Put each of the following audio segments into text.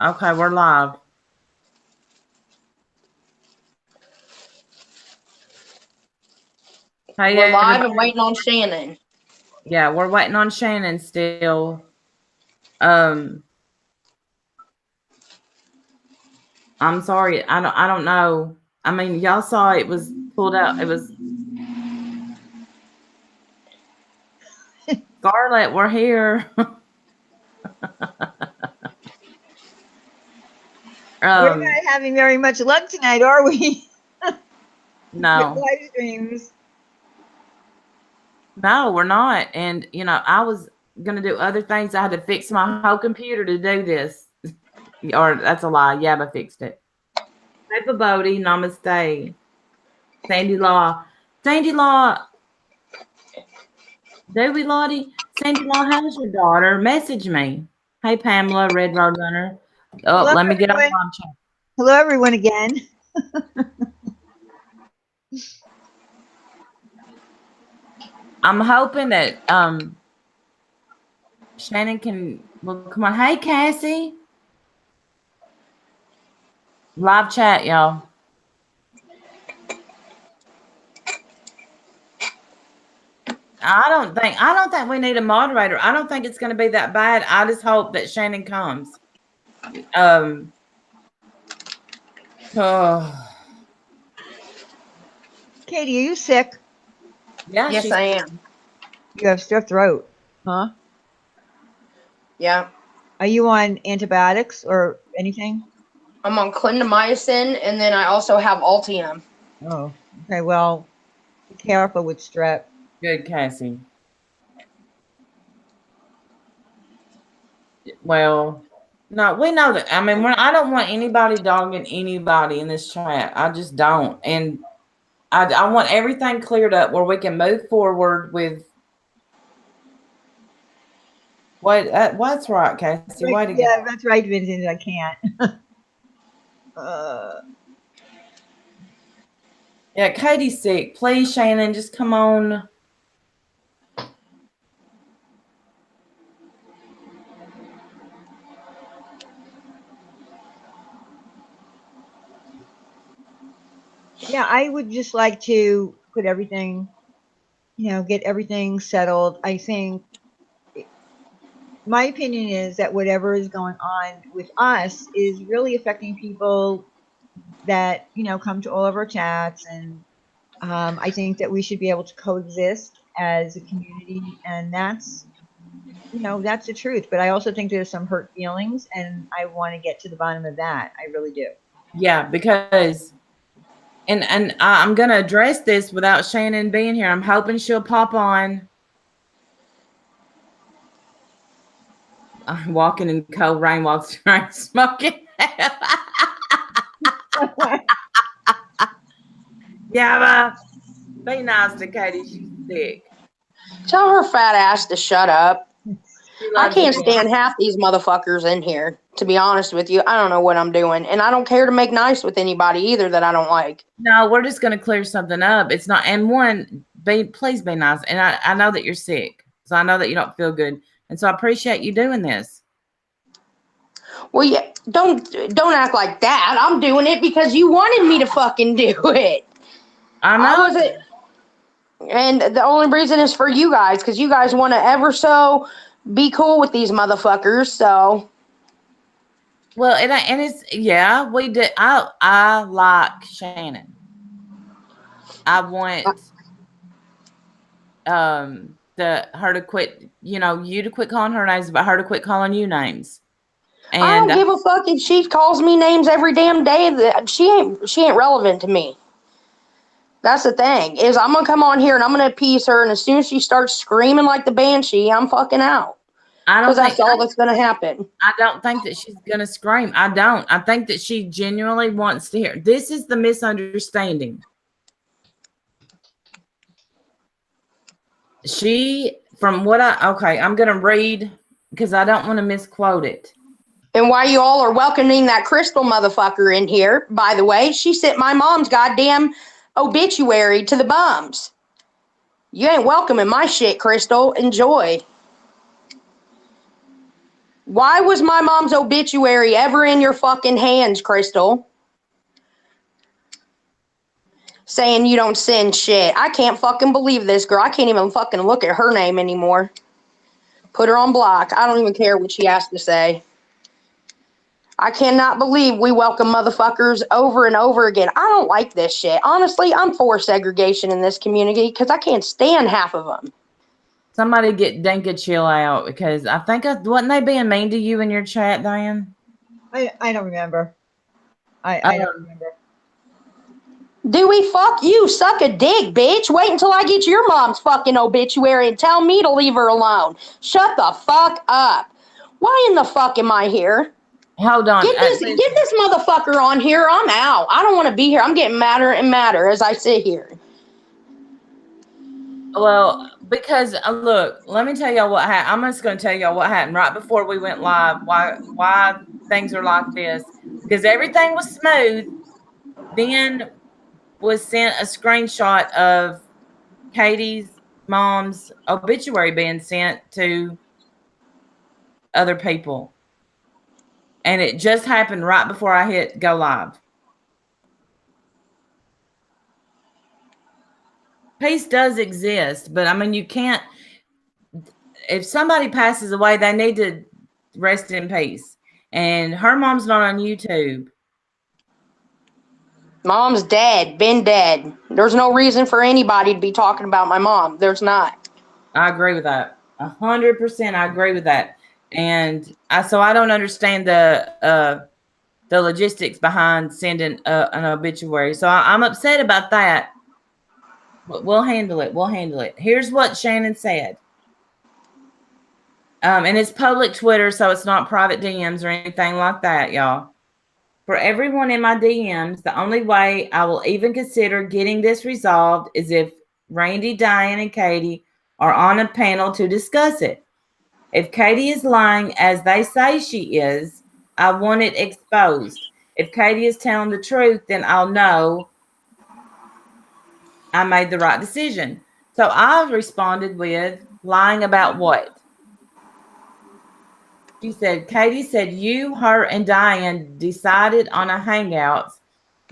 Okay, we're live. Hey, We're live everybody. and waiting on Shannon. Yeah, we're waiting on Shannon still. Um, I'm sorry. I don't know. I mean, y'all saw it was pulled out. It was Scarlett. We're here. We're not having very much luck tonight, are we? With No, live streams. no, we're not. And I was gonna do other things. I had to fix my whole computer to do this. Or that's a lie. Yabba fixed it. Peppa Bodie, namaste. Sandy Law. Sandy Law. Doobie Lottie. Sandy Law, how's your daughter? Message me. Hey, Pamela, Red Road Runner. Oh, Hello, let me get on everyone. live chat. Hello, everyone, again. I'm hoping that Shannon can. Well, come on. Hey, Cassie. Live chat, y'all. I don't think we need a moderator. I don't think it's going to be that bad. I just hope that Shannon comes. Oh. Katey, are you sick? Yeah, Yes, I am. You have strep throat, huh? Yeah. Are you on antibiotics or anything? I'm on clindamycin, and then I also have Altium. Oh, okay. Well, be careful with strep. Good, Cassie. Well, no, we know that. I mean, I don't want anybody dogging anybody in this chat. I just don't. And I want everything cleared up where we can move forward with what's right, Cassie. Way to go. Yeah, that's right, Vincent. I can't. Yeah, Katie's sick. Please, Shannon, just come on. Yeah, I would just like to put everything, get everything settled. I think my opinion is that whatever is going on with us is really affecting people that, come to all of our chats. And I think that we should be able to coexist as a community. And that's the truth. But I also think there's some hurt feelings, and I want to get to the bottom of that. I really do. Yeah, because and I'm gonna address this without Shannon being here. I'm hoping she'll pop on. I'm walking in cold rain while smoking. Yeah, be nice to Katie. She's sick. Tell her fat ass to shut up. I can't You. stand half these motherfuckers in here, to be honest with you. I don't know what I'm doing. And I don't care to make nice with anybody either that I don't like. No, we're just going to clear something up. It's not. And one, please be nice. And I know that you're sick. So I know that you don't feel good. And so I appreciate you doing this. Well, yeah, don't act like that. I'm doing it because you wanted me to fucking do it. I know. I wasn't. And the only reason is for you guys, because you guys want to ever so be cool with these motherfuckers. So, well, and it's yeah, we did. I like Shannon. I want her to quit. You to quit calling her names, but her to quit calling you names. And I don't give a fuck if she calls me names every damn day. That she ain't relevant to me. That's the thing, is I'm gonna come on here and I'm gonna appease her, and as soon as she starts screaming like the banshee, I'm fucking out. Because that's all that's gonna happen. I don't think that she's gonna scream. I don't. I think that she genuinely wants to hear. This is the misunderstanding. I'm gonna read because I don't want to misquote it. And while you all are welcoming that Crystal motherfucker in here, by the way, she sent my mom's goddamn obituary to the bums. You ain't welcome in my shit, Crystal. Enjoy. Why was my mom's obituary ever in your fucking hands, Crystal? Saying you don't send shit. I can't fucking believe this girl. I can't even fucking look at her name anymore. Put her on block. I don't even care what she has to say. I cannot believe we welcome motherfuckers over and over again. I don't like this shit. Honestly, I'm for segregation in this community because I can't stand half of them. Somebody get Dinka chill out, because I think wasn't they being mean to you in your chat, Diane? I don't remember. I don't remember. Dewey, fuck you. Suck a dick, bitch. Wait until I get your mom's fucking obituary and tell me to leave her alone. Shut the fuck up. Why in the fuck am I here? Hold on. Get this motherfucker on here. I'm out. I don't want to be here. I'm getting madder and madder as I sit here. Well, because look, let me tell y'all what happened. I'm just going to tell y'all what happened right before we went live. Why things are like this? Because everything was smooth. Then was sent a screenshot of Katie's mom's obituary being sent to other people, and it just happened right before I hit go live. Peace does exist, but I mean, you can't. If somebody passes away, they need to rest in peace. And her mom's not on YouTube. Mom's dead. Been dead. There's no reason for anybody to be talking about my mom. There's not. I agree with that. 100%. I agree with that. And so I don't understand the logistics behind sending an obituary. So I'm upset about that. But we'll handle it. We'll handle it. Here's what Shannon said. And it's public Twitter, so it's not private DMs or anything like that, y'all. For everyone in my DMs, the only way I will even consider getting this resolved is if Randy, Diane, and Katey are on a panel to discuss it. If Katey is lying as they say she is, I want it exposed. If Katey is telling the truth, then I'll know I made the right decision. So I responded with, lying about what? She said, Katey said you, her, and Diane decided on a hangouts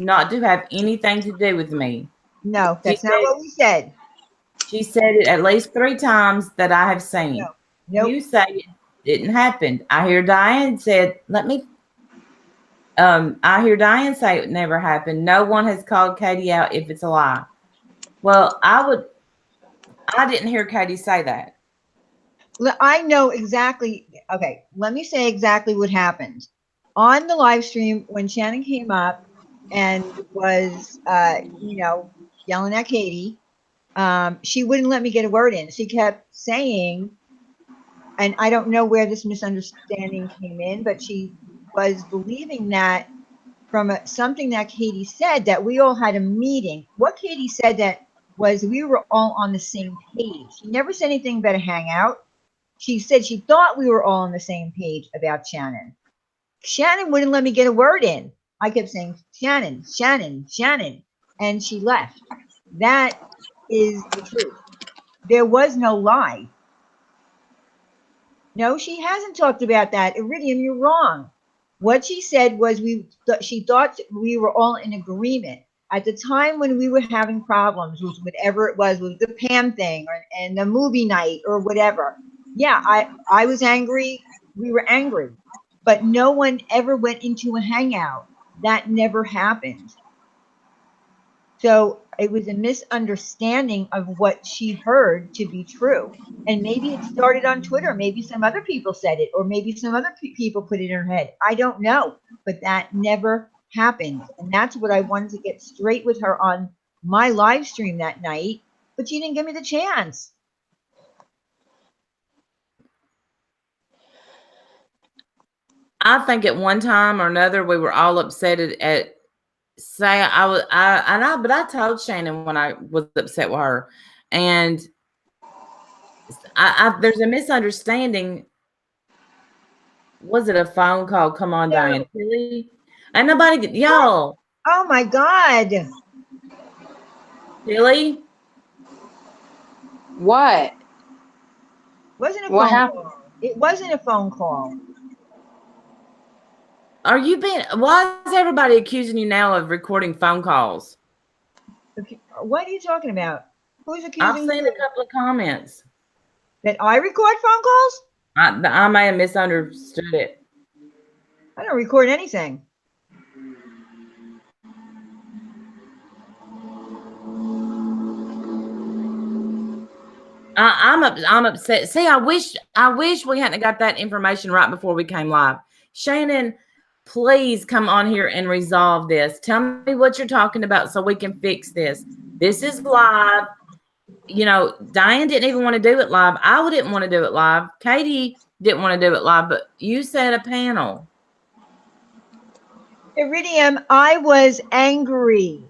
not to have anything to do with me. No, that's not what we said. She said it at least 3 times that I have seen. No. Nope. You say it didn't happen. I hear Diane said, I hear Diane say it never happened. No one has called Katey out if it's a lie. Well, I didn't hear Katey say that. I know exactly. Okay, let me say exactly what happened. On the live stream, when Shannon came up and was, yelling at Katey, she wouldn't let me get a word in. She kept saying, and I don't know where this misunderstanding came in, but she was believing that from something that Katey said, that we all had a meeting. What Katey said that was we were all on the same page. She never said anything about a hangout. She said she thought we were all on the same page about Shannon. Shannon wouldn't let me get a word in. I kept saying, Shannon, Shannon, Shannon. And she left. That is the truth. There was no lie. No, she hasn't talked about that. Iridium, you're wrong. What she said was she thought we were all in agreement. At the time when we were having problems with whatever it was, with the Pam thing and the movie night or whatever, yeah, I was angry. We were angry. But no one ever went into a hangout. That never happened. So it was a misunderstanding of what she heard to be true. And maybe it started on Twitter. Maybe some other people said it, or maybe some other people put it in her head. I don't know. But that never happened. And that's what I wanted to get straight with her on my live stream that night. But she didn't give me the chance. I think at one time or another we were all upset at say but I told Shannon when I was upset with her, and there's a misunderstanding. Was it a phone call? Come on, Diane. Really? And nobody, y'all. Oh my God. Billy? What? Wasn't a phone call. It wasn't a phone call. Are you being? Why is everybody accusing you now of recording phone calls? Okay, what are you talking about? Who's I've accusing seen you a couple of comments. that I record phone calls? I may have misunderstood it. I don't record anything. I'm upset. See, I wish we hadn't got that information right before we came live. Shannon, please come on here and resolve this. Tell me what you're talking about so we can fix this. This is live. You know, Diane didn't even want to do it live. I didn't want to do it live. Katie didn't want to do it live, but you said a panel. Iridium, I was angry.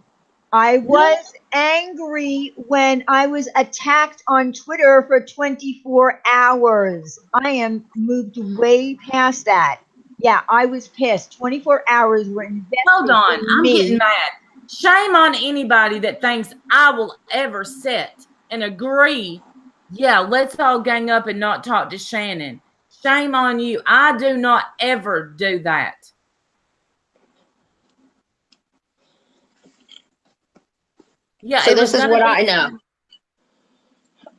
I was angry when I was attacked on Twitter for 24 hours. I am moved way past that. Yeah, I was pissed. 24 hours were invested Hold on. in I'm getting me. mad. Shame on anybody that thinks I will ever sit and agree. Yeah, let's all gang up and not talk to Shannon. Shame on you. I do not ever do that. Yeah, So it was this is gonna what be I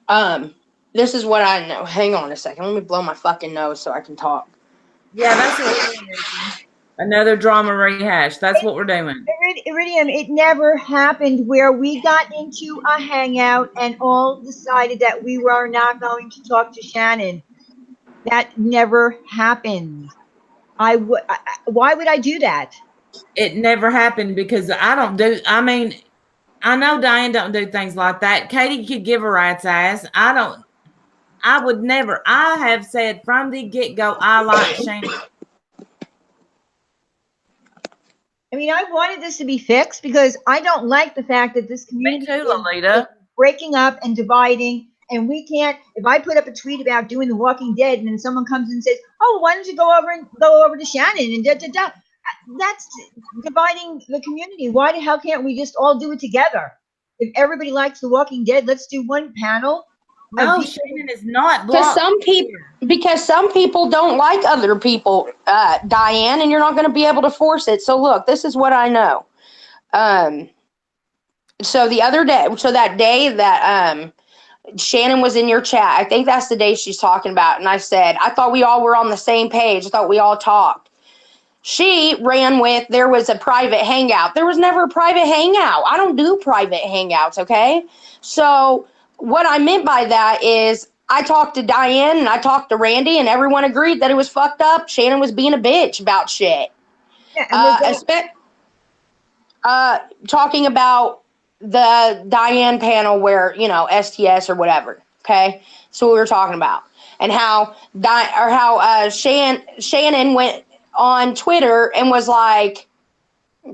know. This is what I know. Hang on a second. Let me blow my fucking nose so I can talk. Yeah, that's what we're doing. Another drama rehash. That's what we're doing. Iridium, it never happened where we got into a hangout and all decided that we were not going to talk to Shannon. That never happened. Why would I do that? It never happened because I don't do. I mean, I know Diane don't do things like that. Katie could give a rat's ass. I don't. I would never. I have said from the get go, I like Shannon. I mean, I wanted this to be fixed because I don't like the fact that this Me community too, is Lolita. breaking up and dividing. And we can't. If I put up a tweet about doing The Walking Dead, and then someone comes and says, "Oh, why don't you go over to Shannon and da da da," that's dividing the community. Why the hell can't we just all do it together? If everybody likes The Walking Dead, let's do one panel of No, people. Shannon is not Because blocked. some people don't like other people, Diane, and you're not going to be able to force it. So look, this is what I know. So the other day, so that day that Shannon was in your chat, I think that's the day she's talking about, and I said I thought we all were on the same page. I thought we all talked. She ran with there was a private hangout. There was never a private hangout. I don't do private hangouts, okay? So what I meant by that is I talked to Diane and I talked to Randy and everyone agreed that it was fucked up. Shannon was being a bitch about shit. Yeah, and we're going. Talking about the Diane panel where, STS or whatever, okay? So we were talking about. And how Shannon went on Twitter and was like,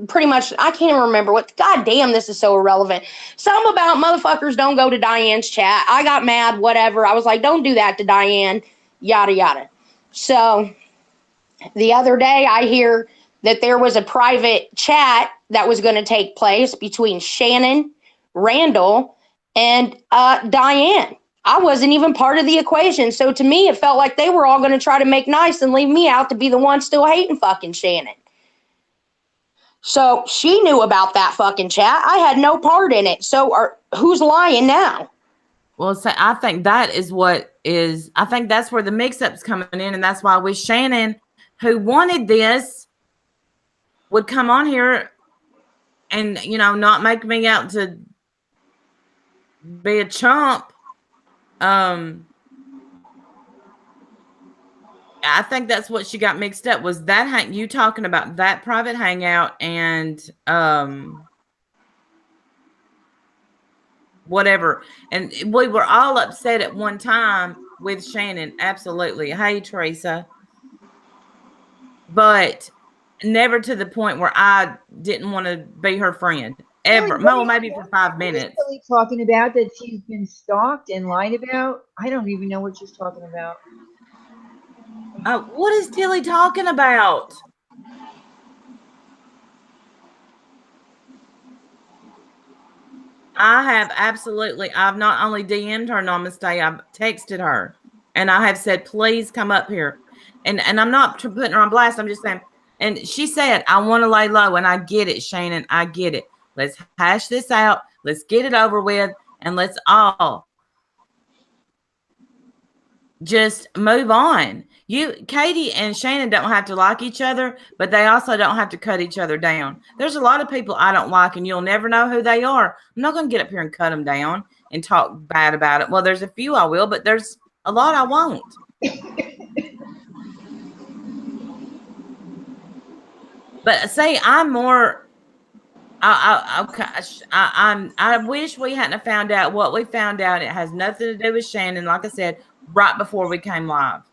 pretty much, I can't even remember what, god damn, this is so irrelevant. Something about motherfuckers don't go to Diane's chat. I got mad, whatever. I was like, don't do that to Diane, yada, yada. So the other day I hear that there was a private chat that was going to take place between Shannon, Randall, and Diane. I wasn't even part of the equation. So to me, it felt like they were all going to try to make nice and leave me out to be the one still hating fucking Shannon. So she knew about that fucking chat. I had no part in it. So who's lying now? Well, so I think that is what is. I think that's where the mix-up's coming in, and that's why I wish Shannon, who wanted this, would come on here and not make me out to be a chump. I think that's what she got mixed up, was that you talking about that private hangout and whatever. And we were all upset at one time with Shannon. Absolutely. Hey, Teresa. But never to the point where I didn't want to be her friend ever. Well, maybe for 5 minutes. What is Tilly talking about that she's been stalked and lied about? I don't even know what she's talking about. What is Tilly talking about? I've not only DM'd her Namaste, I've texted her and I have said, please come up here. And I'm not putting her on blast. I'm just saying, And she said, I want to lay low. And I get it, Shannon. I get it. Let's hash this out. Let's get it over with. And let's all just move on. Katey and Shannon don't have to like each other, but they also don't have to cut each other down. There's a lot of people I don't like, and you'll never know who they are. I'm not going to get up here and cut them down and talk bad about it. Well, there's a few I will, but there's a lot I won't. But say I'm more. I wish we hadn't found out what we found out. It has nothing to do with Shannon. Like I said, right before we came live.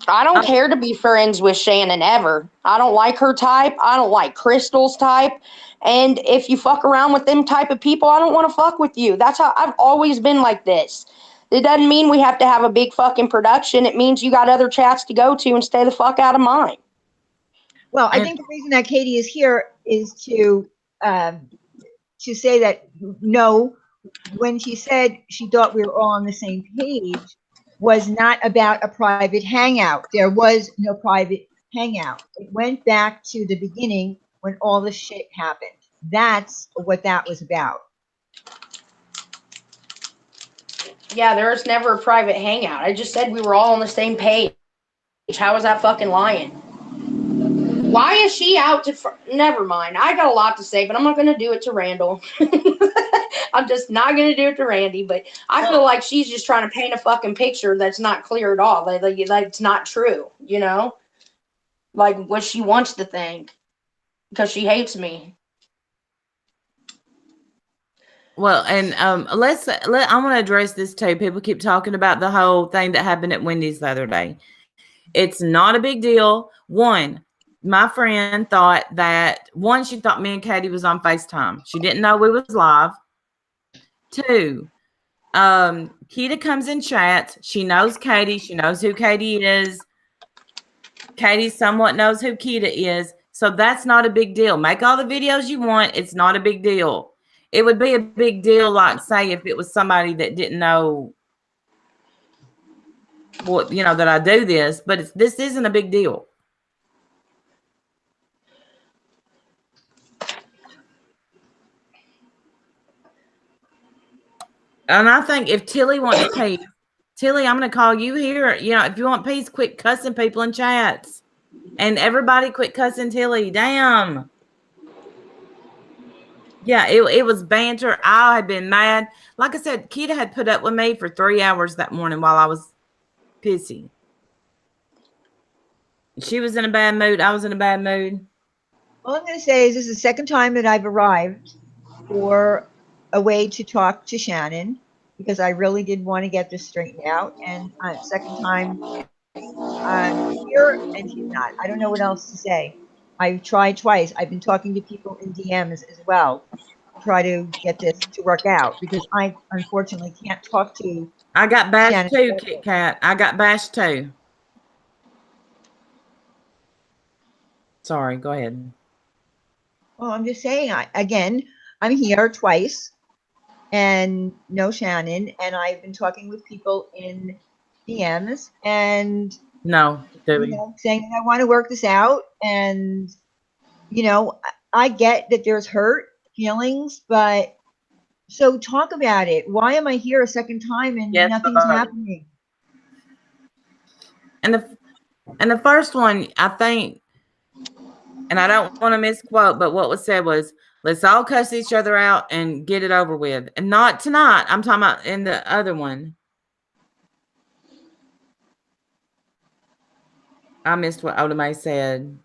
I don't care to be friends with Shannon ever. I don't like her type. I don't like Crystal's type. And if you fuck around with them type of people, I don't want to fuck with you. That's how I've always been like this. It doesn't mean we have to have a big fucking production. It means you got other chats to go to and stay the fuck out of mine. Well, I think the reason that Katey is here is to say that no, when she said she thought we were all on the same page, was not about a private hangout. There was no private hangout. It went back to the beginning when all the shit happened. That's what that was about. Yeah, there was never a private hangout. I just said we were all on the same page. How was that fucking lying? Why is she out to... Never mind. I got a lot to say, but I'm not going to do it to Randall. I'm just not going to do it to Randy, but I feel like she's just trying to paint a fucking picture that's not clear at all. Like it's not true, you know? Like what she wants to think. Because she hates me. Well, and I want to address this too. People keep talking about the whole thing that happened at Wendy's the other day. It's not a big deal. One, my friend thought that she thought me and Katey was on FaceTime. She didn't know we was live. Two, Keita comes in chat. She knows Katey. She knows who Katey is. Katey somewhat knows who Keita is. So that's not a big deal. Make all the videos you want. It's not a big deal. It would be a big deal, like, say, if it was somebody that didn't know what, that I do this, but this isn't a big deal. And I think if Tilly wants peace, Tilly, I'm going to call you here. If you want peace, quit cussing people in chats. And everybody quit cussing Tilly. Damn. Yeah, it was banter. I had been mad. Like I said, Keita had put up with me for 3 hours that morning while I was pissy. She was in a bad mood. I was in a bad mood. All I'm going to say is this is the second time that I've arrived for a way to talk to Shannon, because I really did want to get this straightened out. And second time I'm here and she's not. I don't know what else to say. I've tried twice. I've been talking to people in DMs as well to try to get this to work out, because I unfortunately can't talk to I got bashed Shannon too, Kit Kat. I got bashed too. Sorry, go ahead. Well, I'm just saying, I'm here twice and no Shannon, and I've been talking with people in DMs and saying that I want to work this out. And, I get that there's hurt feelings, but so talk about it. Why am I here a second time and nothing's happening? And the first one, I think, and I don't want to misquote, but what was said was, let's all cuss each other out and get it over with. And not tonight. I'm talking about in the other one. I missed what Oda May said.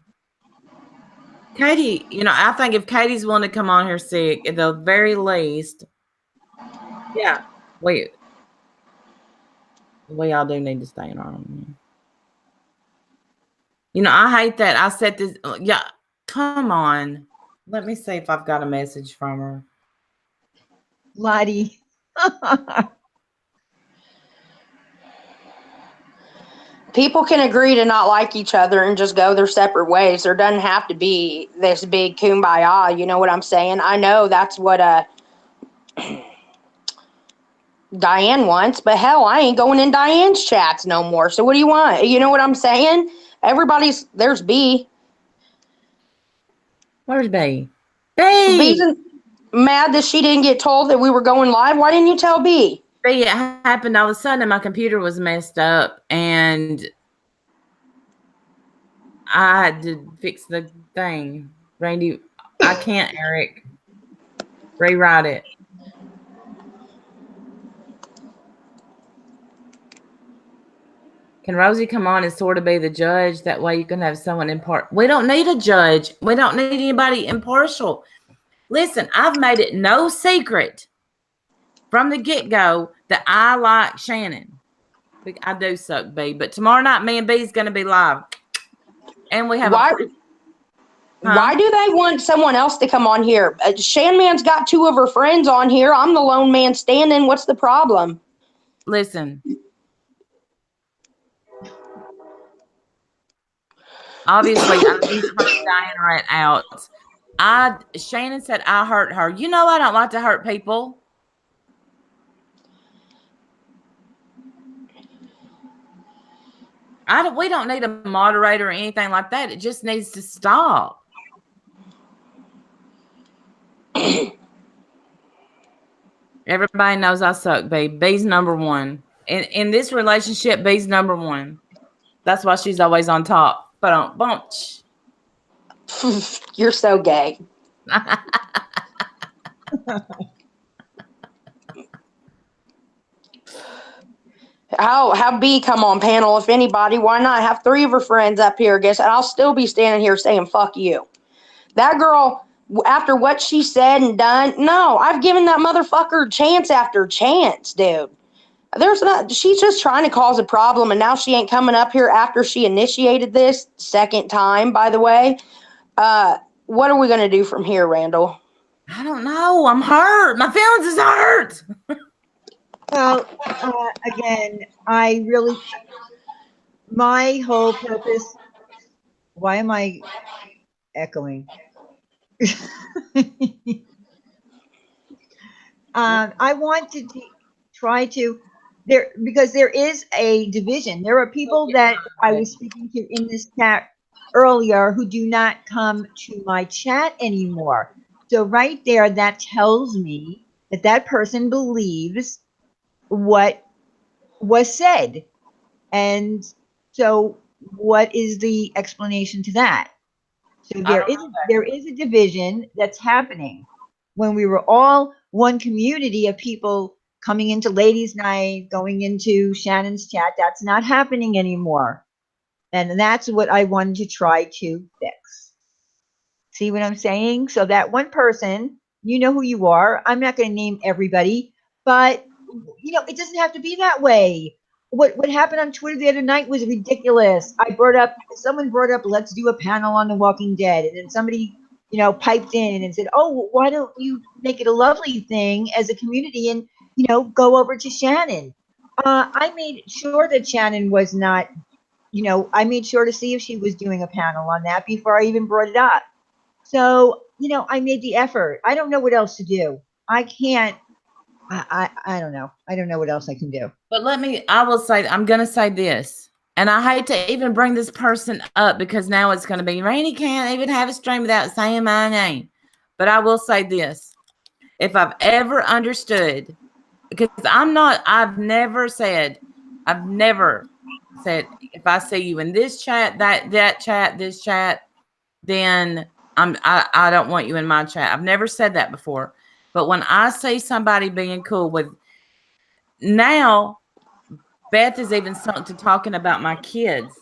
Katey, I think if Katey's willing to come on here sick, at the very least, yeah, we all do need to stay in our own. I hate that. I said this. Yeah, come on. Let me see if I've got a message from her. Lottie. People can agree to not like each other and just go their separate ways. There doesn't have to be this big kumbaya. You know what I'm saying? I know that's what Diane once, but hell, I ain't going in Diane's chats no more. So what do you want? You know what I'm saying? There's B. Where's B? B's B! mad that she didn't get told that we were going live. Why didn't you tell B? B, it happened all of a sudden. My computer was messed up, and I had to fix the thing. Randy, I can't, Eric. Rewrite it. Can Rosie come on and sort of be the judge? That way you can have someone impartial. We don't need a judge. We don't need anybody impartial. Listen, I've made it no secret from the get-go that I like Shannon. I do suck B, but tomorrow night me and B is going to be live. And we have Why do they want someone else to come on here? Shanman's got two of her friends on here. I'm the lone man standing. What's the problem? Listen. Obviously, I hurt Diane right out. Shannon said I hurt her. You know I don't like to hurt people. We don't need a moderator or anything like that. It just needs to stop. Everybody knows I suck, babe. B's number one. In this relationship, B's number one. That's why she's always on top. But bunch. You're so gay. How B come on panel if anybody? Why not have three of her friends up here? Guess I'll still be standing here saying fuck you. That girl, after what she said and done, no, I've given that motherfucker chance after chance, dude. She's just trying to cause a problem, and now she ain't coming up here after she initiated this second time, by the way. What are we going to do from here, Randall? I don't know. I'm hurt. My feelings is hurt. Well, again, my whole purpose, why am I echoing? I want to try to, because there is a division. There are people that I was speaking to in this chat earlier who do not come to my chat anymore. So right there, that tells me that that person believes what was said. And so what is the explanation to that? So there is a division that's happening. When we were all one community of people coming into ladies' night, going into Shannon's chat, that's not happening anymore. And that's what I wanted to try to fix. See what I'm saying? So that one person, you know who you are. I'm not going to name everybody, but it doesn't have to be that way. What happened on Twitter the other night was ridiculous. Someone brought up, let's do a panel on The Walking Dead, and then somebody, piped in and said, oh, why don't you make it a lovely thing as a community and, go over to Shannon. I made sure that Shannon was not, I made sure to see if she was doing a panel on that before I even brought it up. So, I made the effort. I don't know what else to do. I can't. I don't know. I don't know what else I can do. But I'm going to say this. And I hate to even bring this person up because now it's going to be, Rainy can't even have a stream without saying my name. But I will say this. If I've ever understood, because I've never said, if I see you in this chat, that chat, this chat, then I don't want you in my chat. I've never said that before. But when I see somebody being cool with, now Beth is even sunk to talking about my kids.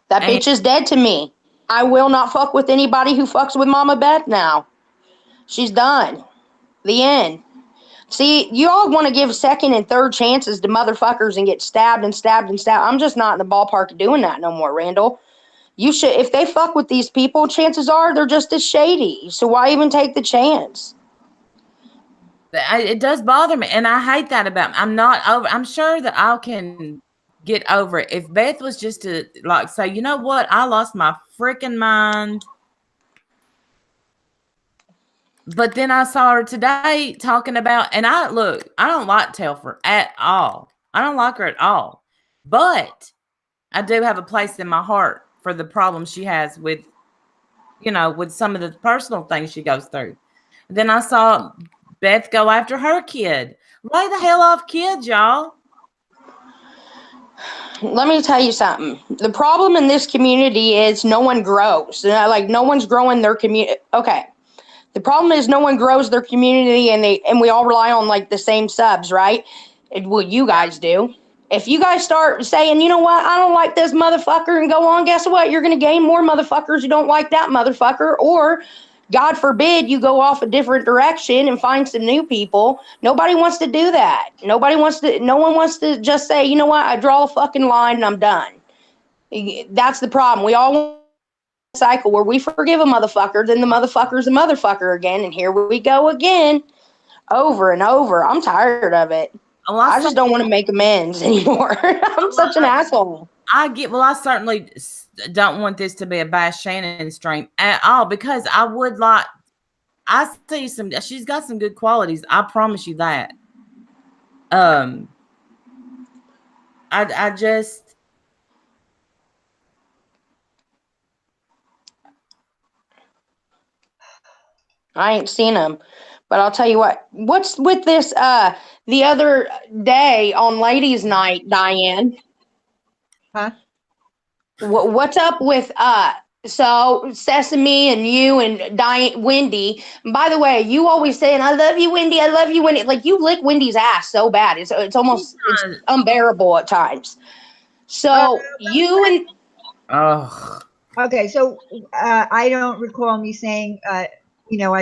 That bitch is dead to me. I will not fuck with anybody who fucks with Mama Beth now. She's done. The end. See, you all want to give second and third chances to motherfuckers and get stabbed and stabbed and stabbed. I'm just not in the ballpark of doing that no more, Randall. You should, if they fuck with these people, chances are they're just as shady. So why even take the chance? It does bother me, and I hate that about me. I'm sure that I can get over it. If Beth was just to say, you know what, I lost my freaking mind. But then I saw her today talking about, and I don't like Telfer at all. I don't like her at all. But I do have a place in my heart for the problems she has with, with some of the personal things she goes through. Then I saw Beth go after her kid. Lay the hell off kids, y'all. Let me tell you something. The problem in this community is no one grows. Like no one's growing their community. Okay. The problem is no one grows their community, and we all rely on like the same subs, right? What you guys do. If you guys start saying, you know what, I don't like this motherfucker, and go on, guess what? You're gonna gain more motherfuckers who don't like that motherfucker, or God forbid you go off a different direction and find some new people. Nobody wants to do that. No one wants to just say, you know what, I draw a fucking line and I'm done. That's the problem. We all cycle where we forgive a motherfucker, then the motherfucker's a motherfucker again, and here we go again, over and over. I'm tired of it. I just don't want to make amends anymore. I'm such an asshole. I certainly don't want this to be a bash Shannon stream at all, because I see she's got some good qualities. I promise you that. I just, I ain't seen him, but I'll tell you what's with this the other day on ladies night, Diane? Huh? What's up with so Sesame and you and Diane, Wendy? And by the way, you always saying I love you, Wendy, I love you, Wendy. Like you lick Wendy's ass so bad, it's almost it's unbearable at times. So you and Okay, so I don't recall me saying, I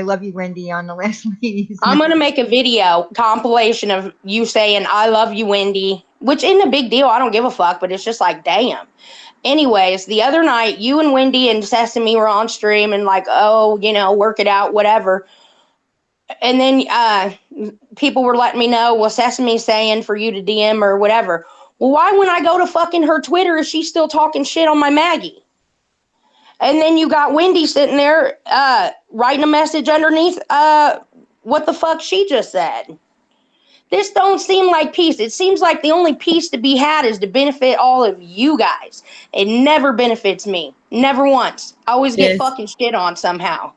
love you, Wendy, on the last ladies. I'm gonna make a video compilation of you saying I love you, Wendy, which isn't a big deal. I don't give a fuck, but it's just like, damn. Anyways, the other night, you and Wendy and Sesame were on stream and like, oh, work it out, whatever. And then people were letting me know, well, Sesame's saying for you to DM or whatever. Well, why when I go to fucking her Twitter is she still talking shit on my Maggie? And then you got Wendy sitting there writing a message underneath what the fuck she just said. This don't seem like peace. It seems like the only peace to be had is to benefit all of you guys. It never benefits me. Never once. I always get fucking shit on somehow.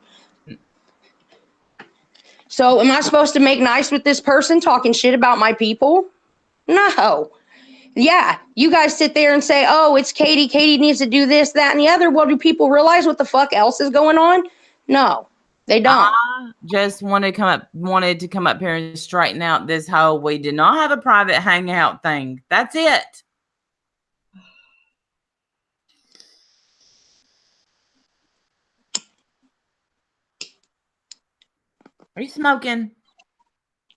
So am I supposed to make nice with this person talking shit about my people? No. Yeah, you guys sit there and say, oh, it's Katie. Katie needs to do this, that, and the other. Well, do people realize what the fuck else is going on? No, they don't. I just wanted to come up here and straighten out this whole we did not have a private hangout thing. That's it. Are you smoking?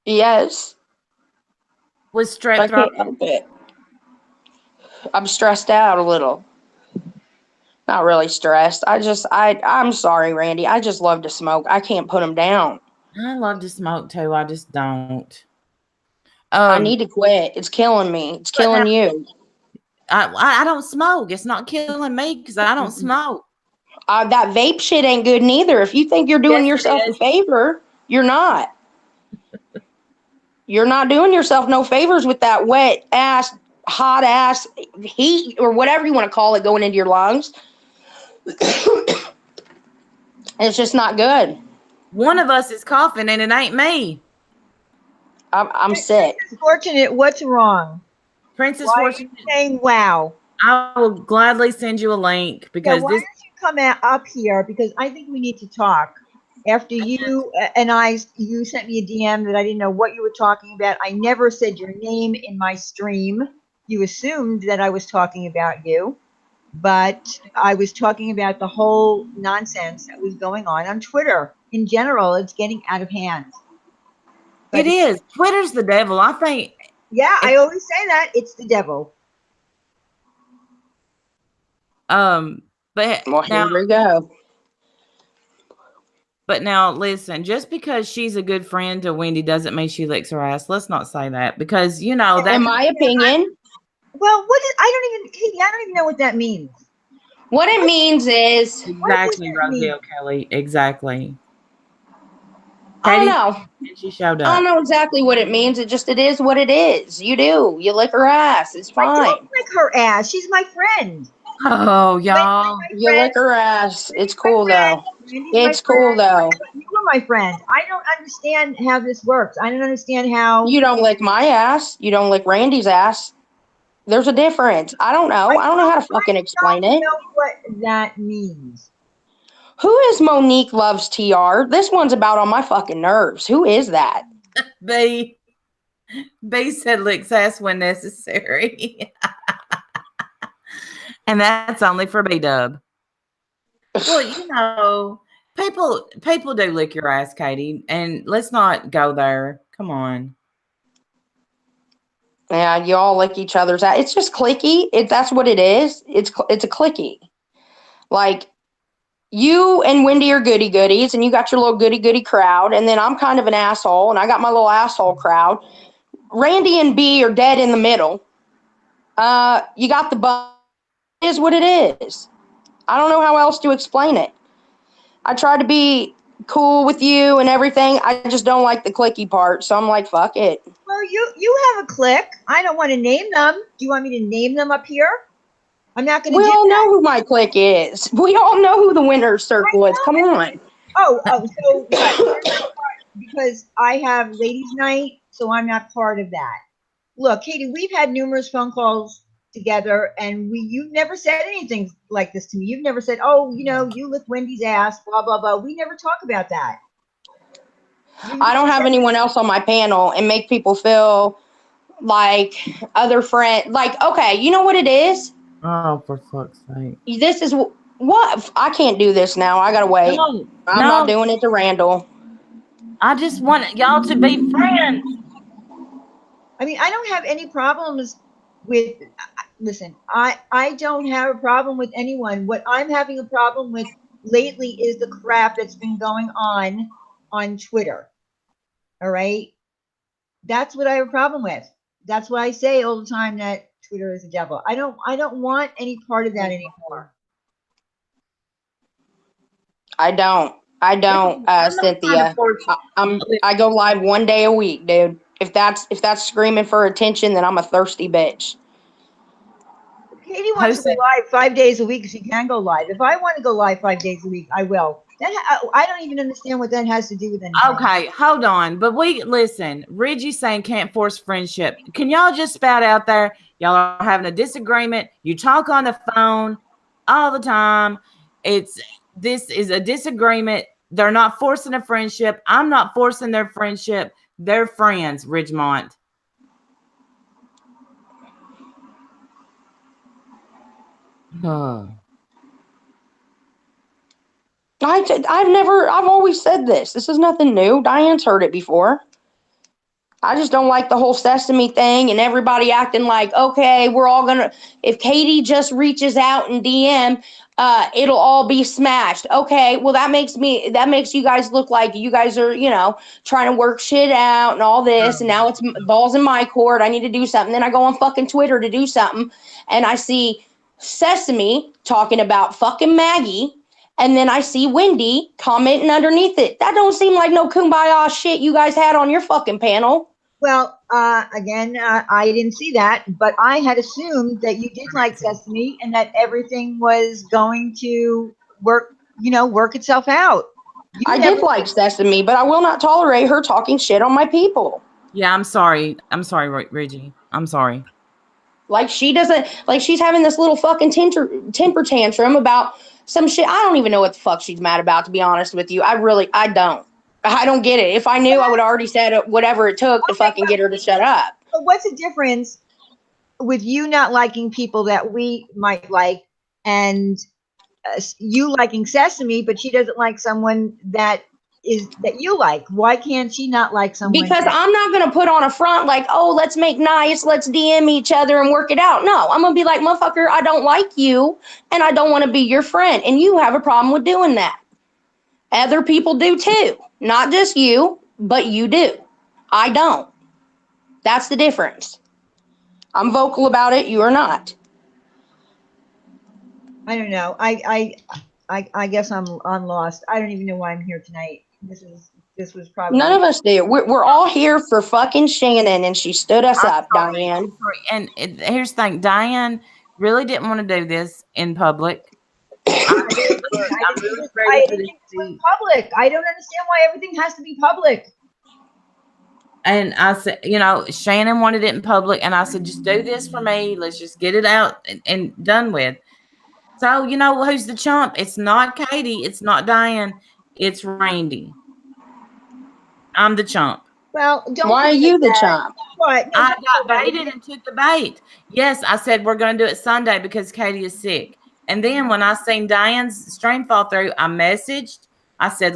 Yes. Was strep throat? I can't help it. I'm stressed out a little. Not really stressed. I'm sorry, Randy. I just love to smoke. I can't put them down. I love to smoke too. I just don't. I need to quit. It's killing me. It's killing you. I don't smoke. It's not killing me because I don't smoke. That vape shit ain't good neither. If you think you're doing yourself a favor, you're not. You're not doing yourself no favors with that wet ass, hot ass heat or whatever you want to call it going into your lungs. It's just not good. One of us is coughing and it ain't me. I'm sick. Fortunate. What's wrong? Princess Why Fortunate. Are you saying wow? I will gladly send you a link because why don't you come up here, because I think we need to talk. After you and you sent me a DM that I didn't know what you were talking about. I never said your name in my stream. You assumed that I was talking about you, but I was talking about the whole nonsense that was going on Twitter. In general, it's getting out of hand. It is. Twitter's the devil, I think. Yeah, I always say that. It's the devil. But well, here we go. But now, listen, just because she's a good friend to Wendy doesn't mean she licks her ass. Let's not say that because, that. In my opinion. Well, I don't even know what that means. What it means is. Exactly, Roselle Kelly. Exactly. I don't Katie, know. and she showed I don't up. know exactly what it means. It is what it is. You do. You lick her ass. It's I don't fine. like her ass. She's my friend. Oh, Wendy's y'all. my You friend. lick her ass. It's Wendy's my cool friend. though. Wendy's my It's cool friend. though. You are my friend. I don't understand how this works. I don't understand how. You don't lick my ass. You don't lick Randy's ass. There's a difference. I don't know. I don't know how to fucking explain I don't it. know what that means. Who is Monique Loves TR? This one's about on my fucking nerves. Who is that? B. B said licks ass when necessary. And that's only for B Dub. Well, people do lick your ass, Katie, and let's not go there. Come on. Yeah, you all lick each other's ass. It's just clicky. That's what it is. It's a clicky. Like you and Wendy are goody goodies, and you got your little goody goody crowd, and then I'm kind of an asshole, and I got my little asshole crowd. Randy and B are dead in the middle. You got the bug. It is what it is. I don't know how else to explain it. I try to be cool with you and everything. I just don't like the clicky part, so I'm like, fuck it. Well, you have a clique. I don't want to name them. Do you want me to name them up here? I'm not going to We do all that. know who my clique is. We all know who the winner's circle is. Come on. So what? You're not part because I have ladies' night, so I'm not part of that. Look, Katie, we've had numerous phone calls together, and you've never said anything like this to me. You've never said, "Oh, you lick Wendy's ass," blah blah blah. We never talk about that. I don't have anyone else on my panel and make people feel like other friend. Like, okay, you know what it is? Oh, for fuck's sake. This is what I can't do this now. I gotta wait. No, I'm not no. doing it to Randall. I just want y'all to be friends. I mean, I don't have any problems with. Listen, I don't have a problem with anyone. What I'm having a problem with lately is the crap that's been going on Twitter. All right, that's what I have a problem with. That's why I say all the time that Twitter is a devil. I don't want any part of that anymore. I don't. I'm not trying to Cynthia. force. I go live 1 day a week, dude. If that's screaming for attention, then I'm a thirsty bitch. If Katie Who wants to go said? live 5 days a week, she can go live. If I want to go live 5 days a week, I will. I don't even understand what that has to do with anything. Okay, hold on. But we listen. Reggie saying can't force friendship. Can y'all just spout out there? Y'all are having a disagreement. You talk on the phone all the time. This is a disagreement. They're not forcing a friendship. I'm not forcing their friendship. They're friends, Ridgemont. I've always said this. This is nothing new. Diane's heard it before. I just don't like the whole sesame thing and everybody acting like, okay, we're all gonna, if Katie just reaches out and DM, it'll all be smashed. Okay, well that makes you guys look like you guys are, trying to work shit out and all this, and now it's balls in my court. I need to do something. Then I go on fucking Twitter to do something, and I see Sesame talking about fucking Maggie. And then I see Wendy commenting underneath it. That don't seem like no kumbaya shit you guys had on your fucking panel. Well, again, I didn't see that, but I had assumed that you did like Sesame and that everything was going to work itself out. I did like Sesame, but I will not tolerate her talking shit on my people. Yeah, I'm sorry. I'm sorry, Reggie. I'm sorry. Like she's having this little fucking temper tantrum about some shit. I don't even know what the fuck she's mad about, to be honest with you. I don't. I don't get it. If I knew, I would already said whatever it took to fucking get her to shut up. But what's the difference with you not liking people that we might like and you liking Sesame, but she doesn't like someone that you like? Why can't she not like someone? Because I'm not going to put on a front like, oh, let's make nice, let's DM each other and work it out. No, I'm going to be like, motherfucker, I don't like you and I don't want to be your friend. And you have a problem with doing that. Other people do too. Not just you, but you do. I don't. That's the difference. I'm vocal about it. You are not. I don't know. I guess I'm lost. I don't even know why I'm here tonight. This is this was None probably. of us do. We're all here for fucking Shannon, and she stood us I'm up, sorry. Diane. I'm sorry. And here's the thing, Diane really didn't want to do this in public. I didn't listen. I I'm didn't think really it, ready I for didn't this think it was to. public. I don't understand why everything has to be public. And I said, Shannon wanted it in public, and I said, just do this for me. Let's just get it out and done with. So who's the chump? It's not Katie. It's not Diane. It's Randy. I'm the chump. Well, don't Why be are like you the that. chump? What? No, I don't feel got that way. baited and took the bait. Yes, I said we're going to do it Sunday because Katie is sick. And then when I seen Diane's stream fall through, I messaged. I said,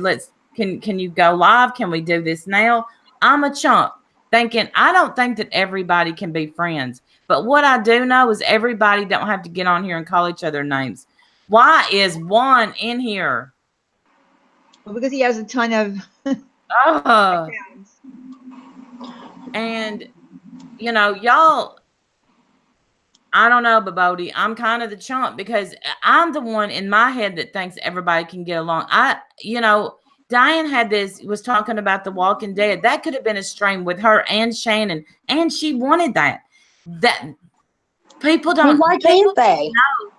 can you go live? Can we do this now? I'm a chump, thinking I don't think that everybody can be friends. But what I do know is everybody don't have to get on here and call each other names. Why is one in here? Well, because he has a ton of Oh, accounts. and y'all. I don't know, Babodi. I'm kind of the chump because I'm the one in my head that thinks everybody can get along. Diane was talking about The Walking Dead. That could have been a stream with her and Shannon, and she wanted that. That people Well, don't why people can't they? know,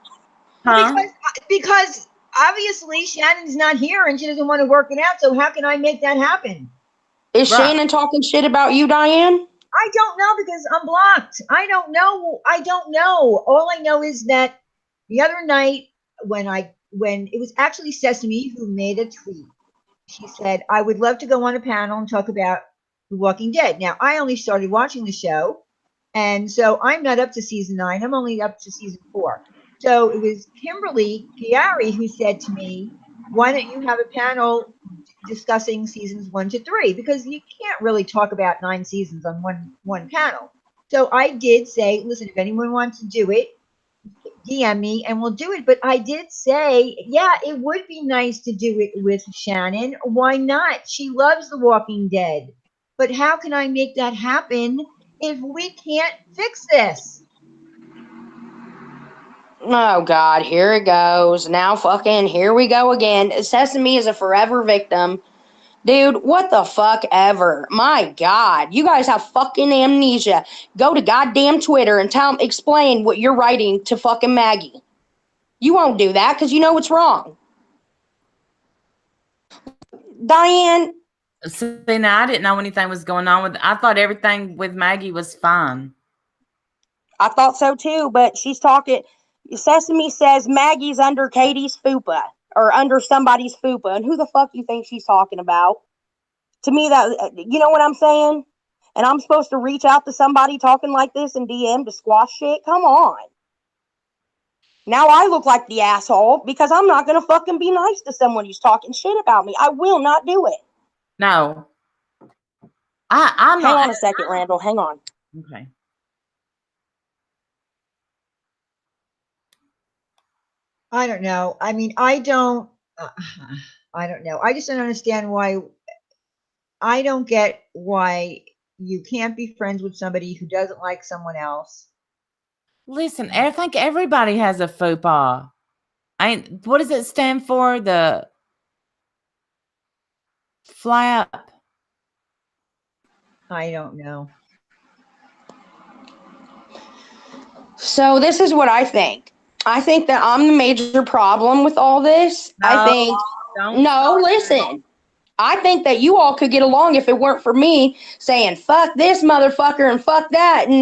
huh? Because obviously Shannon's not here and she doesn't want to work it out. So how can I make that happen? Is Right. Shannon talking shit about you, Diane? I don't know because I'm blocked. I don't know. I don't know. All I know is that the other night when it was actually Sesame who made a tweet. She said, I would love to go on a panel and talk about The Walking Dead. Now, I only started watching the show, and so I'm not up to season 9. I'm only up to season 4. So it was Kimberly Chiari who said to me, why don't you have a panel discussing seasons 1 to 3? Because you can't really talk about 9 seasons on one panel. So I did say, listen, if anyone wants to do it, DM me and we'll do it. But I did say, yeah, it would be nice to do it with Shannon. Why not? She loves The Walking Dead. But how can I make that happen if we can't fix this? Oh, God, here it goes. Now fucking here we go again. Sesame is a forever victim. Dude, what the fuck ever? My God, you guys have fucking amnesia. Go to goddamn Twitter and explain what you're writing to fucking Maggie. You won't do that because you know it's wrong. Diane. See, now I didn't know anything was going on with. I thought everything with Maggie was fine. I thought so too, but she's talking. Sesame says Maggie's under Katie's fupa or under somebody's fupa, and who the fuck you think she's talking about? To me, that you know what I'm saying? And I'm supposed to reach out to somebody talking like this in DM to squash shit? Come on. Now I look like the asshole because I'm not gonna fucking be nice to someone who's talking shit about me. I will not do it. No, I'm Hang not. on a second, Randall. Hang on. Okay. I don't know. I mean, I don't. I don't know. I just don't understand why. I don't get why you can't be friends with somebody who doesn't like someone else. Listen, I think everybody has a faux pas. What does it stand for? The flap. I don't know. So this is what I think. I think that I'm the major problem with all this. No, I think no, listen. I think that you all could get along if it weren't for me saying fuck this motherfucker and fuck that, and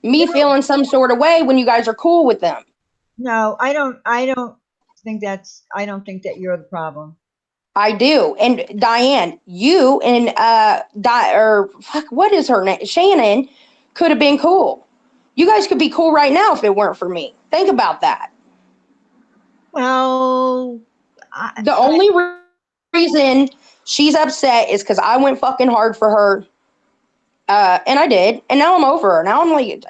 me feeling some sort of way when you guys are cool with them. No, I don't. I don't think that's. I don't think that you're the problem. I do. And Diane, you and what is her name? Shannon could have been cool. You guys could be cool right now if it weren't for me. Think about that. Well, The only reason she's upset is because I went fucking hard for her. And I did. And now I'm over her. Now I'm like,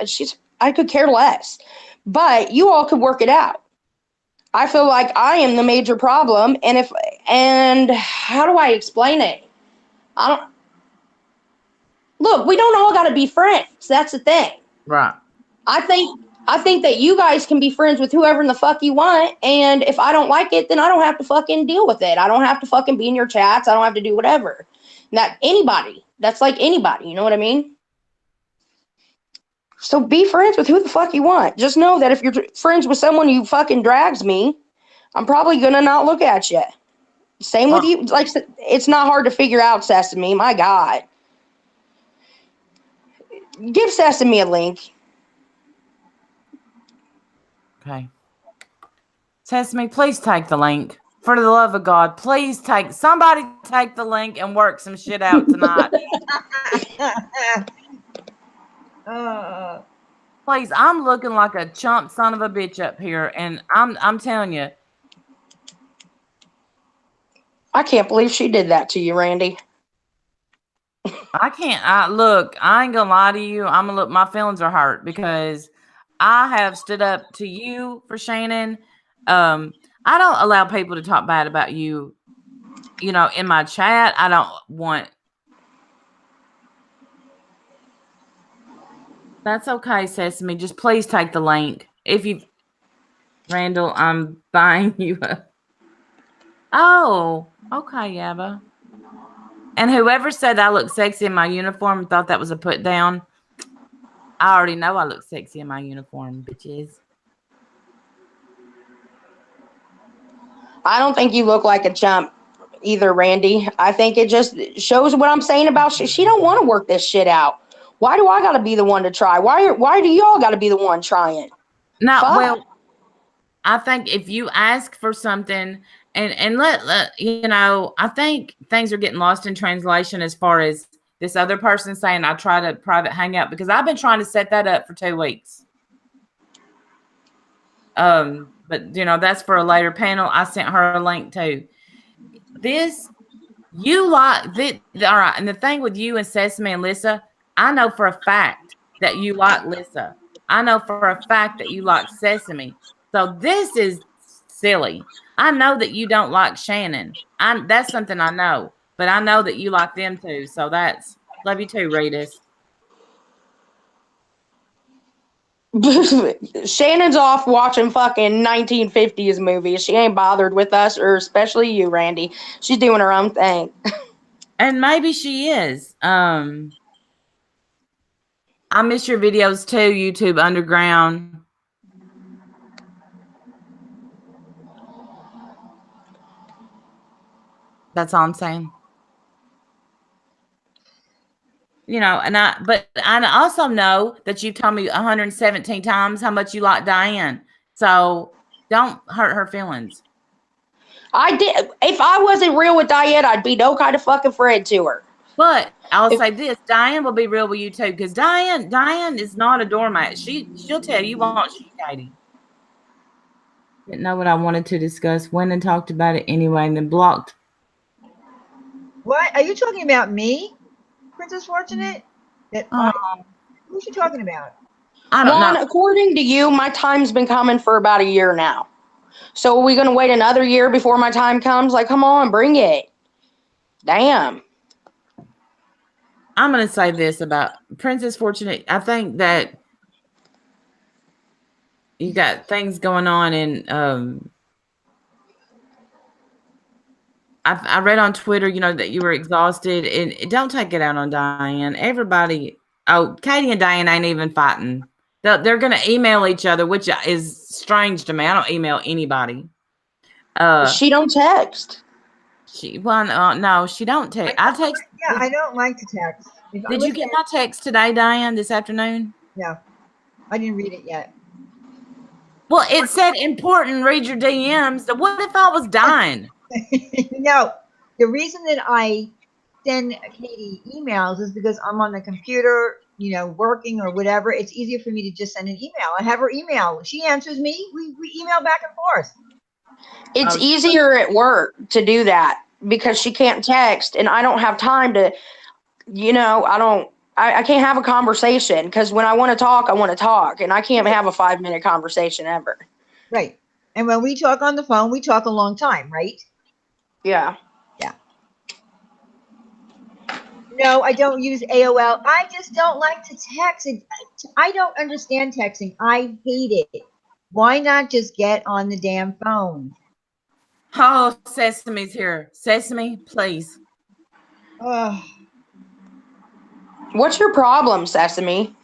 I could care less. But you all could work it out. I feel like I am the major problem. And how do I explain it? Look, we don't all got to be friends. That's the thing. Right. I think that you guys can be friends with whoever in the fuck you want. And if I don't like it, then I don't have to fucking deal with it. I don't have to fucking be in your chats. I don't have to do whatever. That anybody. That's like anybody. You know what I mean? So be friends with who the fuck you want. Just know that if you're friends with someone who fucking drags me, I'm probably gonna not look at you. Same with Well, you. Like, it's not hard to figure out, Sesame. My God. Give Sesame a link. okay. Sesame, please take the link. For the love of God, please somebody take the link and work some shit out tonight. uh, Please, I'm looking like a chump son of a bitch up here, and I'm telling you, I can't believe she did that to you, Randy. I can't. Look, I ain't gonna lie to you. I'm gonna look. My feelings are hurt because I have stood up to you for Shannon. I don't allow people to talk bad about you. You know, in my chat, I don't want. That's okay, Sesame. Just please take the link. If you, Randall, I'm buying you a. Oh, okay, Yabba. And whoever said I look sexy in my uniform and thought that was a put down, I already know I look sexy in my uniform, bitches. I don't think you look like a chump either, Randy. I think it just shows what I'm saying about she don't want to work this shit out. Why do I got to be the one to try? Why do y'all got to be the one trying? Not Fuck. well. I think if you ask for something and let you know, I think things are getting lost in translation as far as this other person saying I try to private hangout because I've been trying to set that up for 2 weeks. But you know, that's for a later panel. I sent her a link too. This you like this, all right. And the thing with you and Sesame and Lissa, I know for a fact that you like Lissa. I know for a fact that you like Sesame. So this is silly. I know that you don't like Shannon. That's something I know, but I know that you like them too. So that's love you too, Reedus. Shannon's off watching fucking 1950s movies. She ain't bothered with us, or especially you, Randy. She's doing her own thing. And maybe she is. I miss your videos too, YouTube Underground. That's all I'm saying. You know, but I also know that you've told me 117 times how much you like Diane. So don't hurt her feelings. I did. If I wasn't real with Diane, I'd be no kind of fucking friend to her. But I'll say this: Diane will be real with you too, because Diane is not a doormat. She'll tell you what she's Katie. Didn't know what I wanted to discuss. Went and talked about it anyway, and then blocked. what are you talking about? Me, Princess Fortunate? Who's she talking about? I don't know. According to you, my time's been coming for about a year now. So are we gonna wait another year before my time comes? Like, come on, bring it. Damn. I'm gonna say this about Princess Fortunate. I think that you got things going on in I read on Twitter, you know, that you were exhausted, and don't take it out on Diane. Everybody, Katie and Diane ain't even fighting. They're going to email each other, which is strange to me. I don't email anybody. She don't text. No, she don't text. I text. Yeah, I don't like to text. Did you get my text today, Diane, this afternoon? No, I didn't read it yet. Well, it said important. Read your DMs. What if I was dying? No, the reason that I send Katie emails is because I'm on the computer, you know, working or whatever. It's easier for me to just send an email. I have her email. She answers me. We email back and forth. It's easier at work to do that because she can't text, and I don't have time to, you know, I can't have a conversation because when I want to talk, and I can't have a 5-minute conversation ever. Right. And when we talk on the phone, we talk a long time, right? Yeah. Yeah. No, I don't use AOL. I just don't like to text. I don't understand texting. I hate it. Why not just get on the damn phone? Oh, Sesame's here. Sesame, please. Ugh. What's your problem, Sesame?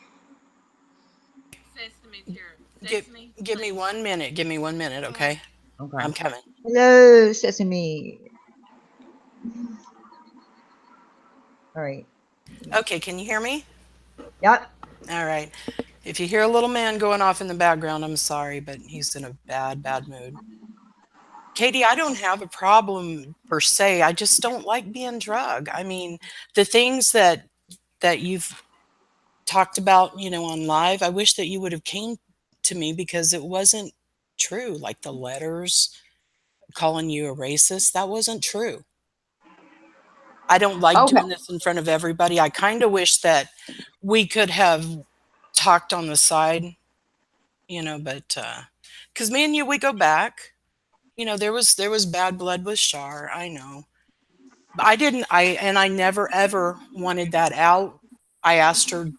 Sesame's here. Give Sesame, give me please. 1 minute. Give me 1 minute, okay? Okay. I'm coming. Hello, Sesame. All right. Okay, can you hear me? Yep. All right. If you hear a little man going off in the background, I'm sorry, but he's in a bad, bad mood. Katie, I don't have a problem per se. I just don't like being drug. I mean, the things that you've talked about, on live, I wish that you would have came to me because it wasn't true. Like the letters calling you a racist, that wasn't true. I don't like Okay. doing this in front of everybody. I kind of wish that we could have talked on the side, but because me and you, we go back. There was bad blood with Shar. I know. I didn't. I never ever wanted that out. I asked her,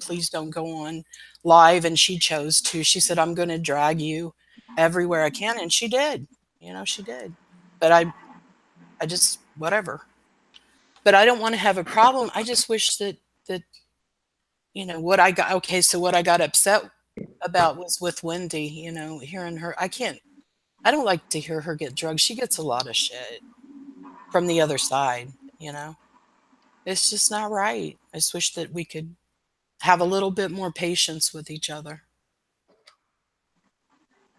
please don't go on live, and she chose to. She said, "I'm going to drag you everywhere I can," and she did. She did. But I just whatever. But I don't want to have a problem. I just wish that what I got. Okay, so what I got upset about was with Wendy. Hearing her, I can't. I don't like to hear her get drugged. She gets a lot of shit from the other side. It's just not right. I just wish that we could have a little bit more patience with each other.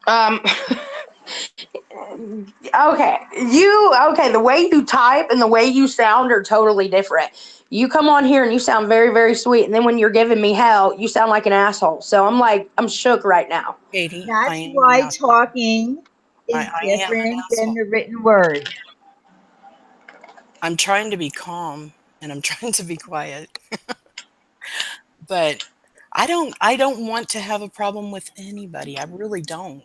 Um. Okay. The way you type and the way you sound are totally different. You come on here and you sound very, very sweet, and then when you're giving me hell, you sound like an asshole. So I'm shook right now. Katie, I That's am an why asshole. talking is I am an different than asshole. the written word. I'm trying to be calm and I'm trying to be quiet, but I don't want to have a problem with anybody. I really don't.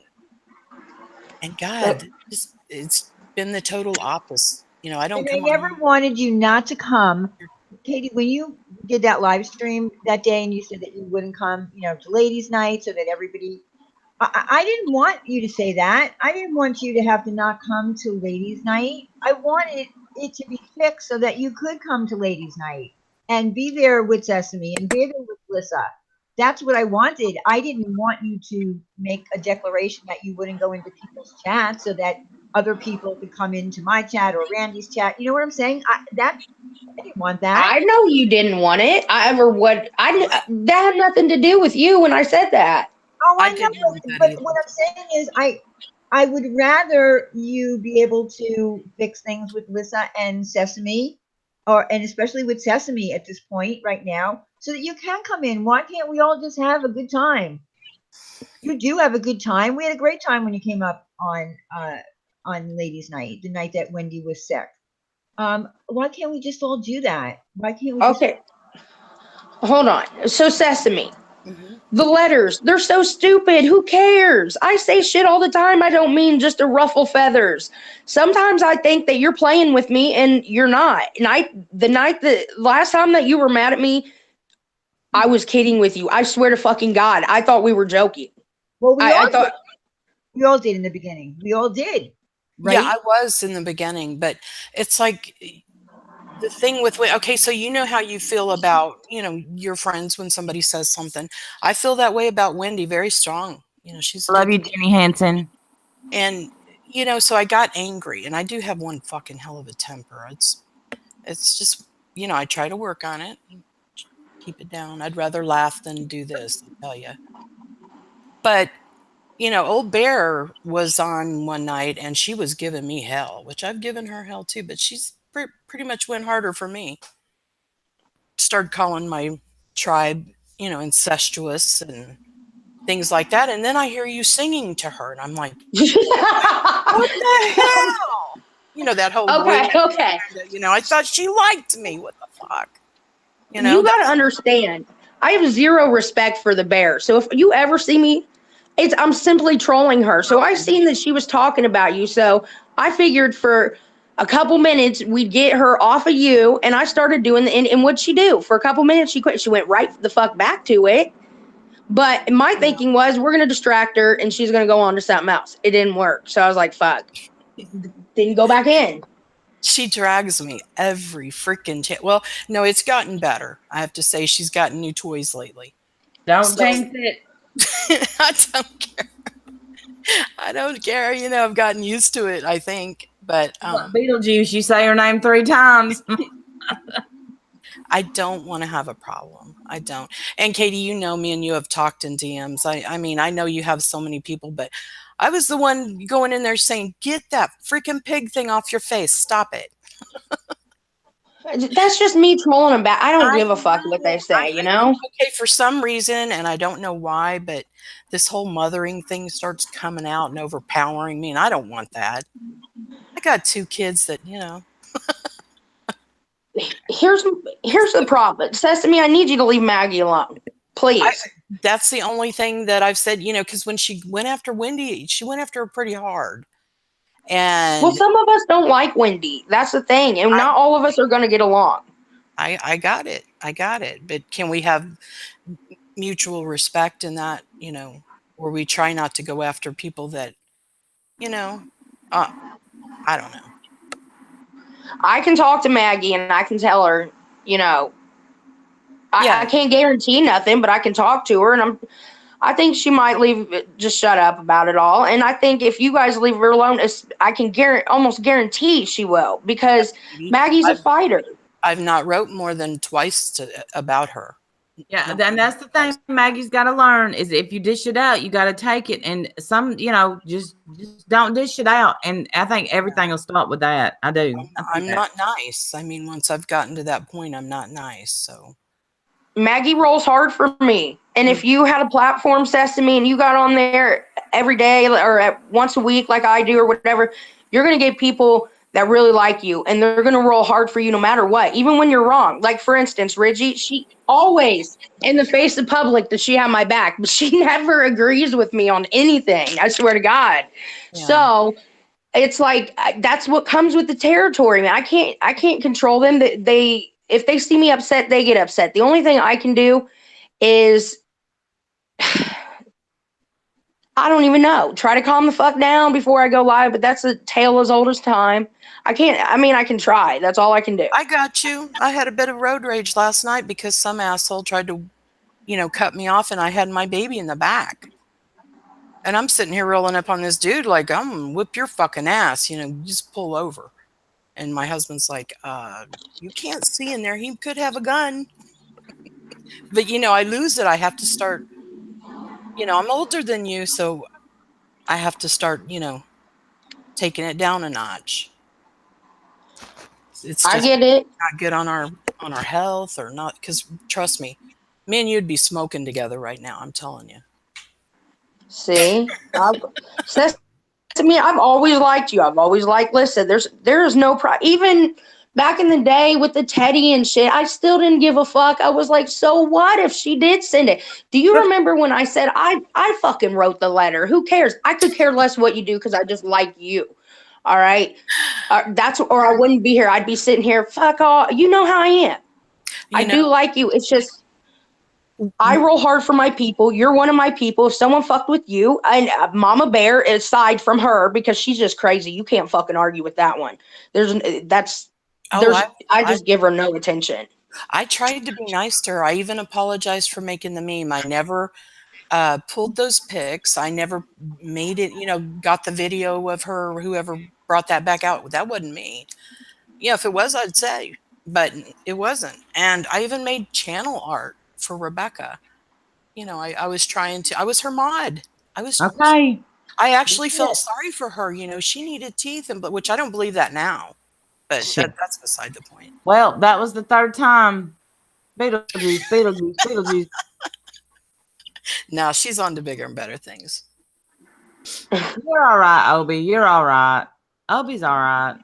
And God, it's been the total opposite. I don't And I come on never here. wanted you not to come. Katie, when you did that live stream that day and you said that you wouldn't come, to ladies' night so that everybody, I didn't want you to say that. I didn't want you to have to not come to ladies' night. I wanted it to be fixed so that you could come to ladies' night and be there with Sesame and be there with Lissa. That's what I wanted. I didn't want you to make a declaration that you wouldn't go into people's chats so that other people could come into my chat or Randy's chat. You know what I'm saying? I didn't want that. I know you didn't want it. I ever would. That had nothing to do with you when I said that. Oh, I I know, didn't want that but either. what I'm saying is, I would rather you be able to fix things with Lissa and Sesame, and especially with Sesame at this point right now, so that you can come in. Why can't we all just have a good time? You do have a good time. We had a great time when you came up on Ladies' Night, the night that Wendy was sick. Why can't we just all do that? Why can't we just? Okay, hold on. So Sesame, Hmm. the letters, they're so stupid. Who cares? I say shit all the time. I don't mean just to ruffle feathers. Sometimes I think that you're playing with me and you're not. The last time that you were mad at me, I was kidding with you. I swear to fucking God, I thought we were joking. Well, we I all did. thought, We all did in the beginning. We all did, Yeah, right? I was in the beginning, but it's like the thing with okay, so you know how you feel about your friends when somebody says something. I feel that way about Wendy very strong. She's a I love good you, friend. Jenny Hansen. And so I got angry, and I do have one fucking hell of a temper. It's just I try to work on it, keep it down. I'd rather laugh than do this, I tell you. But old Bear was on one night, and she was giving me hell, which I've given her hell too. But she's pretty much went harder for me. Started calling my tribe, incestuous and things like that. And then I hear you singing to her, and I'm like, what the hell? That whole okay, loyalty okay. kind of, I thought she liked me. What the fuck? You got to That's understand. I have zero respect for the bear. So if you ever see me, I'm simply trolling her. So I seen that she was talking about you. So I figured for a couple minutes we'd get her off of you, and I started doing and what'd she do? For a couple minutes she quit. She went right the fuck back to it. But my yeah. thinking was we're gonna distract her and she's gonna go on to something else. It didn't work. So I was like, fuck. Didn't go back in. She drags me every freaking chance. Well, no, it's gotten better. I have to say she's gotten new toys lately. Don't So jinx it. I don't care. I don't care. I've gotten used to it, I think. But What, Beetlejuice, you say her name 3 times. I don't want to have a problem. I don't. And Katie, me and you have talked in DMs. I mean, I know you have so many people, but I was the one going in there saying, "Get that freaking pig thing off your face. Stop it." That's just me trolling them back. I don't I give a fuck what know. they say, you know? Okay, for some reason, and I don't know why, but this whole mothering thing starts coming out and overpowering me, and I don't want that. I got 2 kids that. Here's the problem. Sesame, I need you to leave Maggie alone. Please. That's the only thing that I've said, because when she went after Wendy, she went after her pretty hard. Well, And some of us don't like Wendy. That's the thing. And not all of us are going to get along. I got it. I got it. But can we have mutual respect in that, where we try not to go after people that, I don't know. I can talk to Maggie and I can tell her, I can't guarantee nothing, but I can talk to her, and I think she might just shut up about it all. And I think if you guys leave her alone, I can almost guarantee she will, because Maggie's a fighter. I've not wrote more than twice about her. Yeah, and that's the thing Maggie's got to learn is if you dish it out, you got to take it. And some, just don't dish it out. And I think everything will start with that. I do. I'm not nice. I mean, once I've gotten to that point, I'm not nice. So Maggie rolls hard for me. And if you had a platform, Sesame, and you got on there every day or once a week like I do or whatever, you're going to get people that really like you, and they're going to roll hard for you no matter what, even when you're wrong. Like, for instance, Reggie, she always, in the face of public, does she have my back, but she never agrees with me on anything. I swear to God. Yeah. So it's like, that's what comes with the territory, man. I can't control them. If they see me upset, they get upset. The only thing I can do is, I don't even know, try to calm the fuck down before I go live, but that's a tale as old as time. I can try. That's all I can do. I got you. I had a bit of road rage last night because some asshole tried to, cut me off, and I had my baby in the back. And I'm sitting here rolling up on this dude like, I'm going to whip your fucking ass, just pull over. And my husband's like, you can't see in there. He could have a gun. But, I lose it. I have to start, I'm older than you, so I have to start, taking it down a notch. It's just I get it. Not good on our health, or not, because trust me, me and you'd be smoking together right now. I'm telling you. See, Sesame, I've always liked you. I've always liked Lissa. There's no even back in the day with the Teddy and shit, I still didn't give a fuck. I was like, so what if she did send it? Do you remember when I said I fucking wrote the letter? Who cares? I could care less what you do because I just like you. All right. Or I wouldn't be here. I'd be sitting here. Fuck all. You know how I am. I do like you. It's just, I roll hard for my people. You're one of my people. If someone fucked with you, and Mama Bear, aside from her, because she's just crazy, you can't fucking argue with that one. I just give her no attention. I tried to be nice to her. I even apologized for making the meme. I never pulled those pics. I never made it, got the video of her, whoever brought that back out. That wasn't me. Yeah, if it was, I'd say, but it wasn't. And I even made channel art for Rebecca. I was trying to, I was her mod. I actually felt sorry for her. She needed teeth, which I don't believe that now, but that's beside the point. Well, that was the 3rd time. Beetlejuice. Now she's on to bigger and better things. You're all right, Obi. You're all right. Obi's all right.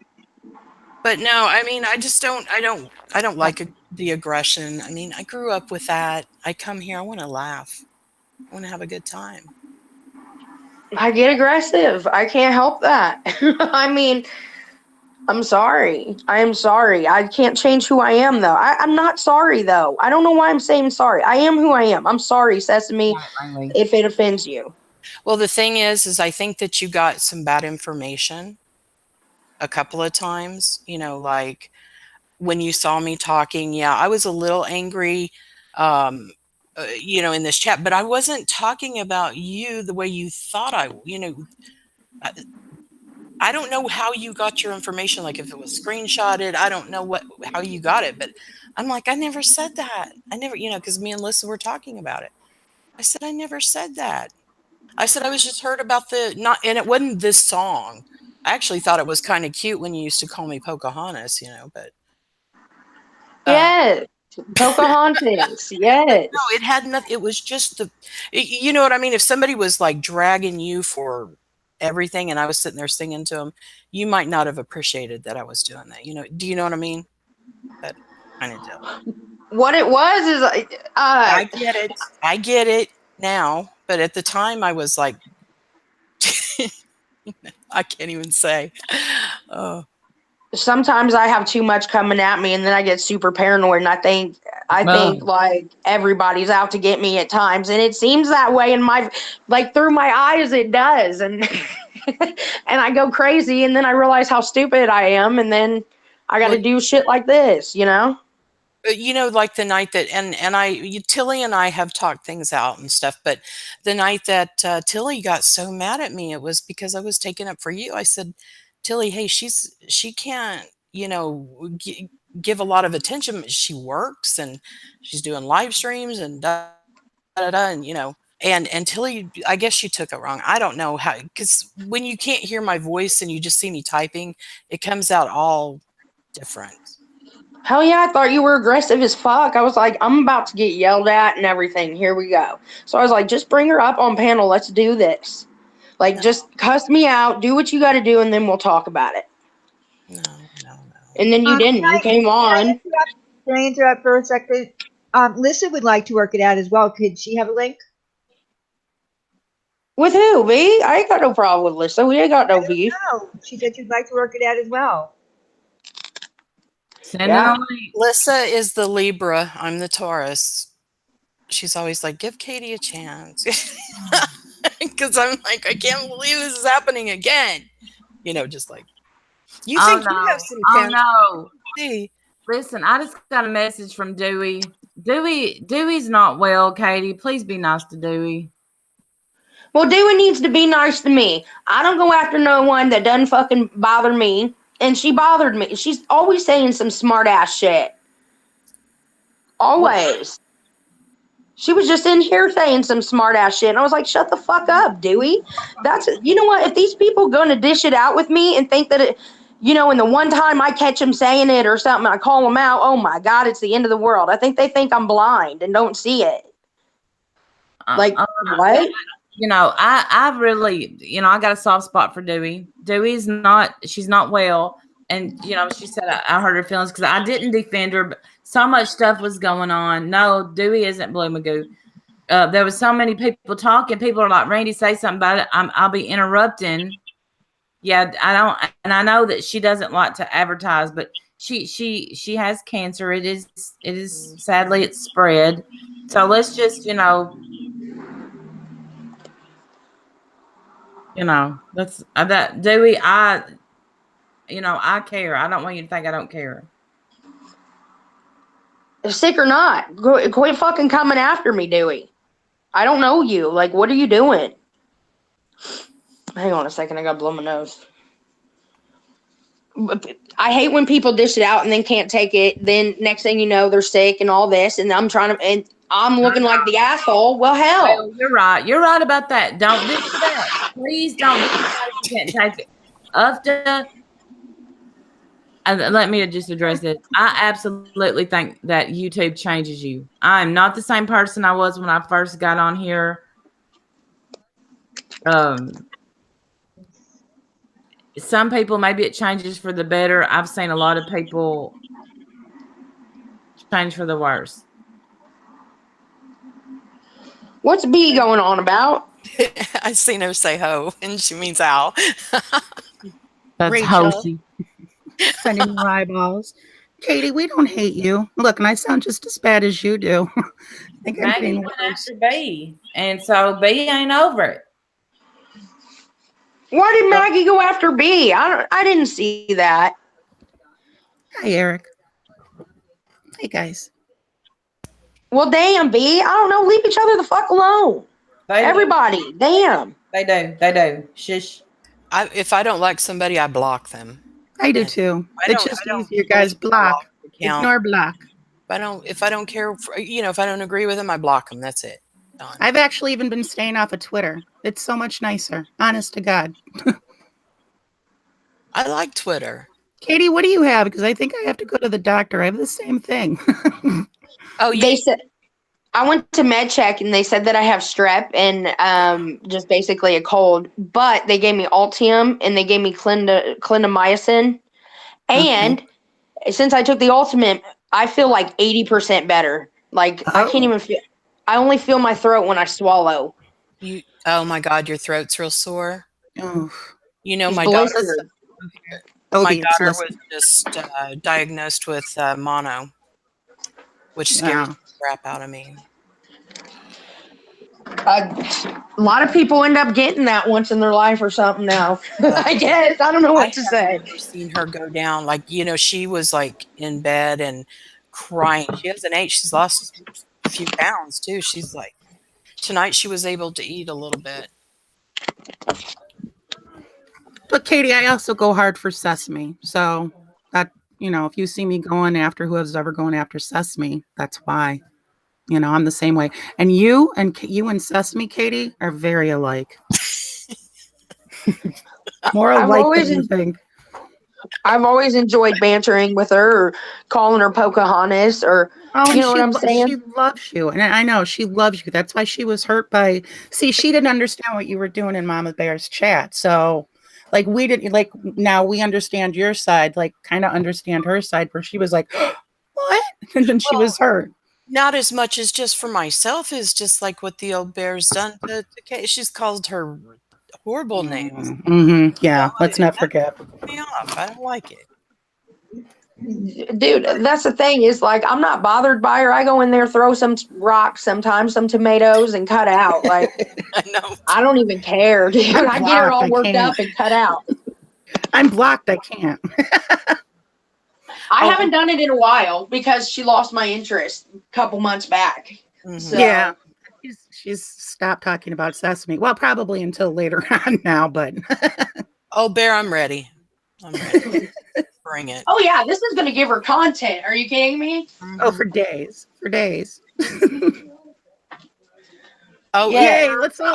But no, I mean, I don't like the aggression. I mean, I grew up with that. I come here, I want to laugh. I want to have a good time. I get aggressive. I can't help that. I mean, I'm sorry. I am sorry. I can't change who I am, though. I'm not sorry, though. I don't know why I'm saying sorry. I am who I am. I'm sorry, Sesame, if it offends you. Well, the thing is I think that you got some bad information. a couple of times, you know, like when you saw me talking, yeah, I was a little angry, um, you know, in this chat, but I wasn't talking about you the way you thought you know, I, I don't know how you got your information, like if it was screenshotted, I don't know how you got it, but I'm like, I never said that. I never, you know, because me and Lissa were talking about it. I said, I never said that. I said, I was just heard about the, not, and it wasn't this song. I actually thought it was kind of cute when you used to call me Pocahontas, you know, but uh, Yes. Pocahontas. but no, Yes. it had nothing. It was just you know what I mean? If somebody was like dragging you for everything and I was sitting there singing to them, you might not have appreciated that I was doing that. You know, do you know what I mean? But kind of do. What it was is I get it. I get it now. But at the time, I was like, I can't even say. Oh, sometimes I have too much coming at me and then I get super paranoid and I think like everybody's out to get me at times, and it seems that way in my, like, through my eyes it does, and and I go crazy and then I realize how stupid I am, and then I got well, to do shit like this, you know? you know, like the night that, Tilly and I have talked things out and stuff, but the night that Tilly got so mad at me, it was because I was taking up for you. I said, Tilly, hey, she can't, you know, give a lot of attention. She works and she's doing live streams and da da da, and you know, and Tilly, I guess she took it wrong. I don't know how, because when you can't hear my voice and you just see me typing, it comes out all different. Hell yeah, I thought you were aggressive as fuck. I was like, I'm about to get yelled at and everything. Here we go. So I was like, just bring her up on panel. Let's do this. Like, No, just cuss me out, do what you got to do, and then we'll talk about it. no, no, no. And then you Can didn't. You came I on. interrupt? Can I interrupt for a second? Lissa would like to work it out as well. Could she have a link? With who, B? I ain't got no problem with Lisa. We ain't got I no don't beef. know. She said she'd like to work it out as well. Send it Yeah. on me. Lissa is the Libra. I'm the Taurus. She's always like, give Katie a chance. Because I'm like, I can't believe this is happening again. You know, just like, you Oh think you have no. some Oh chance. no. See, Listen, I just got a message from Dewey. Dewey's not well, Katie. Please be nice to Dewey. Well, Dewey needs to be nice to me. I don't go after no one that doesn't fucking bother me. And she bothered me. She's always saying some smart ass shit. Well, Always. She was just in here saying some smart ass shit. And I was like, shut the fuck up, Dewey. That's, you know what? If these people going to dish it out with me and think that it, you know, and the one time I catch them saying it or something, I call them out, oh my God, it's the end of the world. I think they think I'm blind and don't see it. Like, what? you know, I really, you know, I got a soft spot for Dewey. She's not well. And, you know, she said I hurt her feelings because I didn't defend her, but so much stuff was going on. No, Dewey isn't Blue Magoo. There was so many people talking. People are like, Randy, say something about it. I'll be interrupting. Yeah, I don't, and I know that she doesn't like to advertise, but she has cancer. It is sadly it's spread. So let's just, that's that Dewey. I care. I don't want you to think I don't care. Sick or not, quit fucking coming after me, Dewey. I don't know you. Like, what are you doing? Hang on a second. I gotta blow my nose. I hate when people dish it out and then can't take it. Then next thing you know, they're sick and all this, and and I'm looking like the asshole. Well, hell. Well, you're right. You're right about that. Don't do that. Please don't do that. You can't take it. After, and let me just address this. I absolutely think that YouTube changes you. I'm not the same person I was when I first got on here. Some people, maybe it changes for the better. I've seen a lot of people change for the worse. What's B going on about? I seen her say ho, and she means ow. That's Rachel. hosey. Sending you eyeballs. Katie, we don't hate you. Look, and I sound just as bad as you do. I think I'm Maybe getting went worse. after B, and so B ain't over it. Why did Maggie go after B? I didn't see that. Hi, Eric. Hey, guys. Well, damn, B. I don't know. Leave each other the fuck alone. They do. Everybody, damn. They do. They do. Shush. If I don't like somebody, I block them. I do And too. I It's don't just delete easier, my guys. Block. account. Ignore block. If I don't care, if I don't agree with them, I block them. That's it. Done. I've actually even been staying off of Twitter. It's so much nicer. Honest to God. I like Twitter. Katie, what do you have? Because I think I have to go to the doctor. I have the same thing. Oh, They said I went to med check and they said that I have strep and just basically a cold. But they gave me Altium and they gave me clindamycin. And since I took the ultimate, I feel like 80% better. Like I can't even feel. I only feel my throat when I swallow. Oh my God, your throat's real sore. Oh, It's My daughter. blistered. My Obi, it's daughter was listening. just diagnosed with mono, which scares the crap out of me. A lot of people end up getting that once in their life or something now. I guess. I don't know what to say. I've never seen her go down. Like, she was like in bed and crying. She hasn't ate. She's lost a few pounds too. She's like, tonight she was able to eat a little bit. But Katie, I also go hard for Sesame. So that, if you see me going after whoever's ever going after Sesame, that's why. I'm the same way. And you and Sesame, Katie, are very alike. More alike than you think. I've always enjoyed bantering with her or calling her Pocahontas or you know what I'm saying? She loves you. And I know she loves you. That's why she was hurt by she didn't understand what you were doing in Mama Bear's chat. So we didn't now we understand your side, kind of understand her side where she was like, what? And then she was hurt. Not as much as just for myself, is just like what the old bear's done to Kay. She's called her horrible names. Mm-hmm. Yeah, let's not forget. Me off. I don't like it. Dude, that's the thing is I'm not bothered by her. I go in there, throw some rocks, sometimes some tomatoes, and cut out. I know. I don't even care, dude. I get her all worked up and cut out. I'm blocked. I can't. I haven't done it in a while because she lost my interest a couple months back. Mm-hmm. So. Yeah. She's stopped talking about Sesame. Well, probably until later on now, but. Oh, Bear, I'm ready. Bring it. Oh, yeah. This is going to give her content. Are you kidding me? Mm-hmm. Oh, for days. For days. Oh, yay. Let's all.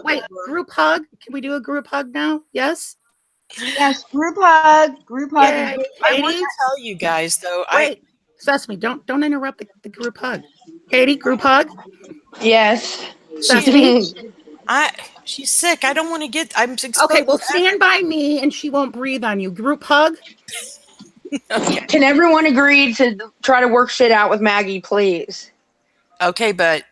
Wait, group hug? Can we do a group hug now? Yes? Yes, group hug. Group hug. Yay, I want to tell you guys, though. Wait. Sesame, don't interrupt the group hug. Katie, group hug? Yes. Sesame? She's sick. I don't want to get. I'm exposed. Okay, well, stand by me and she won't breathe on you. Group hug? Okay. Can everyone agree to try to work shit out with Maggie, please? Okay, but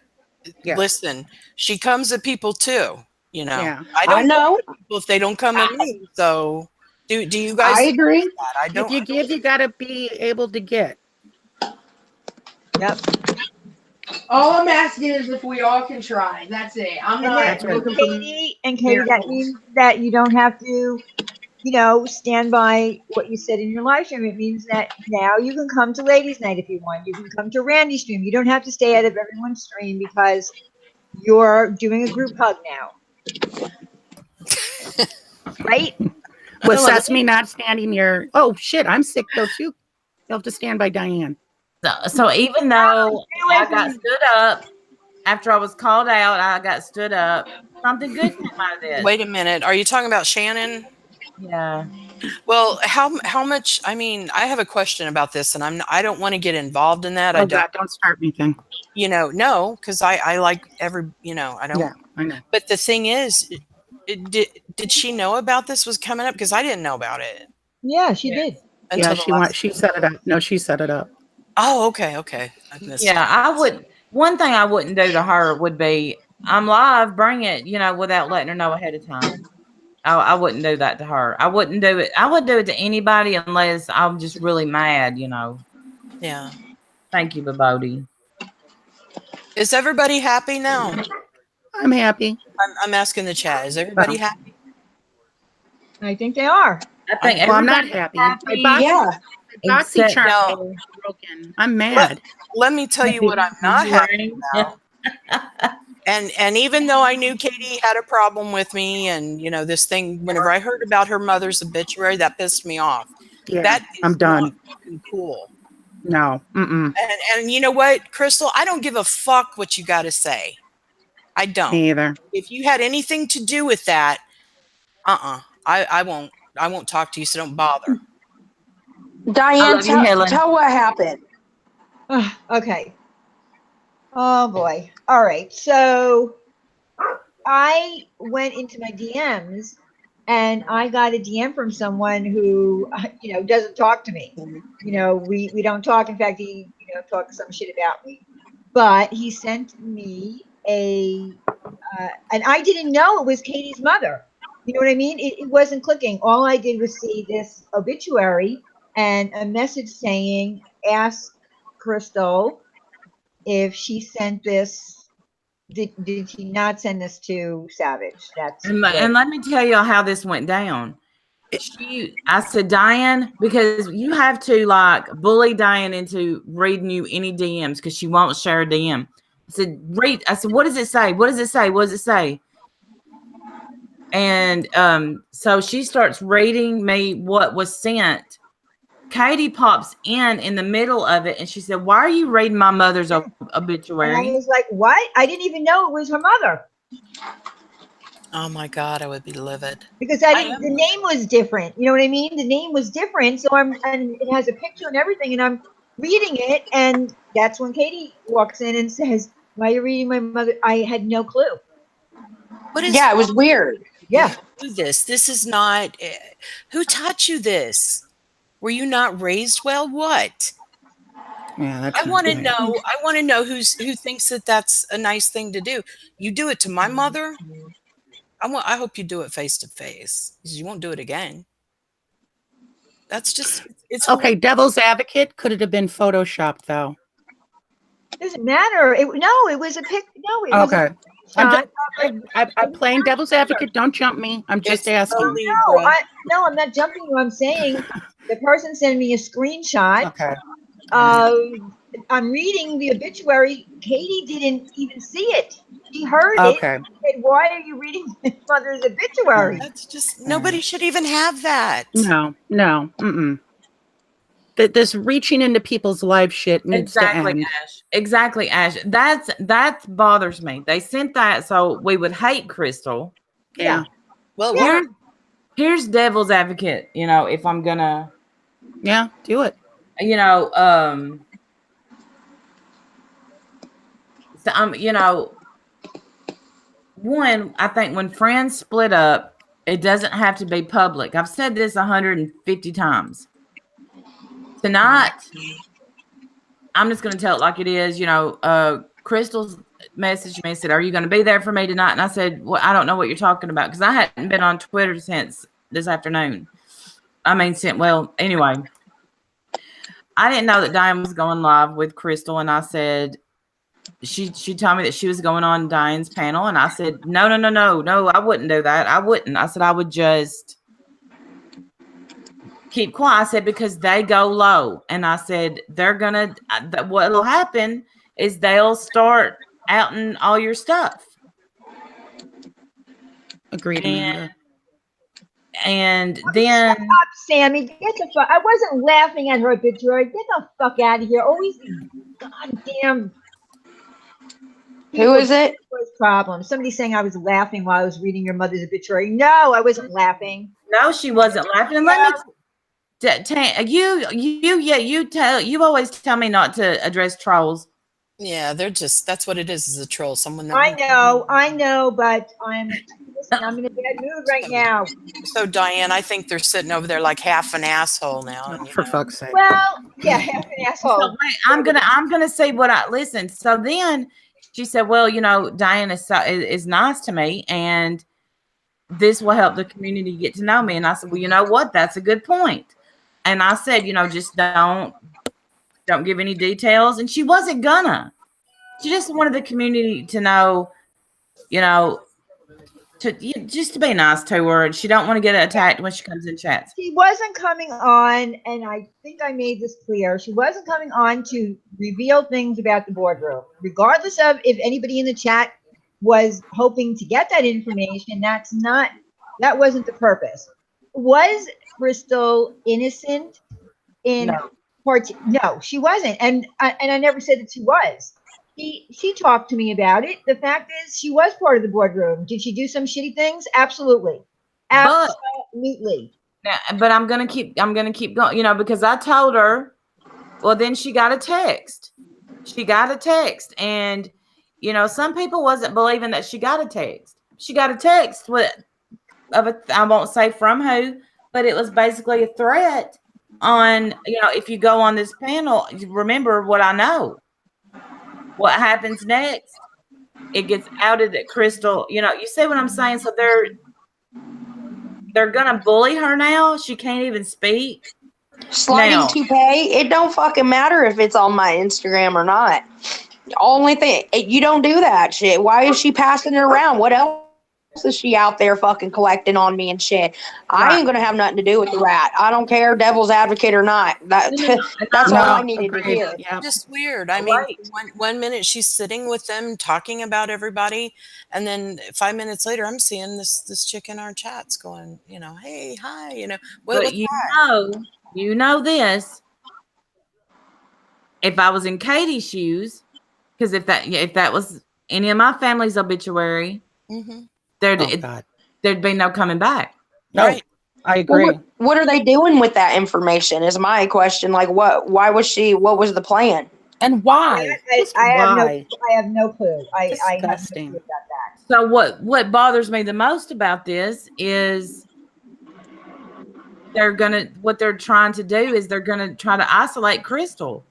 listen, she comes at people too. Yeah. I know. People if they don't come at me. So, do you guys? I agree. That? I don't. If you give, you gotta be able to get. Yep. All I'm asking is if we all can try. That's it. I'm not looking for Katie, that means that you don't have to, stand by what you said in your live stream. It means that now you can come to Ladies' Night if you want. You can come to Randy's stream. You don't have to stay out of everyone's stream because you're doing a group hug now. Right? With Sesame not standing your. Oh, shit. I'm sick, though, too. You'll have to stand by Diane. So even though I got stood up after I was called out, I got stood up. Something good came out of this. Wait a minute. Are you talking about Shannon? Yeah. Well, how much? I mean, I have a question about this, and I don't want to get involved in that. Oh, God, don't start anything. No, because I like every. I don't. Yeah, I know. But the thing is, did she know about this was coming up? Because I didn't know about it. Yeah, she did. She set it up. No, she set it up. Oh, okay. Yeah, I would. One thing I wouldn't do to her would be, I'm live, bring it, without letting her know ahead of time. I wouldn't do that to her. I wouldn't do it. I would do it to anybody unless I'm just really mad, Yeah. Thank you, Babodi. Is everybody happy now? I'm happy. I'm asking the chat. Is everybody happy? I think they are. I think Well, I'm not everybody's happy. My boxy, Yeah. my boxy except charm No. is broken. I'm mad. Let me tell you what I'm not happy about. And even though I knew Katie had a problem with me, and you know this thing, whenever I heard about her mother's obituary, that pissed me off. Yeah, That I'm is not done. fucking cool. No. Mm-mm. And you know what, Crystal, I don't give a fuck what you got to say. I don't. Me either. If you had anything to do with that, I won't talk to you. So don't bother. I Diane, love you, Helen. tell what happened. Okay. Oh boy. All right. So I went into my DMs and I got a DM from someone who, doesn't talk to me. We don't talk. In fact, he, talked some shit about me. But he sent me and I didn't know it was Katie's mother. You know what I mean? It wasn't clicking. All I did was see this obituary and a message saying, ask Crystal if she sent this. Did she not send this to Savage? That's And, what. and let me tell y'all how this went down. I said, Diane, because you have to like bully Diane into reading you any DMs because she won't share a DM. I said, read. I said, what does it say? What does it say? What does it say? And so she starts reading me what was sent. Katie pops in the middle of it, and she said, "Why are you reading my mother's And I obituary?" was like, what? I didn't even know it was her mother Oh my God, I would be livid. because I the am. name was different. You know what I mean? The name was different. So and it has a picture and everything, and I'm reading it, and that's when Katie walks in and says, "Why are you reading my mother?" I had no clue. What is Yeah, it was weird. Yeah. do this? This is not. Who taught you this? Were you not raised well? What? Yeah, that's I not want to right. know. I want to know who thinks that that's a nice thing to do. You do it to my mother. I hope you do it face to face because you won't do it again. That's just. It's Okay, devil's advocate. Could it have been photoshopped though? Doesn't matter. It was a pic. No, it was a Okay. I'm shot just of a. I'm playing devil's advocate. Don't jump me. I'm just It's asking. totally No, right. I'm not jumping you. I'm saying the person sent me a screenshot. Okay. I'm reading the obituary. Katie didn't even see it. She heard it. Okay. Said, "Why are you reading my mother's obituary?" That's just nobody should even have that. No. Mm-mm. This reaching into people's life shit needs to Exactly, end. Ash. Exactly, Ash. That bothers me. They sent that so we would hate Crystal. Yeah. Well, Yeah. Here's devil's advocate. If I'm gonna, Yeah. Do it. you know, so one, I think when friends split up, it doesn't have to be public. I've said this 150 times. Tonight, I'm just going to tell it like it is. Crystal's messaged me and said, "Are you going to be there for me tonight?" And I said, "Well, I don't know what you're talking about because I hadn't been on Twitter since this afternoon. Anyway, I didn't know that Diane was going live with Crystal, and I said, she told me that she was going on Diane's panel, and I said, no, I wouldn't do that. I wouldn't. I said I would just keep quiet. I said because they go low, and I said they're gonna. What'll happen is they'll start outing all your stuff. Agreed, Amanda. And then Shut up, Sammy. Get the fuck. I wasn't laughing at her obituary. Get the fuck out of here. Always goddamn. Who is it? Problem. Somebody saying I was laughing while I was reading your mother's obituary. No, I wasn't laughing. no, she wasn't laughing. And let me you always tell me not to address trolls. yeah, that's what it is a troll. Someone that I know, but listen, I'm in a bad mood right now. So Diane, I think they're sitting over there like half an asshole now. And, For fuck's sake. Well, yeah, half an asshole. So wait, I'm gonna say what I listen. So then she said, "Well, Diane is nice to me, and this will help the community get to know me." And I said, "Well, you know what? That's a good point." And I said, just don't give any details. And she wasn't gonna. She just wanted the community to know, just to be nice to her. She don't want to get attacked when she comes in chats. She wasn't coming on, and I think I made this clear. She wasn't coming on to reveal things about the boardroom, regardless of if anybody in the chat was hoping to get that information. That wasn't the purpose. Was Crystal innocent in No. part? No, she wasn't, and I never said that she was. She talked to me about it. The fact is, she was part of the boardroom. Did she do some shitty things? Absolutely, But absolutely. but I'm gonna keep going, because I told her. Well, then she got a text. She got a text, and some people wasn't believing that she got a text. She got a text I won't say from who, but it was basically a threat on, if you go on this panel, remember what I know. What happens next? It gets outed that Crystal, you see what I'm saying? So they're gonna bully her now. She can't even speak. Sliding Now, toupee, it don't fucking matter if it's on my Instagram or not. Only thing, you don't do that shit. Why is she passing it around? What else is she out there fucking collecting on me and shit? I right. ain't gonna have nothing to do with the rat. I don't care, devil's advocate or not. That's all I needed to agreed. hear. Yeah. Just weird. I mean, Right. one minute she's sitting with them talking about everybody, and then 5 minutes later, I'm seeing this chick in our chats going, hey, hi, But what's this. If I was in Katie's shoes, because if that was any of my family's obituary, mm-hmm. there'd be no coming back. No, Right. I agree. Well, what are they doing with that information? Is my question. Like, why was she? What was the plan? And why? Just I have why? I have no clue. I have no Disgusting. clue about that. So what bothers me the most about this is what they're trying to do is they're gonna try to isolate Crystal.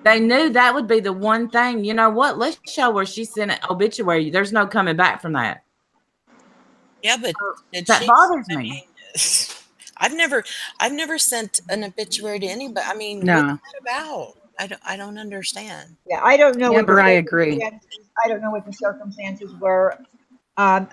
They knew that would be the one thing. You know what? Let's show her she sent an obituary. There's no coming back from that. Yeah, but That bothers me. I've never sent an obituary to anybody. I mean, No. what's that about? I don't understand. Yeah, I don't know. Amber, I agree. I don't know what the circumstances were. But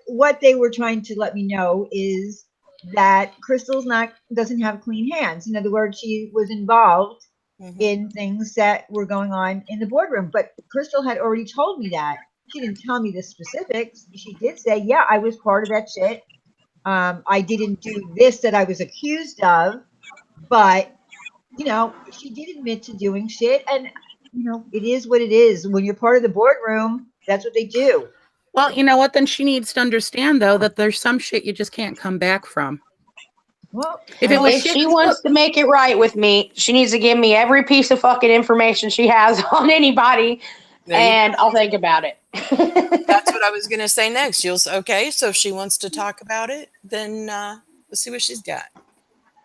what they were trying to let me know is that Crystal's doesn't have clean hands. In other words, she was involved Mhm. in things that were going on in the boardroom. But Crystal had already told me that. She didn't tell me the specifics. She did say, "Yeah, I was part of that shit. I didn't do this that I was accused of, but she did admit to doing shit, and it is what it is. When you're part of the boardroom, that's what they do." Well, you know what? Then she needs to understand, though, that there's some shit you just can't come back from. Well, If it was If shit, she wants to make it right with me, she needs to give me every piece of fucking information she has on anybody, There you and go. I'll think about it. That's what I was gonna say next. Okay, so if she wants to talk about it, then let's see what she's got.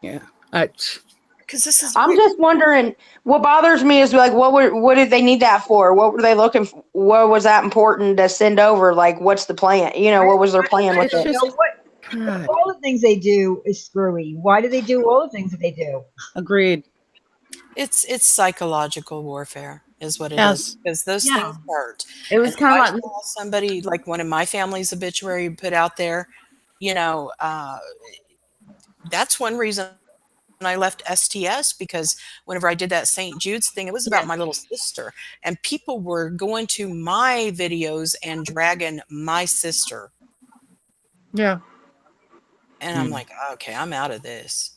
yeah. Because this is I'm weird. just wondering. What bothers me is like, what did they need that for? What were they looking for? What was that important to send over? Like, what's the plan? What was their plan with It's it? just What all the things they do is screwy. Why do they do all the things that they do? agreed. It's psychological warfare is what it is. Yes. Because those Yeah. things hurt. It was And if kind I of like saw somebody like one of my family's obituary put out there, that's one reason I left STS, because whenever I did that St. Jude's thing, it was about my little sister, and people were going to my videos and dragging my sister, Yeah. and I'm like, okay, I'm out of this.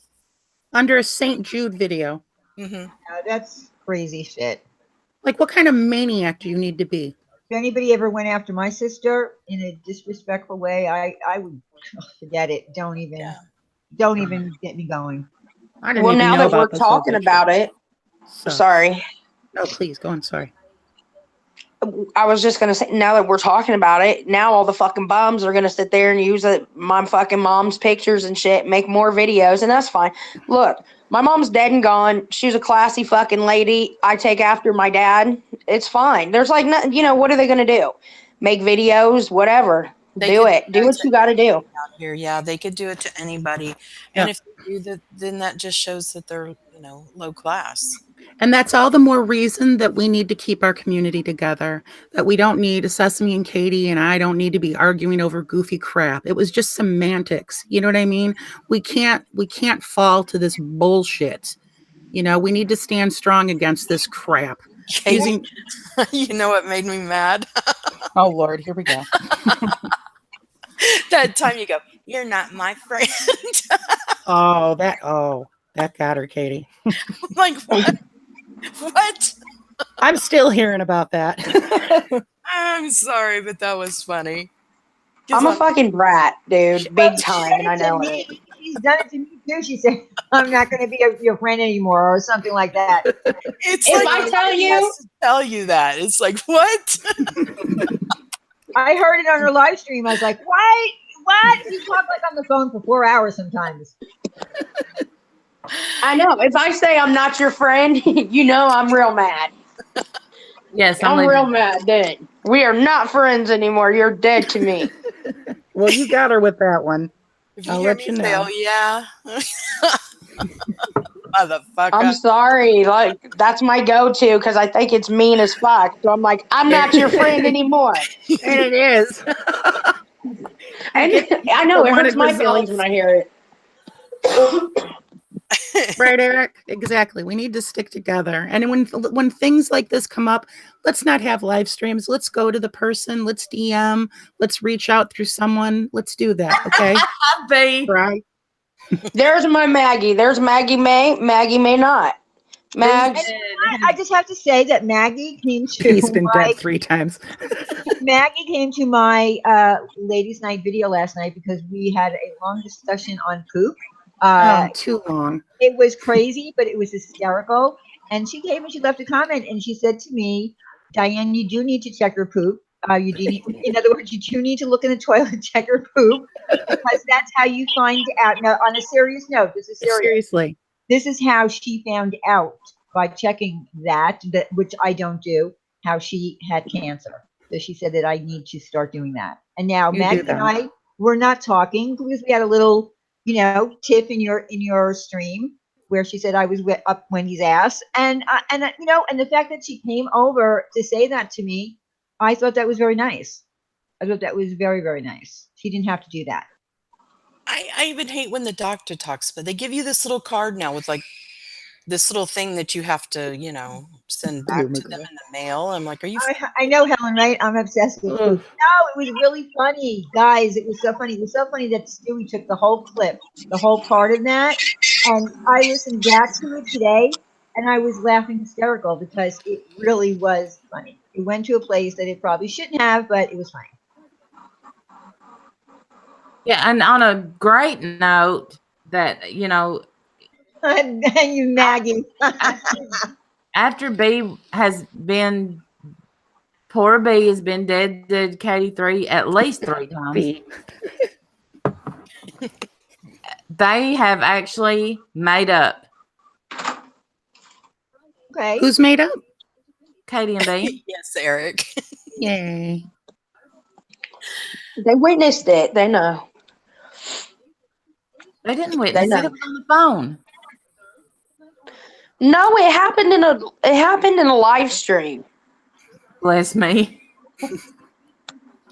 Under a St. Jude video. Hmm. That's crazy shit. Like, what kind of maniac do you need to be? If anybody ever went after my sister in a disrespectful way, I would forget it. Don't even get me going. I didn't Well, even now know that we're about this talking about it, So, sorry. No, please go on. Sorry. I was just gonna say, now that we're talking about it, now all the fucking bums are gonna sit there and use my fucking mom's pictures and shit, make more videos, and that's fine. Look, my mom's dead and gone. She's a classy fucking lady. I take after my dad. It's fine. There's like nothing. What are they gonna do? Make videos, whatever. Do it. Do what you got to do. Out here, yeah, they could do it to anybody, and if they do that, then that just shows that they're low class. And that's all the more reason that we need to keep our community together, that we don't need Sesame and Katie and I don't need to be arguing over goofy crap. It was just semantics. You know what I mean? We can't fall to this bullshit. You know, we need to stand strong against this crap. Katie, you know what made me mad? Oh Lord, here we go. That time you go, you're not my friend. That got her, Katie. Like, what? What? I'm still hearing about that. I'm sorry, but that was funny. I'm a fucking brat, dude, big time, and I know it. She's done it to me too. She said, "I'm not going to be your friend anymore," or something like that. It's If like I tell you- has to tell you that. It's like, what? I heard it on her live stream. I was like, "What? What?" We talk like on the phone for 4 hours sometimes. I know. If I say I'm not your friend, you know I'm real mad. Yes, I'm real mad, dude. We are not friends anymore. You're dead to me. Well, you got her with that one. If you I'll hear let me you say, know. "Oh yeah," motherfucker. I'm sorry. Like, that's my go-to because I think it's mean as fuck. So I'm like, I'm not your friend anymore. And it is. And I know it hurts wanted my feelings results. when I hear it. Right, Eric? Exactly. We need to stick together. And when things like this come up, let's not have live streams. Let's go to the person. Let's DM. Let's reach out through someone. Let's do that. Okay. Right. There's my Maggie. There's Maggie May. Maggie may not. Mags. I just have to say that Maggie came He's to been dead 3 times. Maggie came to my ladies' night video last night because we had a long discussion on poop. Too long. It was crazy, but it was hysterical. And she came and she left a comment and she said to me, "Diane, you do need to check your poop. You do need, in other words, you do need to look in the toilet and check your poop because that's how you find out." Now, on a serious note, this is serious. Seriously. This is how she found out by checking that, which I don't do, how she had cancer. So she said that I need to start doing that. And now Maggie and I were not talking because we had a little, tiff in your stream where she said I was up Wendy's ass, and the fact that she came over to say that to me, I thought that was very nice. I thought that was very, very nice. She didn't have to do that. I even hate when the doctor talks, but they give you this little card now with like this little thing that you have to, send back to them in the mail. I'm like, are you? I know, Helen, right? I'm obsessed with food. No, it was really funny, guys. It was so funny. It was so funny that Stewie took the whole clip, the whole part of that, and I listened back to it today, and I was laughing hysterical because it really was funny. It went to a place that it probably shouldn't have, but it was funny. Yeah, and on a great note, that And you, Maggie. after B has been, poor B has been dead to Katie at least 3 times. They have actually made up. Okay. Who's made up? Katie and B. Yes, Eric. Yay. They witnessed it. They know. They didn't witness it. It was on the phone. No, it happened in a live stream. Bless me.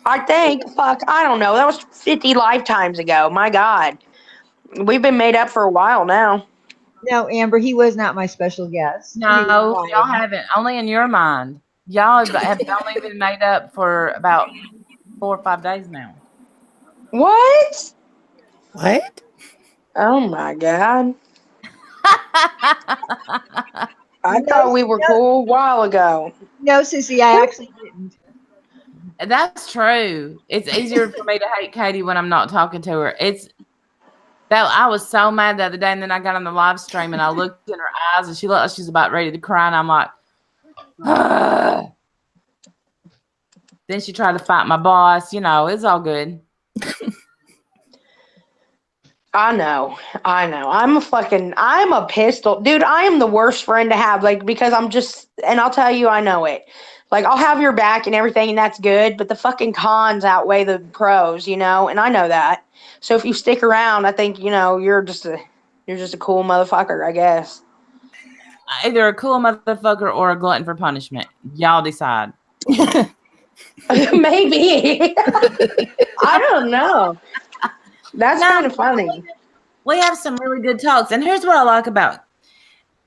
I think. Fuck, I don't know. That was 50 lifetimes ago. My God. We've been made up for a while now. No, Amber, he was not my special guest. No, y'all haven't. Only in your mind. Y'all have only been made up for about 4 or 5 days now. What? What? Oh my God. I thought we were cool a while ago. No, Sissy, I actually didn't. That's true. It's easier for me to hate Katie when I'm not talking to her. I was so mad the other day, and then I got on the live stream and I looked in her eyes and she looked like she's about ready to cry, and I'm like, ugh. Then she tried to fight my boss. It's all good. I know. I'm a pistol. Dude, I am the worst friend to have, because and I'll tell you, I know it. I'll have your back and everything, and that's good, but the fucking cons outweigh the pros, and I know that. So if you stick around, I think, you're just a cool motherfucker, I guess. either a cool motherfucker or a glutton for punishment. Y'all decide. Maybe. I don't know. That's No, kind of funny. we have some really good talks. And here's what I like about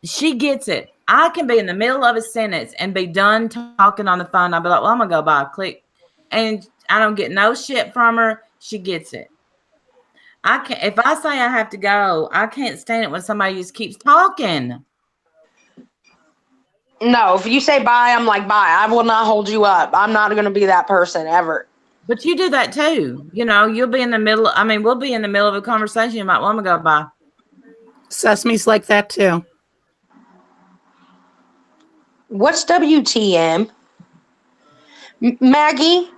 she gets it. I can be in the middle of a sentence and be done talking on the phone. I'll be like, well, I'm going to go by. Click. And I don't get no shit from her. She gets it. I can't. If I say I have to go, I can't stand it when somebody just keeps talking. No, if you say bye, I'm like, bye. I will not hold you up. I'm not going to be that person ever. But you do that too. You know, you'll be in the middle. I mean, we'll be in the middle of a conversation. You might want to go by. Sesame's like that too. What's WTM? Maggie,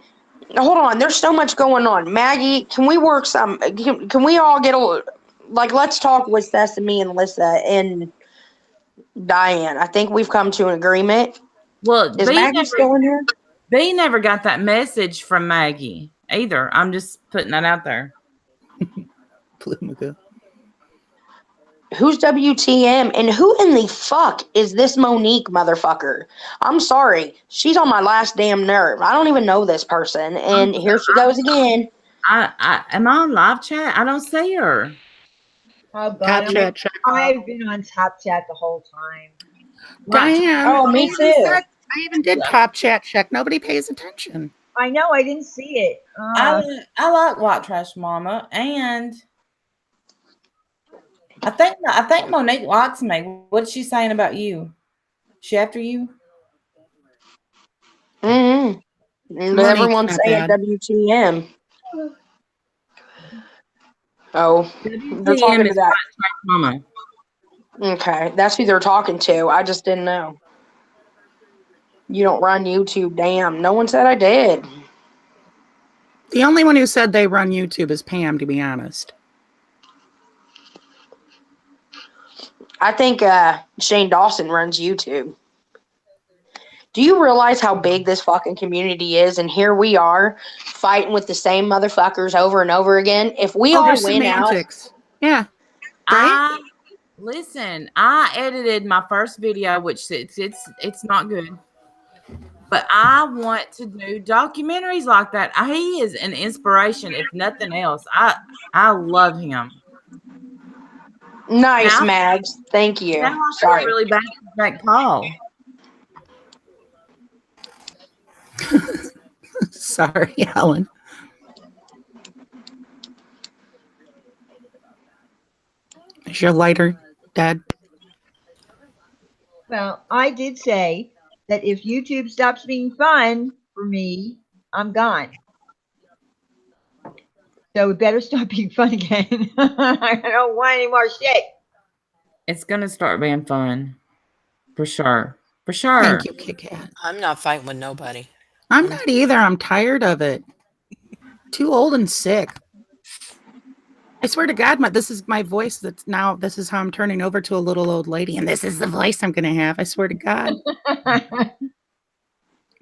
hold on. There's so much going on. Maggie, can we work some? Can we all get a like? Let's talk with Sesame and Lissa and Diane. I think we've come to an agreement. Well, Is Maggie still in here? B never got that message from Maggie either. I'm just putting that out there. Who's WTM and who in the fuck is this Monique motherfucker? I'm sorry. She's on my last damn nerve. I don't even know this person. And here she goes again. I am I on live chat? I don't see her. Oh Top God, chat, check. I've been on Top Chat the whole time. Diane. Oh, me too. I even did top chat check. Nobody pays attention. I know, I didn't see it. I like White Trash Mama, and I think Monique likes me. What's she saying about you? She after you? Mm-hmm. Monique's Everyone's not saying bad. WTM. Oh, they're WTM talking to is that. White Trash Mama. Okay, that's who they're talking to. I just didn't know. You don't run YouTube. Damn, no one said I did. The only one who said they run YouTube is Pam, to be honest. I think Shane Dawson runs YouTube. Do you realize how big this fucking community is? And here we are fighting with the same motherfuckers over and over again. If we all There's win semantics. Yeah. Right? Listen, I edited my first video, which it's not good. But I want to do documentaries like that. He is an inspiration, if nothing else. I love him. Nice, Now, Mags. Thank you. now I feel Sorry. really bad for Jake Paul. Sorry, Helen. Is your lighter dead? Well, I did say that if YouTube stops being fun for me, I'm gone. So it better stop being fun again. I don't want any more shit. It's gonna start being fun. For sure. For sure. Thank you, Kit Kat. I'm not fighting with nobody. I'm not either. I'm tired of it. Too old and sick. I swear to God, this is my voice. This is how I'm turning over to a little old lady, and this is the voice I'm going to have. I swear to God.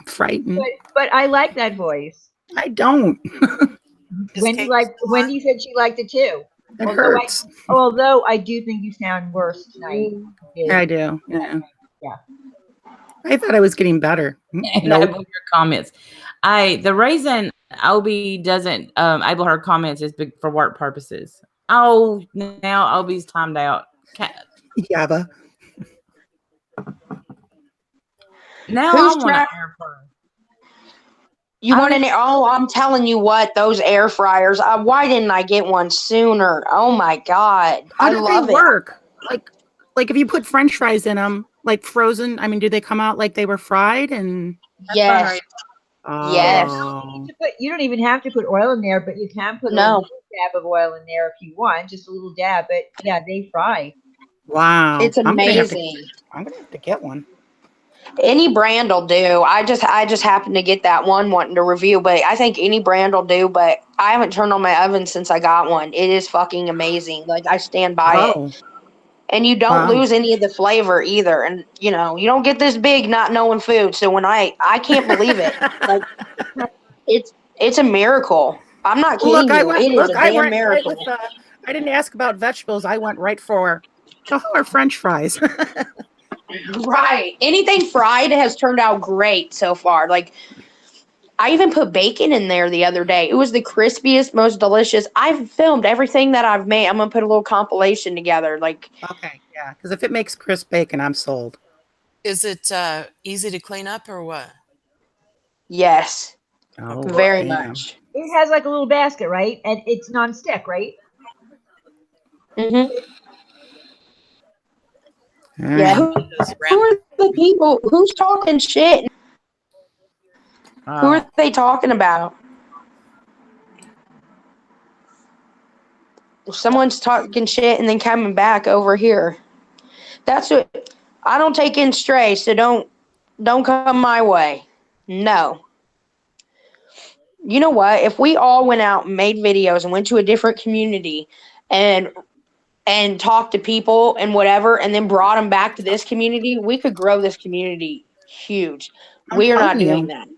Frightened. But I like that voice. I don't. Wendy said she liked it too. It hurts. Although I do think you sound worse tonight. Yeah, I do. Yeah. Yeah. I thought I was getting better. Nope. Your comments. The reason Obi doesn't able her comments is for work purposes. Oh, now Obi's timed out. Yaba. Now Who's I want an air fryer. You want an? Oh, I'm telling you what, those air fryers. Why didn't I get one sooner? Oh my God, How I do love they work? Like if you put French fries in them, like frozen. I mean, do they come out like they were fried? And yes, yes. You don't even have to put oil in there, but you can put a little dab of oil in there if you want, just a little dab. But yeah, they fry. Wow, it's amazing. I'm gonna have to get one. Any brand will do. I just happened to get that one wanting to review, but I think any brand will do. But I haven't turned on my oven since I got one. It is fucking amazing. Like I stand by it. And you don't lose any of the flavor either. And you know, you don't get this big not knowing food. So when I can't believe it. Like it's a miracle. I'm not kidding you. It is a damn miracle. I didn't ask about vegetables. I went right for French fries. Right. Anything fried has turned out great so far. Like, I even put bacon in there the other day. It was the crispiest, most delicious. I've filmed everything that I've made. I'm gonna put a little compilation together. Like, Okay, yeah, because if it makes crisp bacon, I'm sold. Is it easy to clean up or what? yes, Oh, Well, very damn. much. it has like a little basket, right? And it's non-stick, right? Mm-hmm. All Yeah. right. Those Who round. are the people? Who's talking shit? Who Oh, are they talking about? Someone's talking shit and then coming back over here. That's what I don't take in stray, so don't come my way. No. You know what? If we all went out and made videos and went to a different community and talked to people and whatever and then brought them back to this community, we could grow this community huge. I'm We are not telling doing you. that.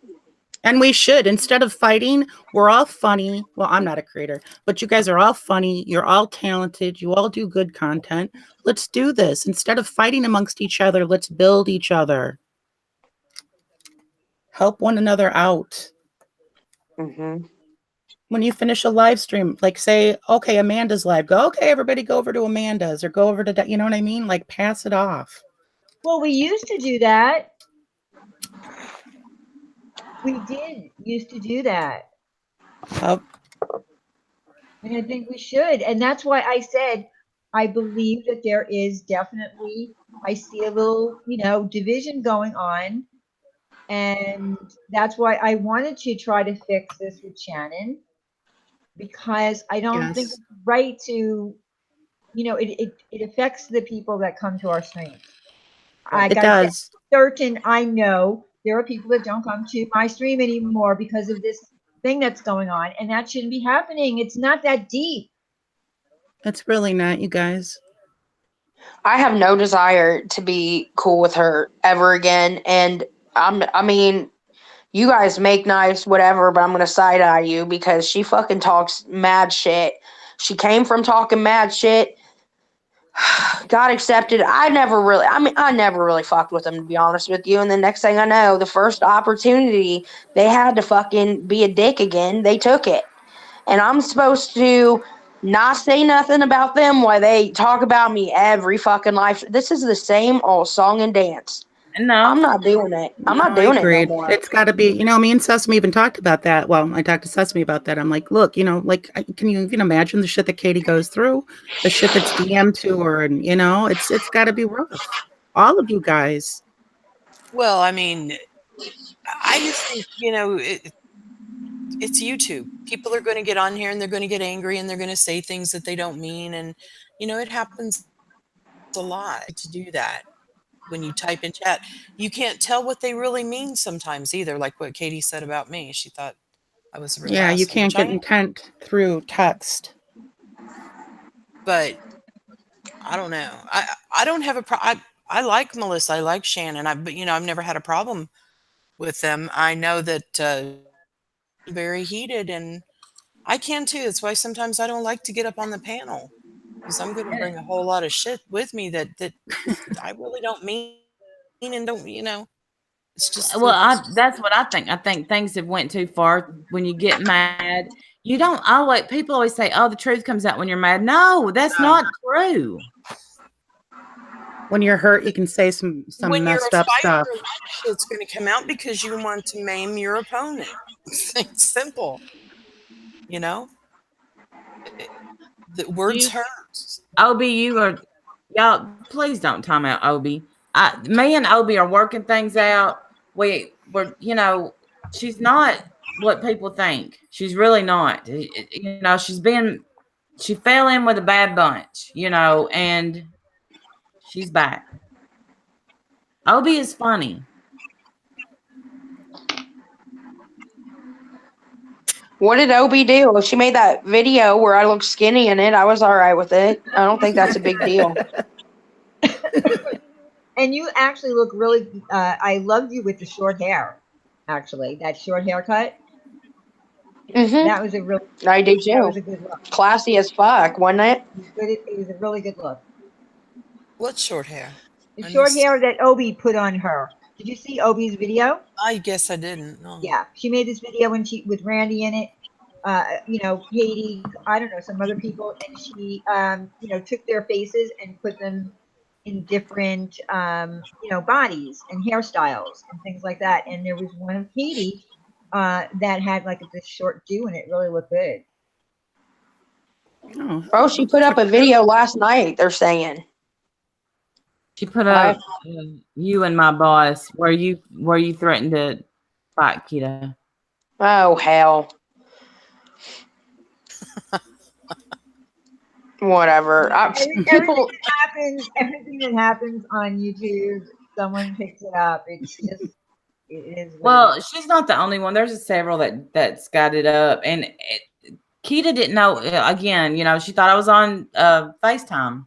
And we should. Instead of fighting, we're all funny. Well, I'm not a creator, but you guys are all funny. You're all talented. You all do good content. Let's do this. Instead of fighting amongst each other, let's build each other. Help one another out. Mm-hmm. When you finish a live stream, like say, okay, Amanda's live, go, okay, everybody go over to Amanda's or go over to, you know what I mean? Like pass it off. Well, we used to do that. We did used to do that. Uh, And I think we should. And that's why I said I believe that there is definitely, I see a little, division going on. And that's why I wanted to try to fix this with Shannon because I don't think yes. it's right to, it affects the people that come to our streams. I It got does. certain, I know there are people that don't come to my stream anymore because of this thing that's going on. And that shouldn't be happening. It's not that deep. It's really not, you guys. I have no desire to be cool with her ever again. And I mean, you guys make nice, whatever, but I'm gonna side eye you because she fucking talks mad shit. She came from talking mad shit. Got accepted. I never really fucked with them to be honest with you. And the next thing I know, the first opportunity they had to fucking be a dick again, they took it. And I'm supposed to not say nothing about them while they talk about me every fucking life. This is the same old song and dance. I'm no. not doing it. I'm No, not I doing it no agreed. more. It's got to be, me and Sesame even talked about that. Well, I talked to Sesame about that. I'm like, look, like, can you even imagine the shit that Katie goes through, the shit that's DM'd to her, and it's got to be rough. All of you guys. Well, I mean, I just think, it's YouTube. People are going to get on here and they're going to get angry and they're going to say things that they don't mean. And, it happens a lot to do that when you type in chat. You can't tell what they really mean sometimes either, like what Katie said about me. She thought I was a real Yeah, you asshole, can't which I get am. intent through text. But I don't know. I don't have a I like Melissa. I like Shannon. But I've never had a problem with them. I know that very heated, and I can too. That's why sometimes I don't like to get up on the panel because I'm going to bring a whole lot of shit with me that I really don't mean and don't. It's just Well, it's that's what I think. I think things have went too far when you get mad. You don't always people always say, "Oh, the truth comes out when you're mad." No, that's No. not true. When you're hurt, you can say some when you're a messed up stuff. fighter, shit's going to come out because you want to maim your opponent. It's simple, you know. It- the words You hurt. Obi, you are y'all. Please don't time out, Obi. Me and Obi are working things out. We're she's not what people think. She's really not. She fell in with a bad bunch, and she's back. Obi is funny. What did Obi do? She made that video where I look skinny in it. I was all right with it. I don't think that's a big deal. And you actually look really, I loved you with the short hair, actually. That short haircut. Mm-hmm. That was a really, I do that too. was a good look. Classy as fuck, wasn't it? It was good. It was a really good look. What short hair? The I short missed. hair that Obi put on her. Did you see Obi's video? I guess I didn't. No. Yeah, she made this video when she with Randy in it. Katie, I don't know, some other people, and she, took their faces and put them in different, bodies and hairstyles and things like that. And there was one of Katie that had like this short do, and it really looked good. Oh, Oh, she put up a video last night. They're saying. She put up you and my boss where you threatened to fight Kita. Oh hell. Whatever. People. Everything that happens on YouTube, someone picks it up. It's just, it is. Well, she's not the only one. There's several that's got it up, and Kita didn't know. Again, she thought I was on FaceTime.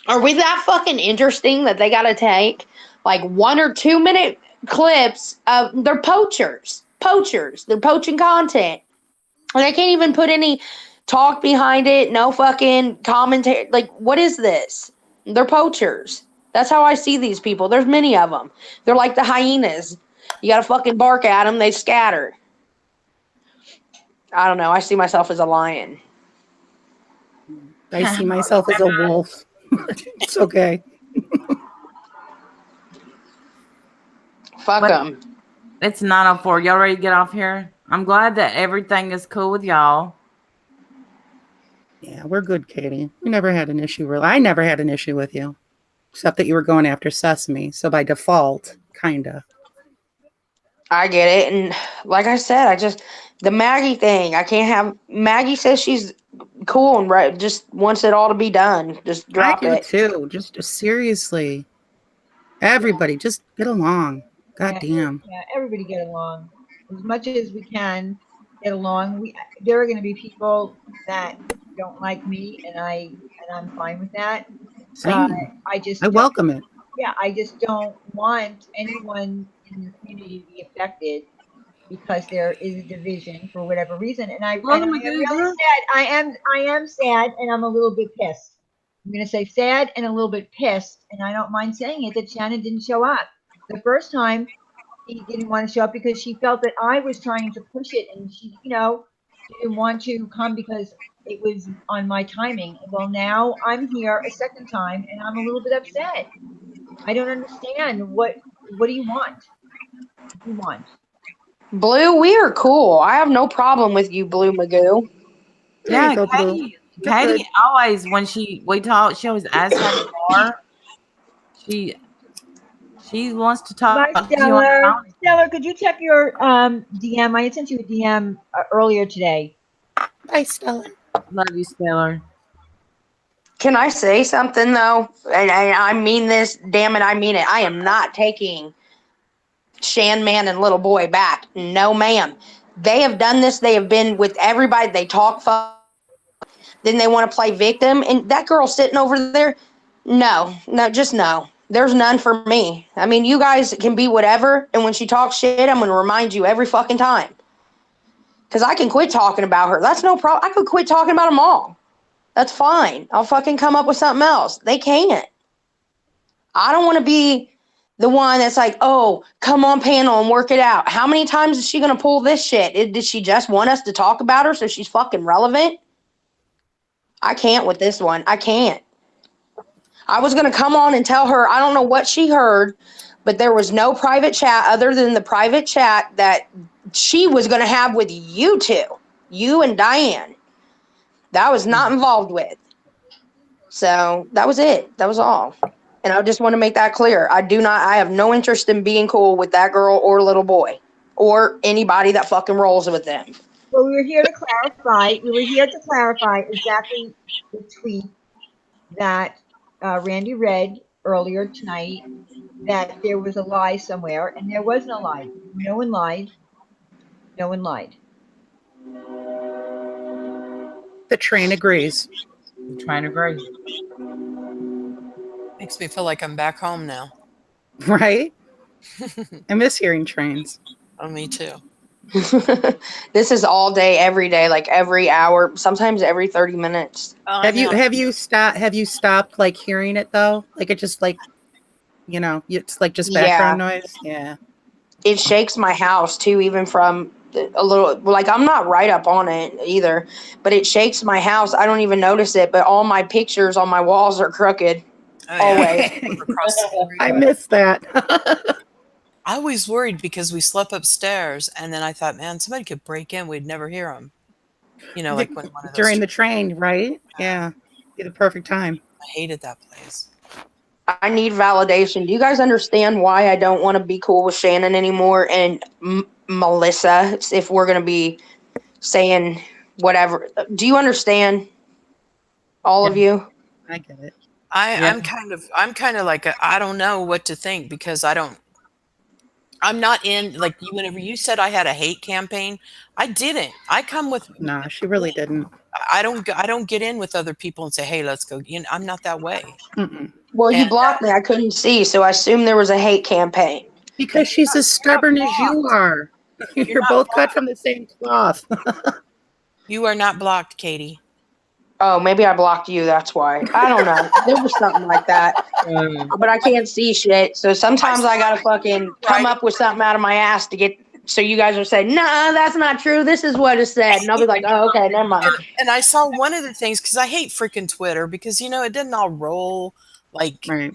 Are we that fucking interesting that they gotta take like 1 or 2 minute clips of they're poachers. They're poaching content. And they can't even put any talk behind it, no fucking commentary. Like, what is this? They're poachers. That's how I see these people. There's many of them. They're like the hyenas. You gotta fucking bark at them, they scatter. I don't know. I see myself as a lion. I see myself as a wolf. It's okay. Fuck them. It's 9:04. Y'all ready to get off here? I'm glad that everything is cool with y'all. Yeah, we're good, Katie. We never had an issue. I never had an issue with you, except that you were going after Sesame. So by default, kinda. I get it. And like I said, the Maggie thing, I can't have. Maggie says she's cool and right, just wants it all to be done. Just drop I do it. too. Just seriously. Everybody, just get along. God damn. Yeah, everybody get along as much as we can. Get along. There are going to be people that don't like me, and I'm fine with that. Same. I welcome it. Yeah, I just don't want anyone in the community to be affected because there is a division for whatever reason. And I am really sad. I am sad, and I'm a little bit pissed. I'm going to say sad and a little bit pissed, and I don't mind saying it that Shannon didn't show up. The first time she didn't want to show up because she felt that I was trying to push it, and she didn't want to come because it was on my timing. Well, now I'm here a second time, and I'm a little bit upset. I don't understand. What do you want? What do you want? Blue, we are cool. I have no problem with you, Blue Magoo. Yeah, Katie always we talk, she always asks how you are. She wants to talk Bye, to you on the phone. Stellar, could you check your DM? I had sent you a DM earlier today. Bye, Stellar. Love you, Stellar. Can I say something though? And I mean this. Damn it, I mean it. I am not taking Shan Man and Little Boy back. No, ma'am. They have done this. They have been with everybody. They talk. Then they want to play victim, and that girl sitting over there. No, just no. There's none for me. I mean, you guys can be whatever, and when she talks shit, I'm going to remind you every fucking time. Because I can quit talking about her. That's no problem. I could quit talking about them all. That's fine. I'll fucking come up with something else. They can't. I don't want to be the one that's like, oh, come on panel and work it out. How many times is she going to pull this shit? Did she just want us to talk about her so she's fucking relevant? I can't with this one. I can't. I was going to come on and tell her, I don't know what she heard, but there was no private chat other than the private chat that she was going to have with you two, you and Diane. That I was not involved with. So that was it. That was all. And I just want to make that clear. I have no interest in being cool with that girl or Little Boy or anybody that fucking rolls with them. Well, we were here to clarify. We were here to clarify exactly the tweet that Randy read earlier tonight, that there was a lie somewhere, and there was no lie. No one lied. No one lied. The train agrees. The train agrees. Makes me feel like I'm back home now. Right? I miss hearing trains. Oh, me too. This is all day, every day, like every hour, sometimes every 30 minutes. Oh, I know. Have you stopped like hearing it though? Like it just like it's like just background Yeah. noise. Yeah. It shakes my house too, even from a little, like I'm not right up on it either, but it shakes my house. I don't even notice it, but all my pictures on my walls are crooked. Oh, yeah. Always. Across the street. I missed that. I was worried because we slept upstairs, and then I thought, man, somebody could break in. We'd never hear them. Like when one of those. During the train, right? Yeah. Be the perfect time. I hated that place. I need validation. Do you guys understand why I don't want to be cool with Shannon anymore and Melissa, if we're going to be saying whatever? Do you understand? All of you? I get it. I'm kind of like I don't know what to think because I'm not in like whenever you said I had a hate campaign, I didn't. I come with No, she really didn't. I don't get in with other people and say, "Hey, let's go." I'm not that way. Mm-mm. Well, you And blocked me. I couldn't see, so I assumed there was a hate campaign. Because she's as stubborn as you are. You're not both cut from the same cloth. you are not blocked, Katie. Oh, maybe I blocked you. That's why. I don't know. There was something like that. But I can't see shit. So sometimes I gotta fucking come up with something out of my ass to get. So you guys are saying, "Nah, that's not true. This is what it said," and I'll be like, "Oh, okay, never mind." And I saw one of the things because I hate freaking Twitter because it didn't all roll like Right.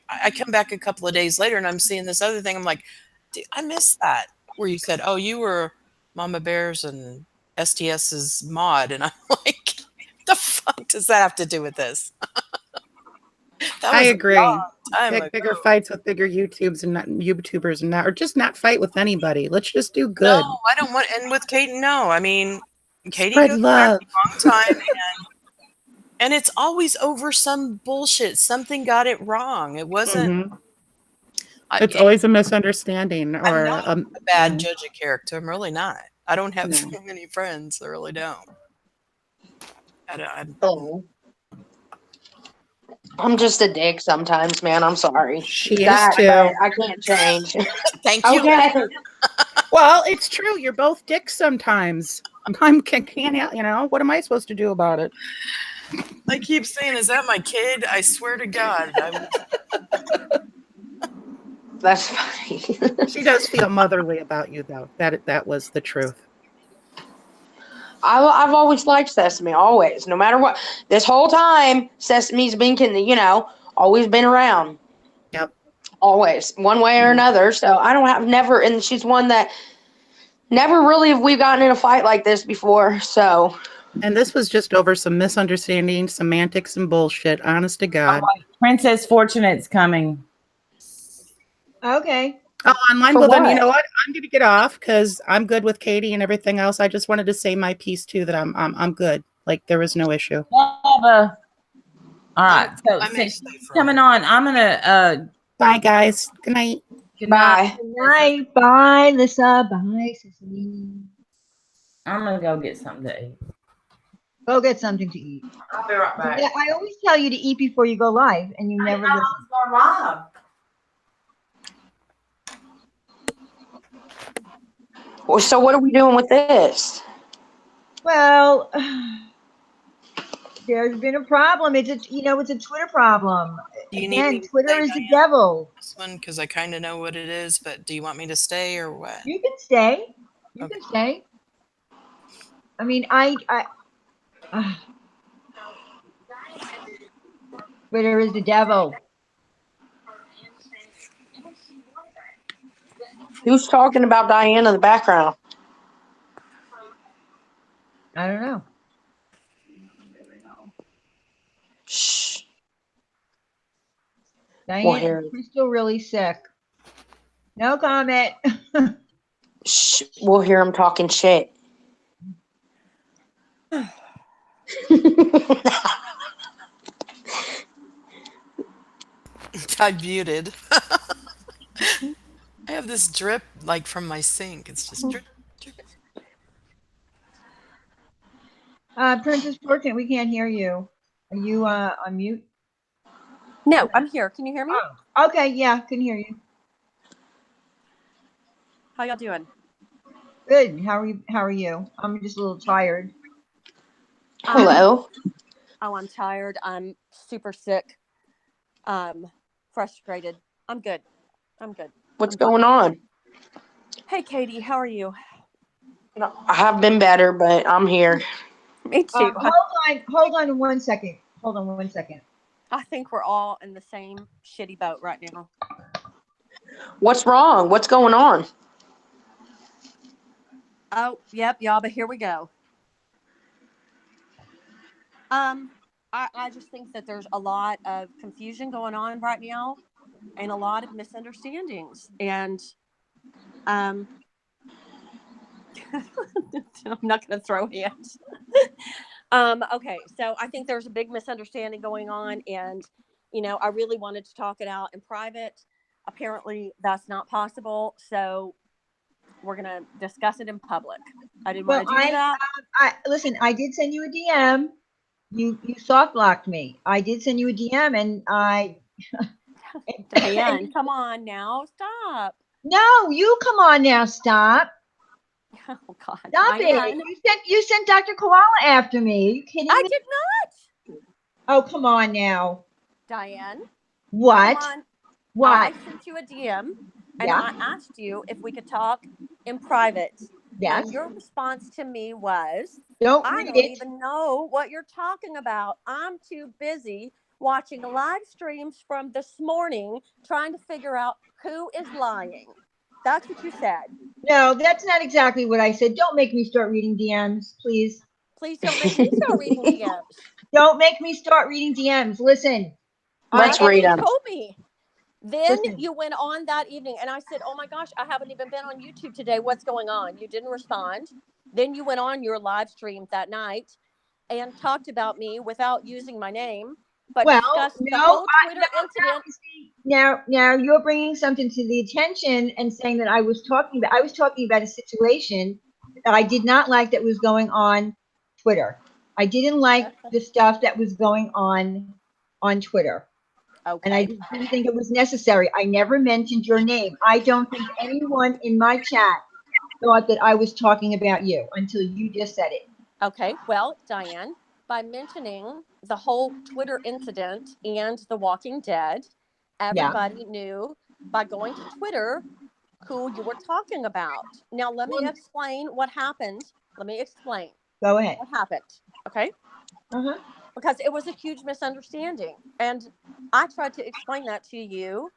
I come back a couple of days later and I'm seeing this other thing. I'm like, dude, I missed that where you said, "Oh, you were Mama Bears and STS's mod," and I'm like, the fuck does that have to do with this? That I was agree. a long time Pick ago. bigger fights with bigger YouTubers and not, or just not fight with anybody. Let's just do No, good. I don't want. And with Kate, no. I mean, Katie Spread goes love. back a long time, and it's always over some bullshit. Something got it wrong. It wasn't. Mhm. It's always a misunderstanding I'm or not a bad judge of character. I'm really not. I don't have No. very many friends. I really don't. Oh. I'm just a dick sometimes, man. I'm sorry. She That, is too. but I can't change. Thank you. Okay. Well, it's true. You're both dicks sometimes. Can't what am I supposed to do about it? I keep saying, "Is that my kid?" I swear to God. That's funny. She does feel motherly about you, though. That was the truth. I've always liked Sesame, always, no matter what. This whole time, Sesame's been, always been around. Yep. Always, one way or another. So I don't have never, and she's one that never really have we gotten in a fight like this before. So. And this was just over some misunderstanding, semantics, and bullshit. Honest to God. Princess Fortunate's coming. Okay. Oh, online. For Well, then you what? know what? I'm going to get off because I'm good with Katie and everything else. I just wanted to say my piece too that I'm good. Like there was no issue. All right. So I may since stay for coming on, I'm gonna Bye, guys. Good night. good night. Bye. Good night. Bye, Lissa. Bye, Sesame. I'm gonna go get something to eat. Go get something to eat. I'll be right back. Yeah, I always tell you to eat before you go live, and you never listen. Going live. Well, so what are we doing with this? Well, there's been a problem. It's a Twitter problem. Do you need me Again, to Twitter stay, is the Diane, devil. this one because I kind of know what it is. But do you want me to stay or what? You can stay. You Okay. can stay. I mean, Twitter is the devil. Who's talking about Diane in the background? I don't know. Shh. Diane, we're still really sick. No comment. Shh. We'll hear him talking shit. I muted. I have this drip like from my sink. It's just drip, drip. Princess Fortune, we can't hear you. Are you on mute? No, I'm here. Can you hear me? Oh, okay, yeah, can hear you. How y'all doing? Good. How are you? I'm just a little tired. Hello. Oh, I'm tired. I'm super sick. Frustrated. I'm good. I'm good. What's I'm good. going on? Hey, Katie, how are you? I have been better, but I'm here. Me too. Hold on 1 second. Hold on 1 second. I think we're all in the same shitty boat right now. What's wrong? What's going on? Oh, yep, y'all, but here we go. I just think that there's a lot of confusion going on right now and a lot of misunderstandings. And I'm not gonna throw hands. Okay, so I think there's a big misunderstanding going on, and I really wanted to talk it out in private. Apparently that's not possible, so we're gonna discuss it in public. I didn't Well, want to do that. I listen. I did send you a DM. You soft blocked me. I did send you a DM, and Diane, come on now, stop. no, you come on now. Stop. Oh God, Stop Diane, it. You sent Dr. Koala after me. Are you kidding I me? did not. Oh, come on now. Diane, come What? on. What? I sent you a DM and Yeah. I asked you if we could talk in private. Yes. And your response to me was, Don't I read don't it. even know what you're talking about. I'm too busy watching live streams from this morning trying to figure out who is lying. That's what you said. No, that's not exactly what I said. Don't make me start reading DMs, please. Please don't make me start reading DMs. Don't make me start reading DMs. Listen, I Let's That's what read you them. told me. Then listen. you went on that evening and I said, oh my gosh, I haven't even been on YouTube today. What's going on? You didn't respond. Then you went on your live stream that night and talked about me without using my name, but Well, discussed the no, whole Twitter incident. now you're bringing something to the attention and saying that I was talking about a situation that I did not like that was going on Twitter. I didn't like the stuff that was going on Twitter. And I Okay. didn't think it was necessary. I never mentioned your name. I don't think anyone in my chat thought that I was talking about you until you just said it. Okay. Well, Diane, by mentioning the whole Twitter incident and The Walking Dead, Yeah. everybody knew by going to Twitter who you were talking about. Now, let me Well, explain what happened. Let me explain go ahead. what happened. Okay. Uh-huh. Because it was a huge misunderstanding. And I tried to explain that to you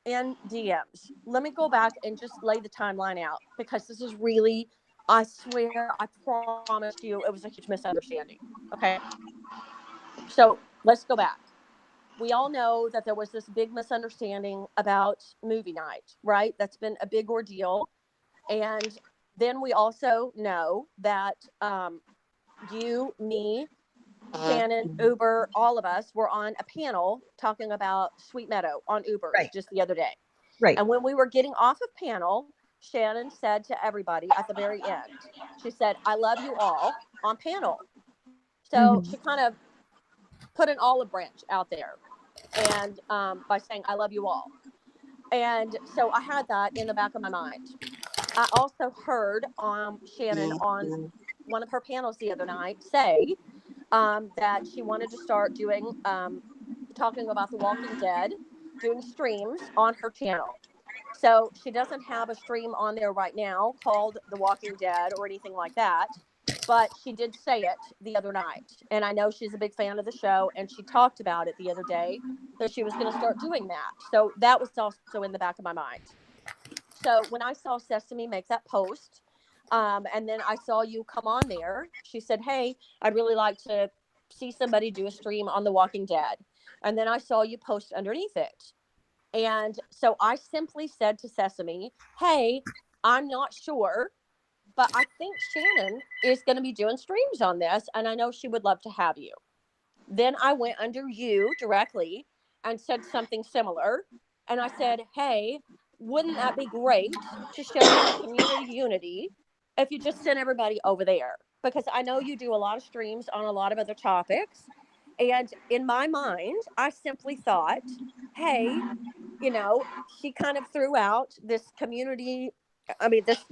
in DMs. Let me go back and just lay the timeline out because this is really, I swear, I promise you, it was a huge misunderstanding. Okay. So let's go back. We all know that there was this big misunderstanding about movie night, right? That's been a big ordeal. And then we also know that you, me, Shannon, Uber, all of us were on a panel talking about Sweet Meadow on Ubers Right. just the other day. Right. And when we were getting off of panel, Shannon said to everybody at the very end, she said, I love you all on panel. So Mm-hmm. she kind of put an olive branch out there and by saying, I love you all. And so I had that in the back of my mind. I also heard Shannon on one of her panels the other night say that she wanted to start doing talking about The Walking Dead, doing streams on her channel. So she doesn't have a stream on there right now called The Walking Dead or anything like that. But she did say it the other night. And I know she's a big fan of the show. And she talked about it the other day that she was going to start doing that. So that was also in the back of my mind. So when I saw Sesame make that post, and then I saw you come on there, she said, hey, I'd really like to see somebody do a stream on The Walking Dead. And then I saw you post underneath it. And so I simply said to Sesame, hey, I'm not sure, but I think Shannon is going to be doing streams on this. And I know she would love to have you. Then I went under you directly and said something similar. And I said, hey, wouldn't that be great to show some community unity if you just sent everybody over there? Because I know you do a lot of streams on a lot of other topics. And in my mind, I simply thought, hey, she kind of threw out this community. I mean, this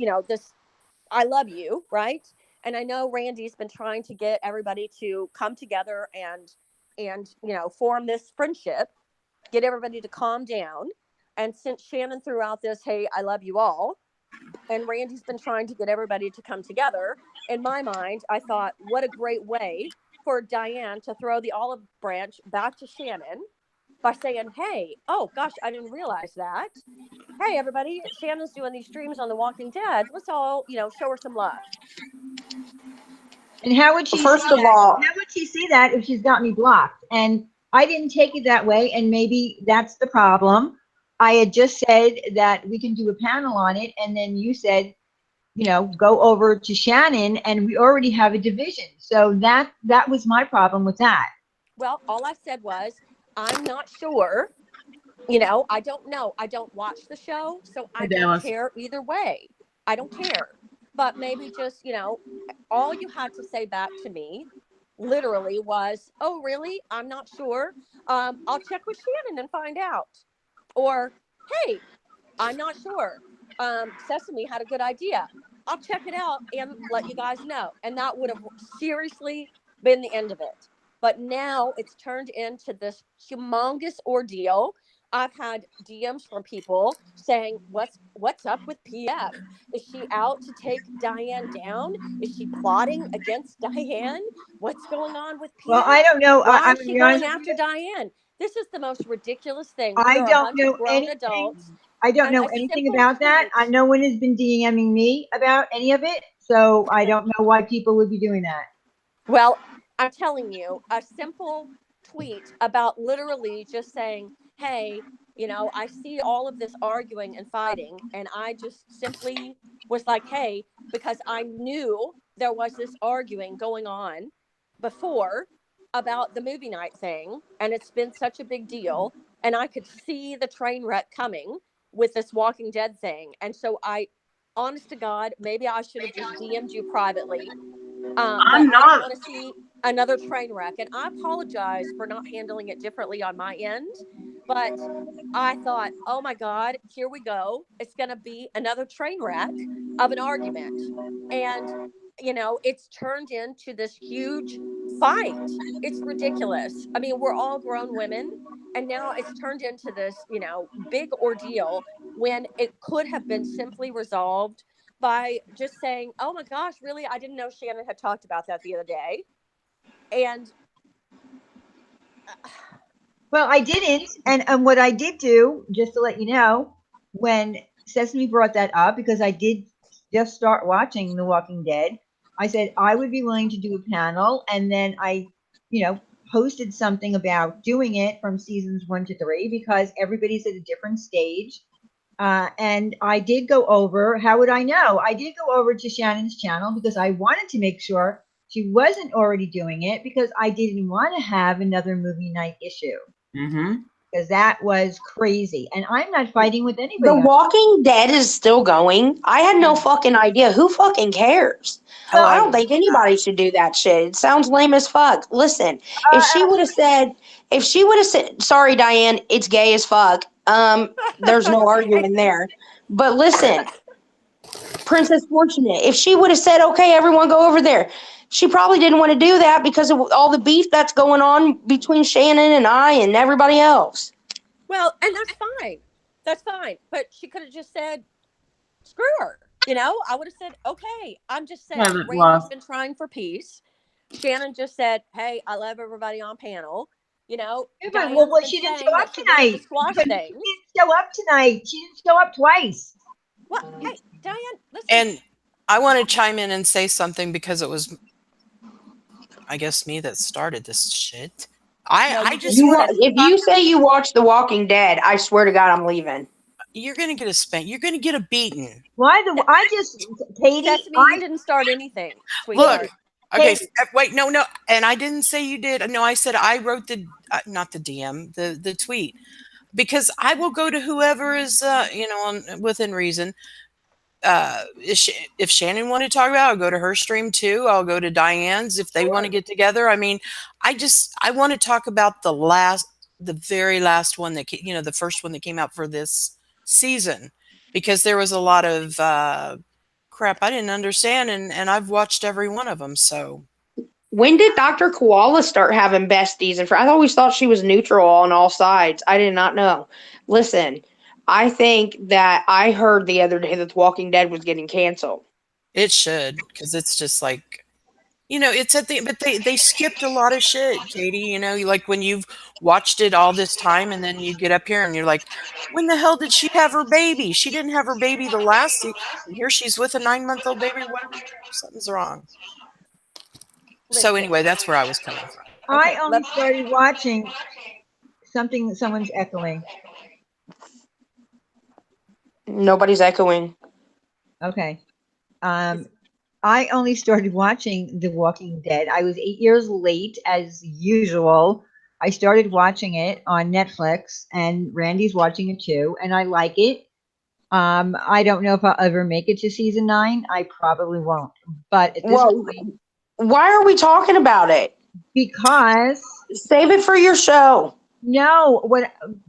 I love you, right? And I know Randy's been trying to get everybody to come together and form this friendship, get everybody to calm down. And since Shannon threw out this, hey, I love you all, and Randy's been trying to get everybody to come together, in my mind, I thought, what a great way for Diane to throw the olive branch back to Shannon by saying, hey, oh gosh, I didn't realize that. Hey, everybody, Shannon's doing these streams on The Walking Dead. Let's all, show her some love. And how would she see First of that? all, How would she see that if she's got me blocked? And I didn't take it that way, and maybe that's the problem. I had just said that we can do a panel on it, and then you said, go over to Shannon, and we already have a division. So that was my problem with that. Well, all I said was, I'm not sure. I don't know. I don't watch the show, so I don't Dallas. care either way. I don't care. But maybe just, all you had to say back to me literally was, oh, really? I'm not sure. I'll check with Shannon and find out. Or, hey, I'm not sure. Sesame had a good idea. I'll check it out and let you guys know. And that would have seriously been the end of it. But now it's turned into this humongous ordeal. I've had DMs from people saying, what's up with PF? Is she out to take Diane down? Is she plotting against Diane? What's going on with Well, PF? I don't know. Why I'm is going she to be going honest with after you. Diane? This is the most ridiculous thing. We I are a don't bunch know of grown anything. adults. I don't And know a anything simple about that. tweet. No one has been DMing me about any of it, so I don't know why people would be doing that. Well, I'm telling you, a simple tweet about literally just saying, hey, I see all of this arguing and fighting. And I just simply was like, hey, because I knew there was this arguing going on before about the movie night thing. And it's been such a big deal. And I could see the train wreck coming with this Walking Dead thing. And so honest to God, maybe I should have just DM'd you privately, but I'm I didn't not. want to see another train wreck. And I apologize for not handling it differently on my end. But I thought, oh my God, here we go. It's going to be another train wreck of an argument. And, it's turned into this huge fight. It's ridiculous. I mean, we're all grown women. And now it's turned into this, big ordeal when it could have been simply resolved by just saying, "Oh my gosh, really? I didn't know Shannon had talked about that the other day." And Well, I didn't, and what I did do, just to let you know, when Sesame brought that up, because I did just start watching The Walking Dead, I said I would be willing to do a panel, and then I, posted something about doing it from seasons 1 to 3 because everybody's at a different stage. And I did go over, how would I know? I did go over to Shannon's channel because I wanted to make sure she wasn't already doing it because I didn't want to have another movie night issue Mm-hmm. because that was crazy. And I'm not fighting with The anybody. Walking Dead is still going. I had no fucking idea. Who fucking cares? Oh, I I don't think anybody should do that shit. It sounds lame as fuck. Listen, if she would have said, sorry, Diane, it's gay as fuck. There's no arguing there. But listen, Princess Fortunate, if she would have said, okay, everyone go over there, she probably didn't want to do that because of all the beef that's going on between Shannon and I and everybody else. well, and that's fine. That's fine. But she could have just said, "Screw her." I would have said, "Okay, I'm just saying Haven't Randy's lost. been trying for peace." Shannon just said, "Hey, I love everybody on panel." Diane's been She didn't saying show that up she wanted to tonight. squash She things. didn't show up tonight. She didn't show up twice. Well, hey, Diane, listen. and I want to chime in and say something because it was, I guess, me that started this shit. No, I you just didn't, want to. Sesame. If you say you watch The Walking Dead, I swear to God, I'm leaving. You're gonna get a spank. You're gonna get a beating. Why Katie, Sesame, you didn't start anything, Look, sweetheart. okay. Katie, Wait, no, no, and I didn't say you did. No, I said I wrote the not the DM, the tweet, because I will go to whoever is within reason. If Shannon wanted to talk about it, I'll go to her stream too. I'll go to Diane's if they want to get together. I mean, I want to talk about the very last one that the first one that came out for this season, because there was a lot of crap, I didn't understand, and I've watched every one of them. So When did Dr. Koala start having besties? And I always thought she was neutral on all sides. I did not know. Listen, I think that I heard the other day that The Walking Dead was getting canceled. it should, because it's just like, it's at the, but they skipped a lot of shit, Katie. Like when you've watched it all this time, and then you get up here and you're like, when the hell did she have her baby? She didn't have her baby the last, and here she's with a 9-month-old baby. What? Something's wrong. So Listen, anyway, that's where I was coming from. I okay, only started watching something. Someone's echoing. Nobody's echoing. Okay. I only started watching The Walking Dead. I was 8 years late, as usual. I started watching it on Netflix, and Randy's watching it too, and I like it. I don't know if I'll ever make it to season 9. I probably won't. But at this Well, point, why are we talking about it? because Save it for your show. no,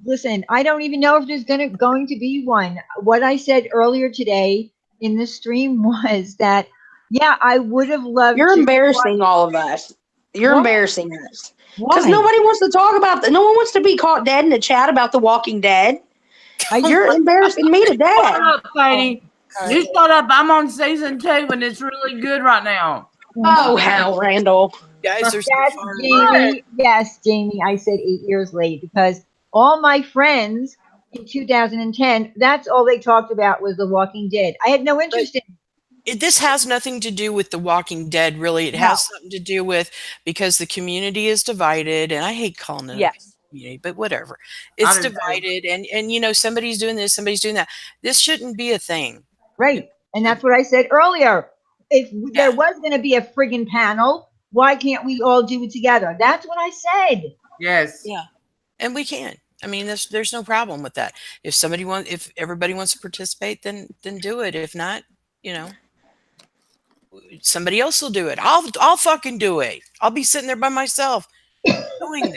listen, I don't even know if there's going to be one. What I said earlier today in the stream was that yeah, I would have loved You're to embarrassing all of us. You're Why? embarrassing us. Because Why? nobody wants to talk about that. No one wants to be caught dead in a chat about The Walking Dead. You're embarrassing me to death. Shut up, Katie. You shut up. I'm on season 2 and it's really good right now. Oh, hell, Randall. Guys are so Yes, far away. Jamie. Yes, Jamie. I said 8 years late because all my friends in 2010, that's all they talked about was The Walking Dead. I had no interest in This has nothing to do with The Walking Dead, really. It No. has something to do with, because the community is divided, and I hate calling it a yes. community, but whatever. It's do too. divided, and somebody's doing this, somebody's doing that. This shouldn't be a thing. Right. And that's what I said earlier. If there was going to be a friggin' panel, why can't we all do it together? That's what I said. Yes. Yeah, and we can. I mean, there's no problem with that. If everybody wants to participate, then do it. If not, somebody else will do it. I'll fucking do it. I'll be sitting there by myself doing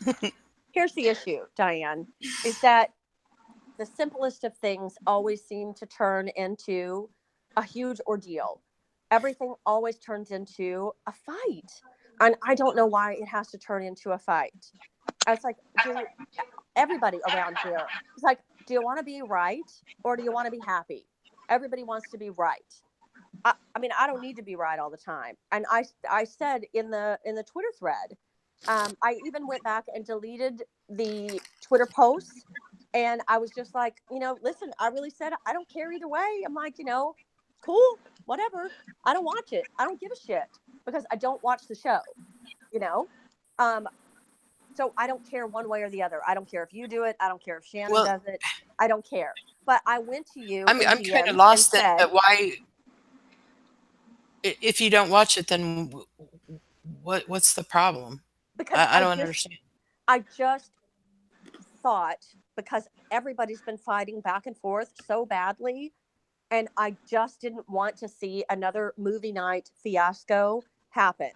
it. Here's the issue, Diane, is that the simplest of things always seem to turn into a huge ordeal. Everything always turns into a fight. And I don't know why it has to turn into a fight. It's like, everybody around here, it's like, do you want to be right or do you want to be happy? Everybody wants to be right. I mean, I don't need to be right all the time. And I said in the Twitter thread, I even went back and deleted the Twitter posts. And I was just like, listen, I really said, I don't care either way. I'm like, cool, whatever. I don't watch it. I don't give a shit because I don't watch the show, So I don't care one way or the other. I don't care if you do it. I don't care if Shannon does it. I don't care. But I went to you. I'm kind of lost then. But why? If you don't watch it, then what's the problem? Because I don't understand. I just thought, because everybody's been fighting back and forth so badly, and I just didn't want to see another movie night fiasco happen.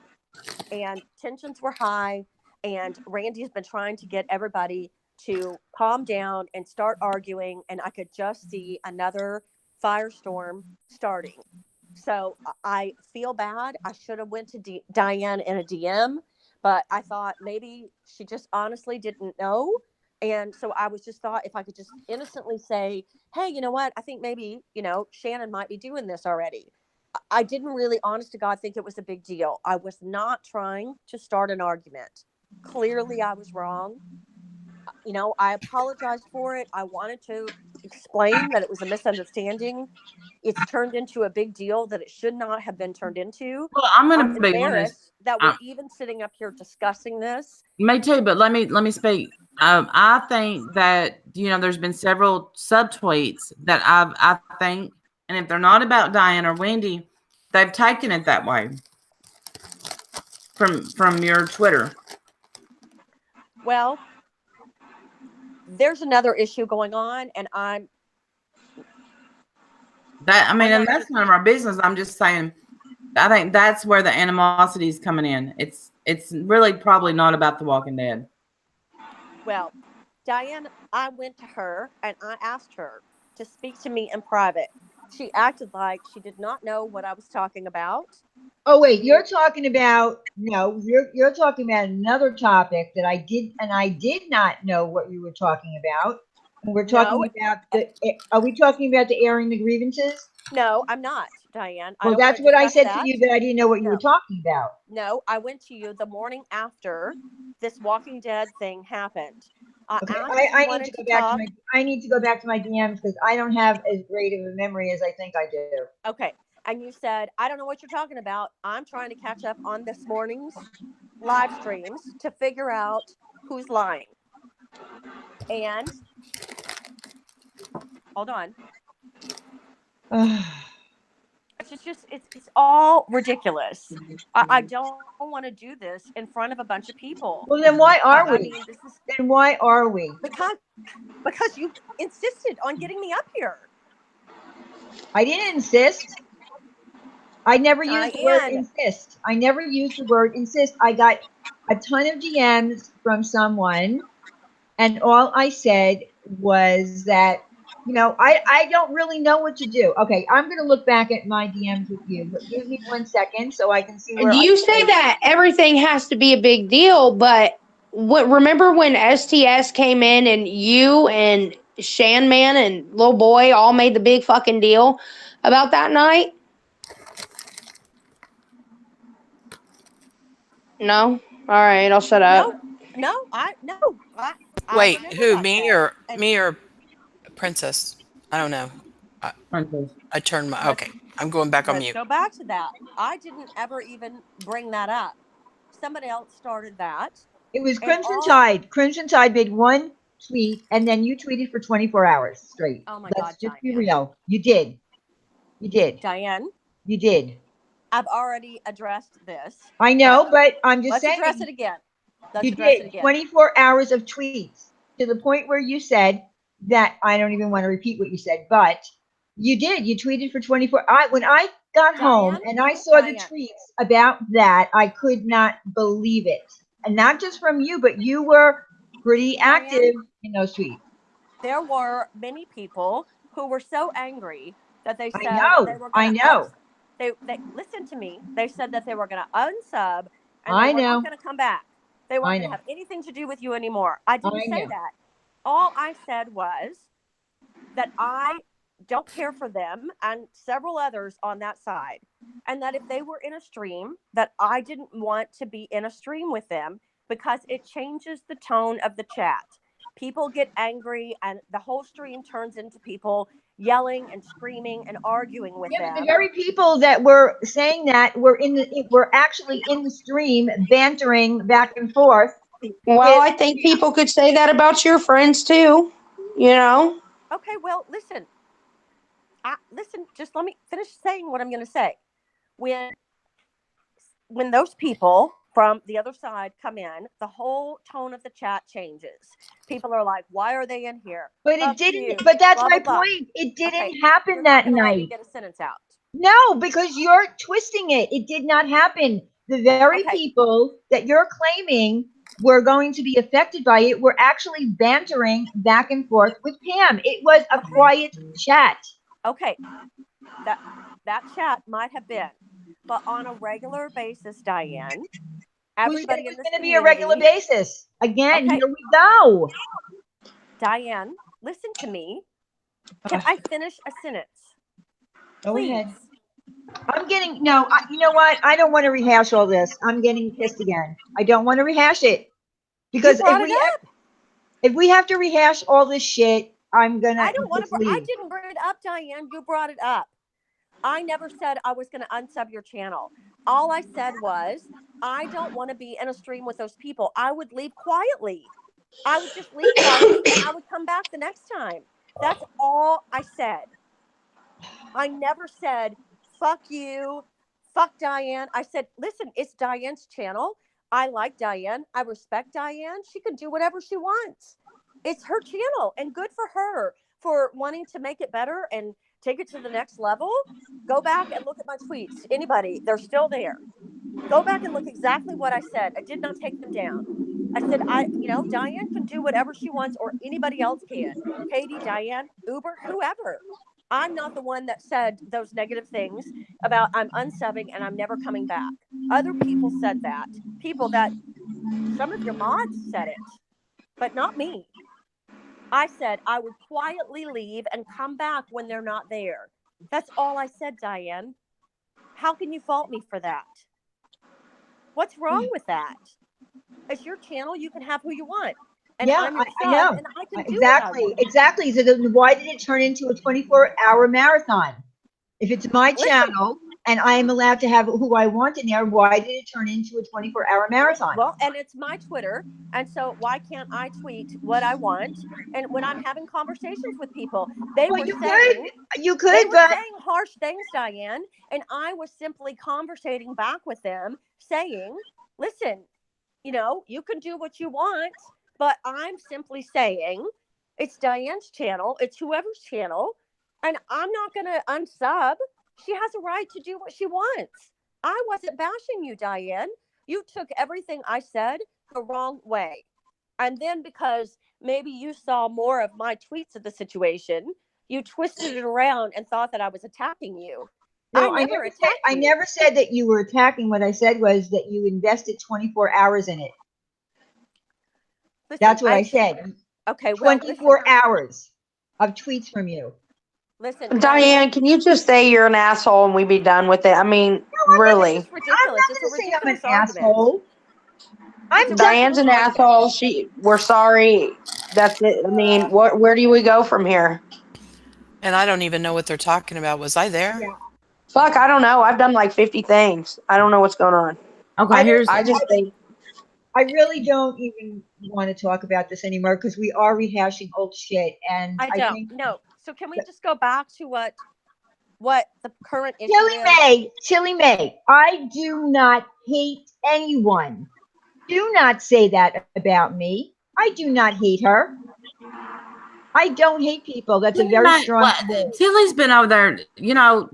And tensions were high, and Randy's been trying to get everybody to calm down and start arguing, and I could just see another firestorm starting. So I feel bad. I should have went to Diane in a DM, but I thought maybe she just honestly didn't know. And so I was just thought if I could just innocently say, hey, you know what? I think maybe, Shannon might be doing this already. I didn't really, honest to God, think it was a big deal. I was not trying to start an argument. Clearly, I was wrong. I apologized for it. I wanted to explain that it was a misunderstanding. It's turned into a big deal that it should not have been turned into. Well, I'm going to be embarrassed that we're even sitting up here discussing this. Me too, but let me speak. I think that there's been several subtweets that I think, and if they're not about Diane or Wendy, they've taken it that way from your Twitter. Well, there's another issue going on, and and that's none of our business. I'm just saying, I think that's where the animosity is coming in. It's really probably not about The Walking Dead. Well, Diane, I went to her and I asked her to speak to me in private. She acted like she did not know what I was talking about. Oh wait, you're talking about no, you're talking about another topic that I did not know what you were talking about. And we're No, talking about are we talking about the airing the grievances? no, I'm not, Diane. I Well, don't want that's to what I discuss said to that. you, that I didn't know what you were No, talking about. no, I went to you the morning after this Walking Dead thing happened. I Okay, asked if you I need to wanted go to back to talk. my I need to go back to my DMs because I don't have as great of a memory as I think I do. Okay. And you said, I don't know what you're talking about. I'm trying to catch up on this morning's live streams to figure out who's lying. And hold on. It's all ridiculous. I don't want to do this in front of a bunch of people. Well, then why are I we? mean, this is Then why are we? because you insisted on getting me up here. I didn't insist. I never used the word Diane, insist. I never used the word insist. I got a ton of DMs from someone, and all I said was that, I don't really know what to do. Okay, I'm going to look back at my DMs with you, but give me 1 second so I can see where I You say said, that everything has to be a big deal, but remember when STS came in and you and Shan Man and little boy all made the big fucking deal about that night? No? All right, I'll shut up. no, no, I Wait, remember who, that me day. or And me or Princess? I don't know. I, Princess. I turned my let's okay. I'm going back on let's mute. go back to that. I didn't ever even bring that up. Somebody else started that, it was and Crimson all. Tide. Crimson Tide made one tweet, and then you tweeted for 24 hours straight. Oh my Let's God, just be Diane, real. You did. You did. Diane, You did. I've already addressed this, I but know, but I'm just let's address saying it again. Let's you address it did again. 24 hours of tweets to the point where you said that I don't even want to repeat what you said, but you did. You tweeted for 24. When I got home Diane, and I saw the Diane, tweets about that, I could not believe it. And not just from you, but you were pretty Diane, active in those tweets. there were many people who were so angry that they I said they know. were going I to know. they listen to me. They said that they were going to unsub and they I were not know. going to come back. They weren't I going to know. have anything to do with you anymore. I didn't I say know. that. All I said was that I don't care for them and several others on that side. And that if they were in a stream, that I didn't want to be in a stream with them because it changes the tone of the chat. People get angry and the whole stream turns into people yelling and screaming and arguing with Yeah, but the them. very people that were saying that were actually in the stream bantering back and forth Well, with I think people could say that about your friends too. You know? Okay, well, listen. Listen, just let me finish saying what I'm going to say. When when those people from the other side come in, the whole tone of the chat changes. People are like, "Why are they in here? but it Fuck didn't, you." but that's Blah my blah blah. point. It Okay, didn't happen you're not that going to let me night. get a sentence out. No, because you're twisting it. It did not happen. The very Okay, people that you're claiming were going to be affected by it were actually bantering back and forth with Pam. It was a okay, quiet chat. okay. That that chat might have been, but on a regular basis, Diane, Who said it everybody was in this going to be a regular community. basis? Again, Okay, here we go. Diane, listen to me. Can Ugh, I finish a sentence, go ahead. please? I'm getting, no, you know what? I don't want to rehash all this. I'm getting pissed again. I don't want to rehash it You because brought it up. if we have to rehash all this shit, I'm gonna I don't want just to. I leave. didn't bring it up, Diane. You brought it up. I never said I was going to unsub your channel. All I said was I don't want to be in a stream with those people. I would leave quietly. I would just leave quietly and I would come back the next time. That's all I said. I never said, fuck you, fuck Diane. I said, listen, it's Diane's channel. I like Diane. I respect Diane. She can do whatever she wants. It's her channel and good for her for wanting to make it better and take it to the next level. Go back and look at my tweets. Anybody, they're still there. Go back and look exactly what I said. I did not take them down. I said, Diane can do whatever she wants or anybody else can. Katie, Diane, Uber, whoever. I'm not the one that said those negative things about I'm unsubbing and I'm never coming back. Other people said that. People that some of your mods said it, but not me. I said I would quietly leave and come back when they're not there. That's all I said, Diane. How can you fault me for that? What's wrong with that? It's your channel. You can have who you want. And Yeah, I'm your I sub know. and I can do what I Exactly. want. Exactly. So then why did it turn into a 24-hour marathon? If it's my Listen, channel and I am allowed to have who I want in there, why did it turn into a 24-hour marathon? well, and it's my Twitter. And so why can't I tweet what I want? And when I'm having conversations with people, Well, you they could, were but saying harsh things, Diane, and I was simply conversating back with them, saying, listen, you can do what you want, but I'm simply saying it's Diane's channel, it's whoever's channel, and I'm not going to unsub. She has a right to do what she wants. I wasn't bashing you, Diane. You took everything I said the wrong way. And then because maybe you saw more of my tweets of the situation, you twisted it around and thought that I was attacking you. I no, never attacked I you. never said that you were attacking. What I said was that you invested 24 hours in it. Listen, That's what I said. Okay, well, listen, 24 hours of tweets from you. listen, Diane, can you just say you're an asshole and we be done with it? I mean, This really. is ridiculous. I'm It's not a going to say I'm an ridiculous argument. asshole. I'm It's a telling Diane's an ridiculous argument. asshole. We're sorry. That's it. I mean, where do we go from here? And I don't even know what they're talking about. Was I there? yeah. Fuck, I don't know. I've done like 50 things. I don't know what's going on. Okay, I don't. here's I just think I really don't even want to talk about this anymore because we are rehashing old shit, and I I don't think know. So can we just go back to what the current issue Tilly is? May, Tilly May, I do not hate anyone. Do not say that about me. I do not hate her. I don't hate people. That's a very strong word. Tilly's been over there.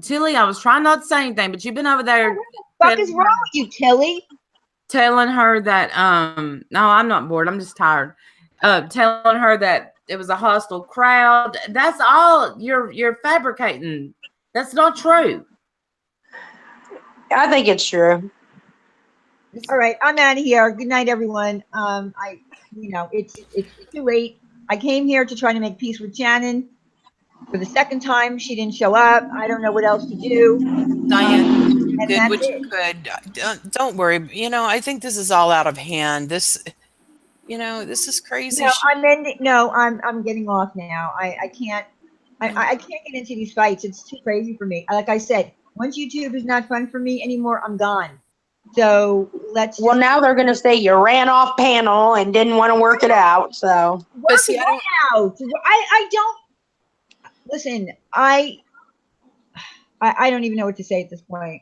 Tilly, I was trying not to say anything, but you've been over there Fuck is wrong with you, Tilly? telling her that no, I'm not bored. I'm just tired. Telling her that it was a hostile crowd. That's all you're fabricating. That's not true. I think it's true. All right, I'm out of here. Good night, everyone. It's too late. I came here to try to make peace with Shannon. For the second time, she didn't show up. I don't know what else to do. Diane, you And did that's what you it. could. Don't worry. I think this is all out of hand. This is crazy. No, I'm ending. No, I'm getting off now. I can't. I can't get into these fights. It's too crazy for me. Like I said, once YouTube is not fun for me anymore, I'm gone. So let's Well, just now they're going to say you ran off panel and didn't want to work it out. So, But work see, I what don't. out. I don't listen. I don't even know what to say at this point.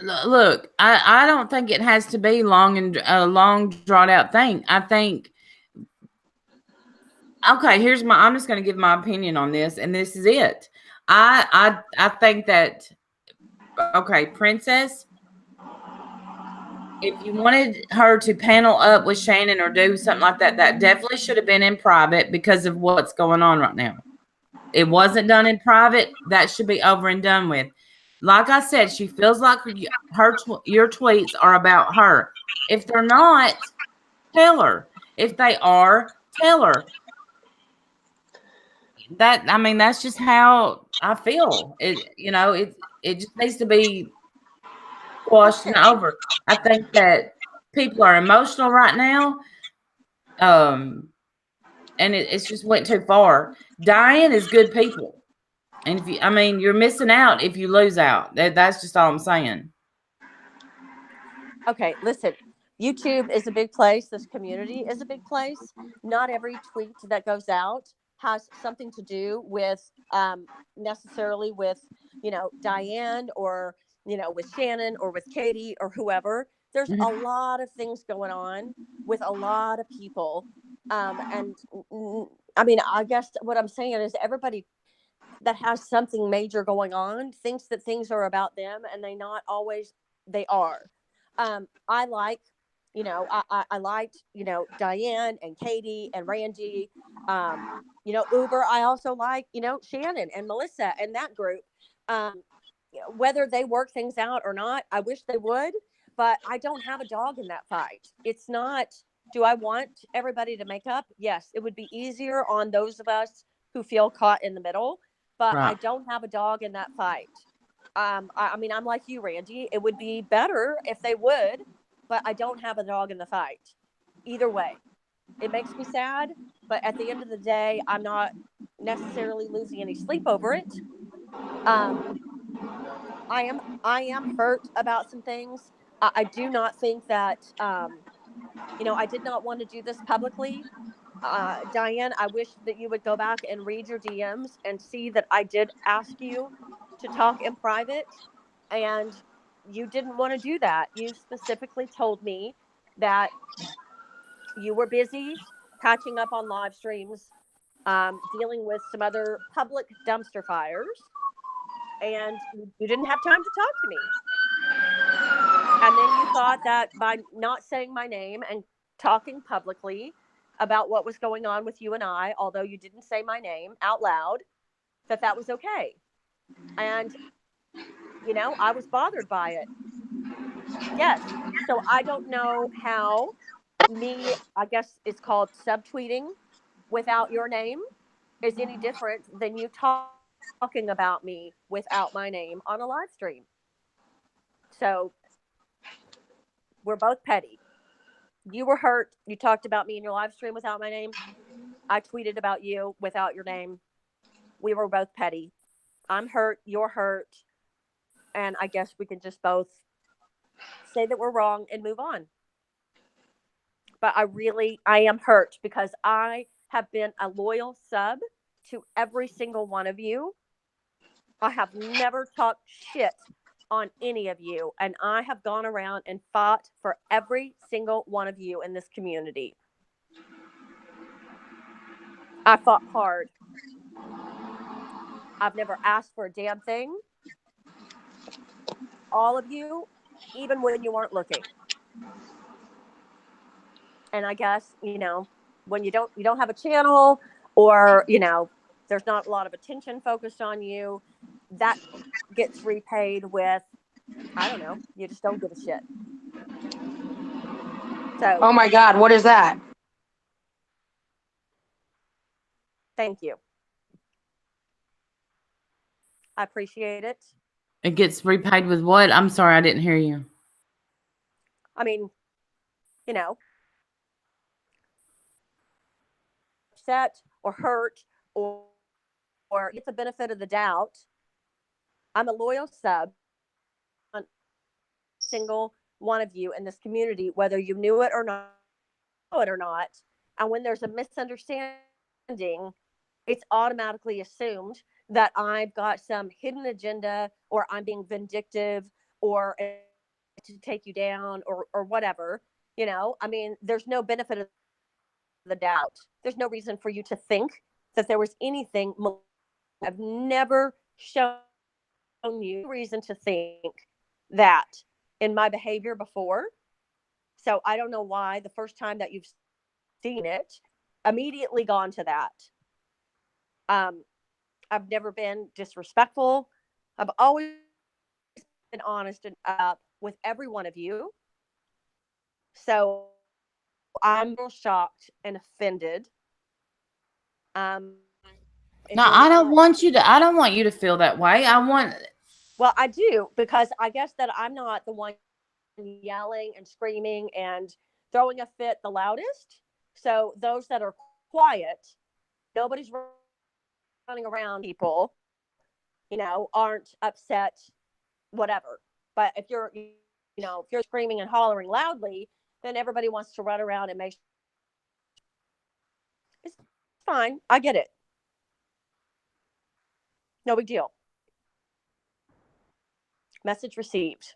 Look, I don't think it has to be long and a long drawn out thing. I think okay, I'm just going to give my opinion on this, and this is it. I think that okay, Princess, if you wanted her to panel up with Shannon or do something like that, that definitely should have been in private because of what's going on right now. It wasn't done in private. That should be over and done with. Like I said, she feels like your tweets are about her. If they're not, tell her. If they are, tell her. That's just how I feel. It just needs to be squashed and over. I think that people are emotional right now. And it's just went too far. Diane is good people. And you're missing out if you lose out. That's just all I'm saying. Okay, listen. YouTube is a big place. This community is a big place. Not every tweet that goes out has something to do with necessarily with Diane or with Shannon or with Katie or whoever. There's a lot of things going on with a lot of people, and I guess what I'm saying is everybody that has something major going on thinks that things are about them, and they not always they are. I like I liked, Diane and Katie and Randy. Uber, I also like, Shannon and Melissa and that group. Um, whether they work things out or not, I wish they would, but I don't have a dog in that fight. It's not, do I want everybody to make up? Yes, it would be easier on those of us who feel caught in the middle, but I Right. don't have a dog in that fight. I mean, I'm like you, Randy. It would be better if they would, but I don't have a dog in the fight. Either way, it makes me sad, but at the end of the day, I'm not necessarily losing any sleep over it. Um, I am hurt about some things. I do not think that I did not want to do this publicly. Diane, I wish that you would go back and read your DMs and see that I did ask you to talk in private, and you didn't want to do that. You specifically told me that you were busy catching up on live streams, dealing with some other public dumpster fires, and you didn't have time to talk to me. And then you thought that by not saying my name and talking publicly about what was going on with you and I, although you didn't say my name out loud, that that was okay. And, I was bothered by it. Yes. So I don't know how me, I guess it's called subtweeting without your name, is any different than you talking about me without my name on a live stream. So we're both petty. You were hurt. You talked about me in your live stream without my name. I tweeted about you without your name. We were both petty. I'm hurt. You're hurt. And I guess we can just both say that we're wrong and move on. But I am hurt because I have been a loyal sub to every single one of you. I have never talked shit on any of you. And I have gone around and fought for every single one of you in this community. I fought hard. I've never asked for a damn thing. All of you, even when you weren't looking. And I guess, when you don't have a channel, or, there's not a lot of attention focused on you, that gets repaid with, I don't know, you just don't give a shit. So Oh my God, what is that? thank you. I appreciate it. It gets repaid with what? I'm sorry, I didn't hear you. I mean, you know, upset or hurt, or get the benefit of the doubt. I'm a loyal sub on single one of you in this community, whether you knew it or not, And when there's a misunderstanding, it's automatically assumed that I've got some hidden agenda, or I'm being vindictive, or to take you down, or whatever. I mean, there's no benefit of the doubt. There's no reason for you to think that there was anything. I've never shown you reason to think that in my behavior before. So I don't know why the first time that you've seen it, immediately gone to that. Um, I've never been disrespectful. I've always been honest and up with every one of you. So I'm real shocked and offended. If No, you're I not, don't want you to. I don't want you to feel that way. I want. well, I do, because I guess that I'm not the one yelling and screaming and throwing a fit the loudest. So those that are quiet, nobody's running around, people, aren't upset, whatever. But if you're screaming and hollering loudly, then everybody wants to run around and make. It's fine. I get it. No big deal. Message received.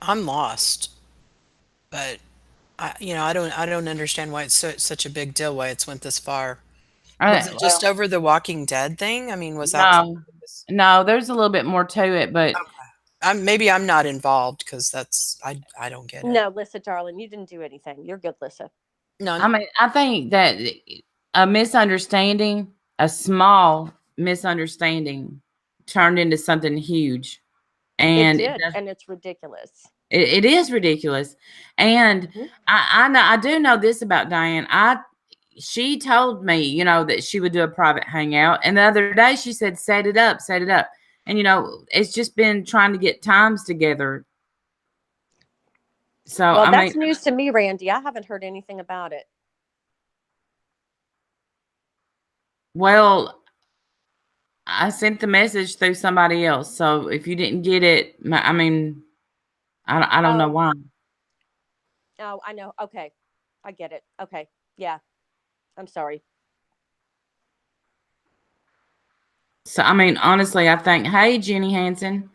I'm lost, but I don't understand why it's such a big deal. Why it's went this far. Was it just Well, over the Walking Dead thing? I mean, was that something No, that was no. There's a little bit more to it, but okay? maybe I'm not involved because I don't get it. No, Lissa, darling, you didn't do anything. You're good, Lissa. I None. mean, I think that a misunderstanding, a small misunderstanding, turned into something huge, It and did, and it's ridiculous. it is ridiculous. And Mhm. I know, I do know this about Diane. She told me, that she would do a private hangout, and the other day she said, set it up," and it's just been trying to get times together. So Well, I mean, that's news to me, Randy. I haven't heard anything about it. well, I sent the message through somebody else. So if you didn't get it, I mean, I don't know Oh, why. oh, I know. Okay, I get it. Okay, yeah. I'm sorry. So I mean, honestly, I think, hey, Jenny Hansen,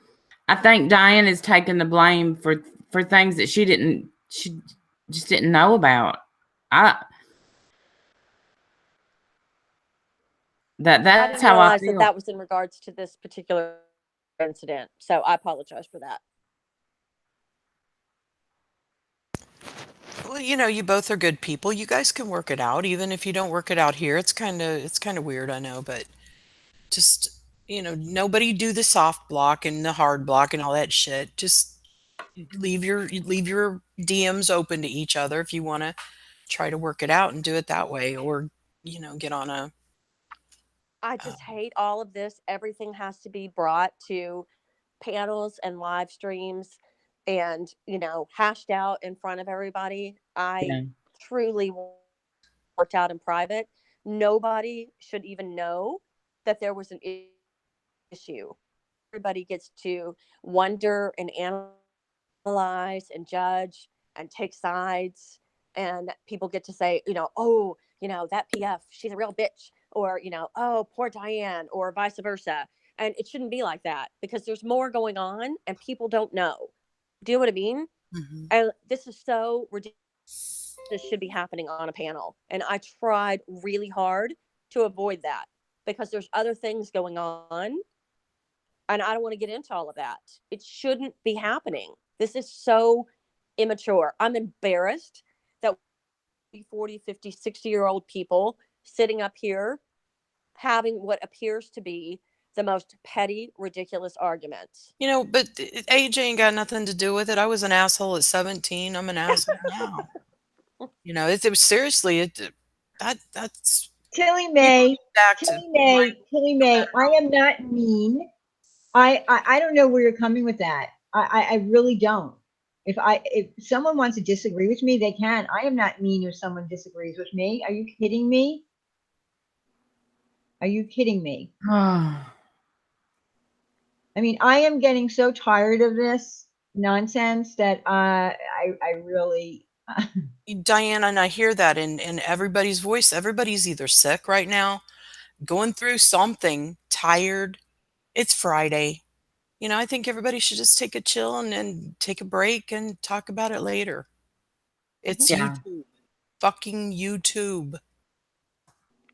I think Diane is taking the blame for things that she just didn't know about. I I that's didn't how I realize that feel. that was in regards to this particular incident. So I apologize for that. Well, you both are good people. You guys can work it out, even if you don't work it out here. It's kind of weird, I know, but just nobody do the soft block and the hard block and all that shit. Just leave your DMs open to each other if you want to try to work it out and do it that way, or get on a. I just hate all of this. Everything has to be brought to panels and live streams and, hashed out in front of everybody. I Yeah, truly worked out in private. Nobody should even know that there was an issue. Everybody gets to wonder and analyze and judge and take sides. And people get to say, oh, that PF, she's a real bitch. Or, oh, poor Diane, or vice versa. And it shouldn't be like that because there's more going on and people don't know. Do you know what I mean? Mhm. And this is so ridiculous. This should be happening on a panel. And I tried really hard to avoid that because there's other things going on. And I don't want to get into all of that. It shouldn't be happening. This is so immature. I'm embarrassed that 40, 50, 60-year-old people sitting up here having what appears to be the most petty, ridiculous arguments. But age ain't got nothing to do with it. I was an asshole at 17. I'm an asshole now. It was seriously that's Tilly people May, need to act Tilly May, Tilly May, I am not mean. I don't know where you're coming with that. I really don't. If someone wants to disagree with me, they can. I am not mean if someone disagrees with me. Are you kidding me? Are you kidding me? I mean, I am getting so tired of this nonsense that I really Diane, and I hear that in everybody's voice. Everybody's either sick right now, going through something, tired. It's Friday. I think everybody should just take a chill and take a break and talk about it later. Mhm. It's yeah, YouTube. Fucking YouTube.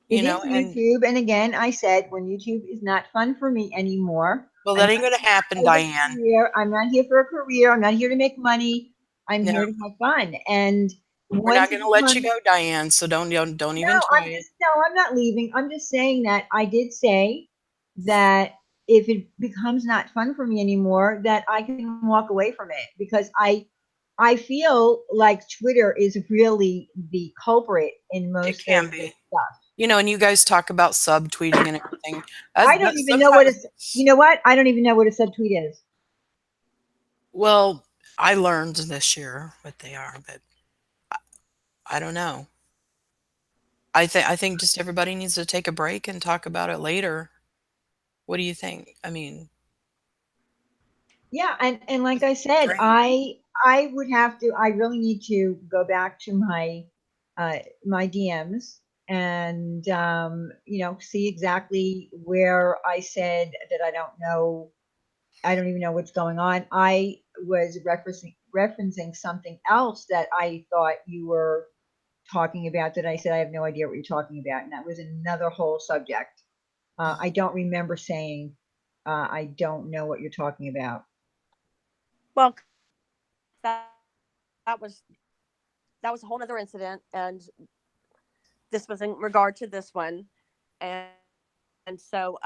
it is And YouTube, and again, I said when YouTube is not fun for me anymore. well, I'm that not ain't gonna happen, here for a Diane. career. I'm not here for a career. I'm not here to make money. I'm No, here to have fun. And we're once not it gonna let you becomes go, Diane. So don't no, even try it. I'm not leaving. I'm just saying that I did say that if it becomes not fun for me anymore, that I can walk away from it because I feel like Twitter is really the culprit in It most of can this be. stuff. And you guys talk about subtweeting and everything. I don't That's even know what sometimes. it's. You know what? I don't even know what a subtweet is. Well, I learned this year what they are, but I don't know. I think just everybody needs to take a break and talk about it later. What do you think? I mean, Yeah, and like I it's said, strange. I would have to. I really need to go back to my DMs and see exactly where I said that I don't know. I don't even know what's going on. I was referencing something else that I thought you were talking about. That I said I have no idea what you're talking about, and that was another whole subject. I don't remember saying I don't know what you're talking about. Well, that, that was that was a whole other incident, and this was in regard to this one, and so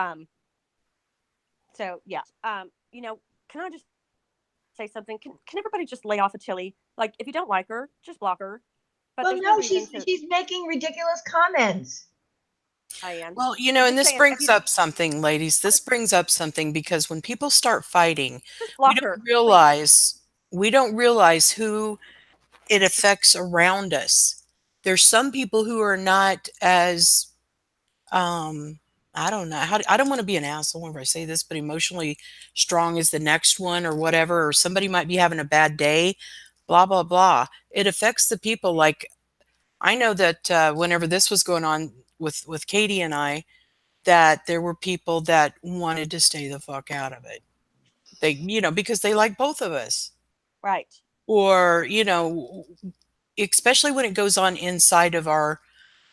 yeah, can I just say something? Can everybody just lay off of Tilly? Like, if you don't like her, just block her. But Well, there's no no, reason to. she's making ridiculous comments. Diane, Well, I'm and just this saying, if brings you up something, ladies. This brings up something because when people start fighting, just we block don't her, please. realize we don't realize who it affects around us. There's some people who are not as um I don't know I don't want to be an asshole whenever I say this, but emotionally strong as the next one or whatever, or somebody might be having a bad day, blah blah blah. It affects the people. Like, I know that whenever this was going on with Katie and I, that there were people that wanted to stay the fuck out of it. They, because they like both of us. Right. Or, especially when it goes on inside of our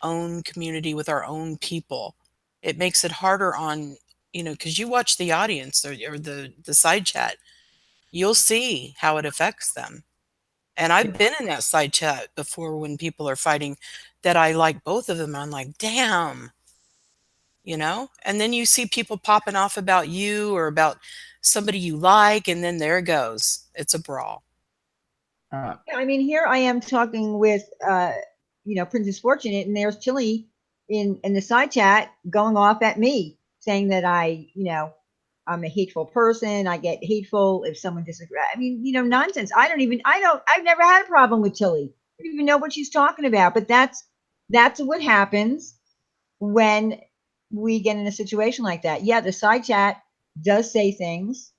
own community with our own people, it makes it harder on, because you watch the audience, or the side chat, you'll see how it affects them. And I've been in that side chat before when people are fighting that I like both of them. I'm like, damn, and then you see people popping off about you or about somebody you like, and then there it goes. It's a brawl. Uh, Yeah, I mean, here I am talking with, Princess Fortunate, and there's Tilly in the side chat going off at me, saying that I'm a hateful person. I get hateful if someone disagrees. I mean, nonsense. I've never had a problem with Tilly. I don't even know what she's talking about. But that's what happens when we get in a situation like that. Yeah, the side chat does say things,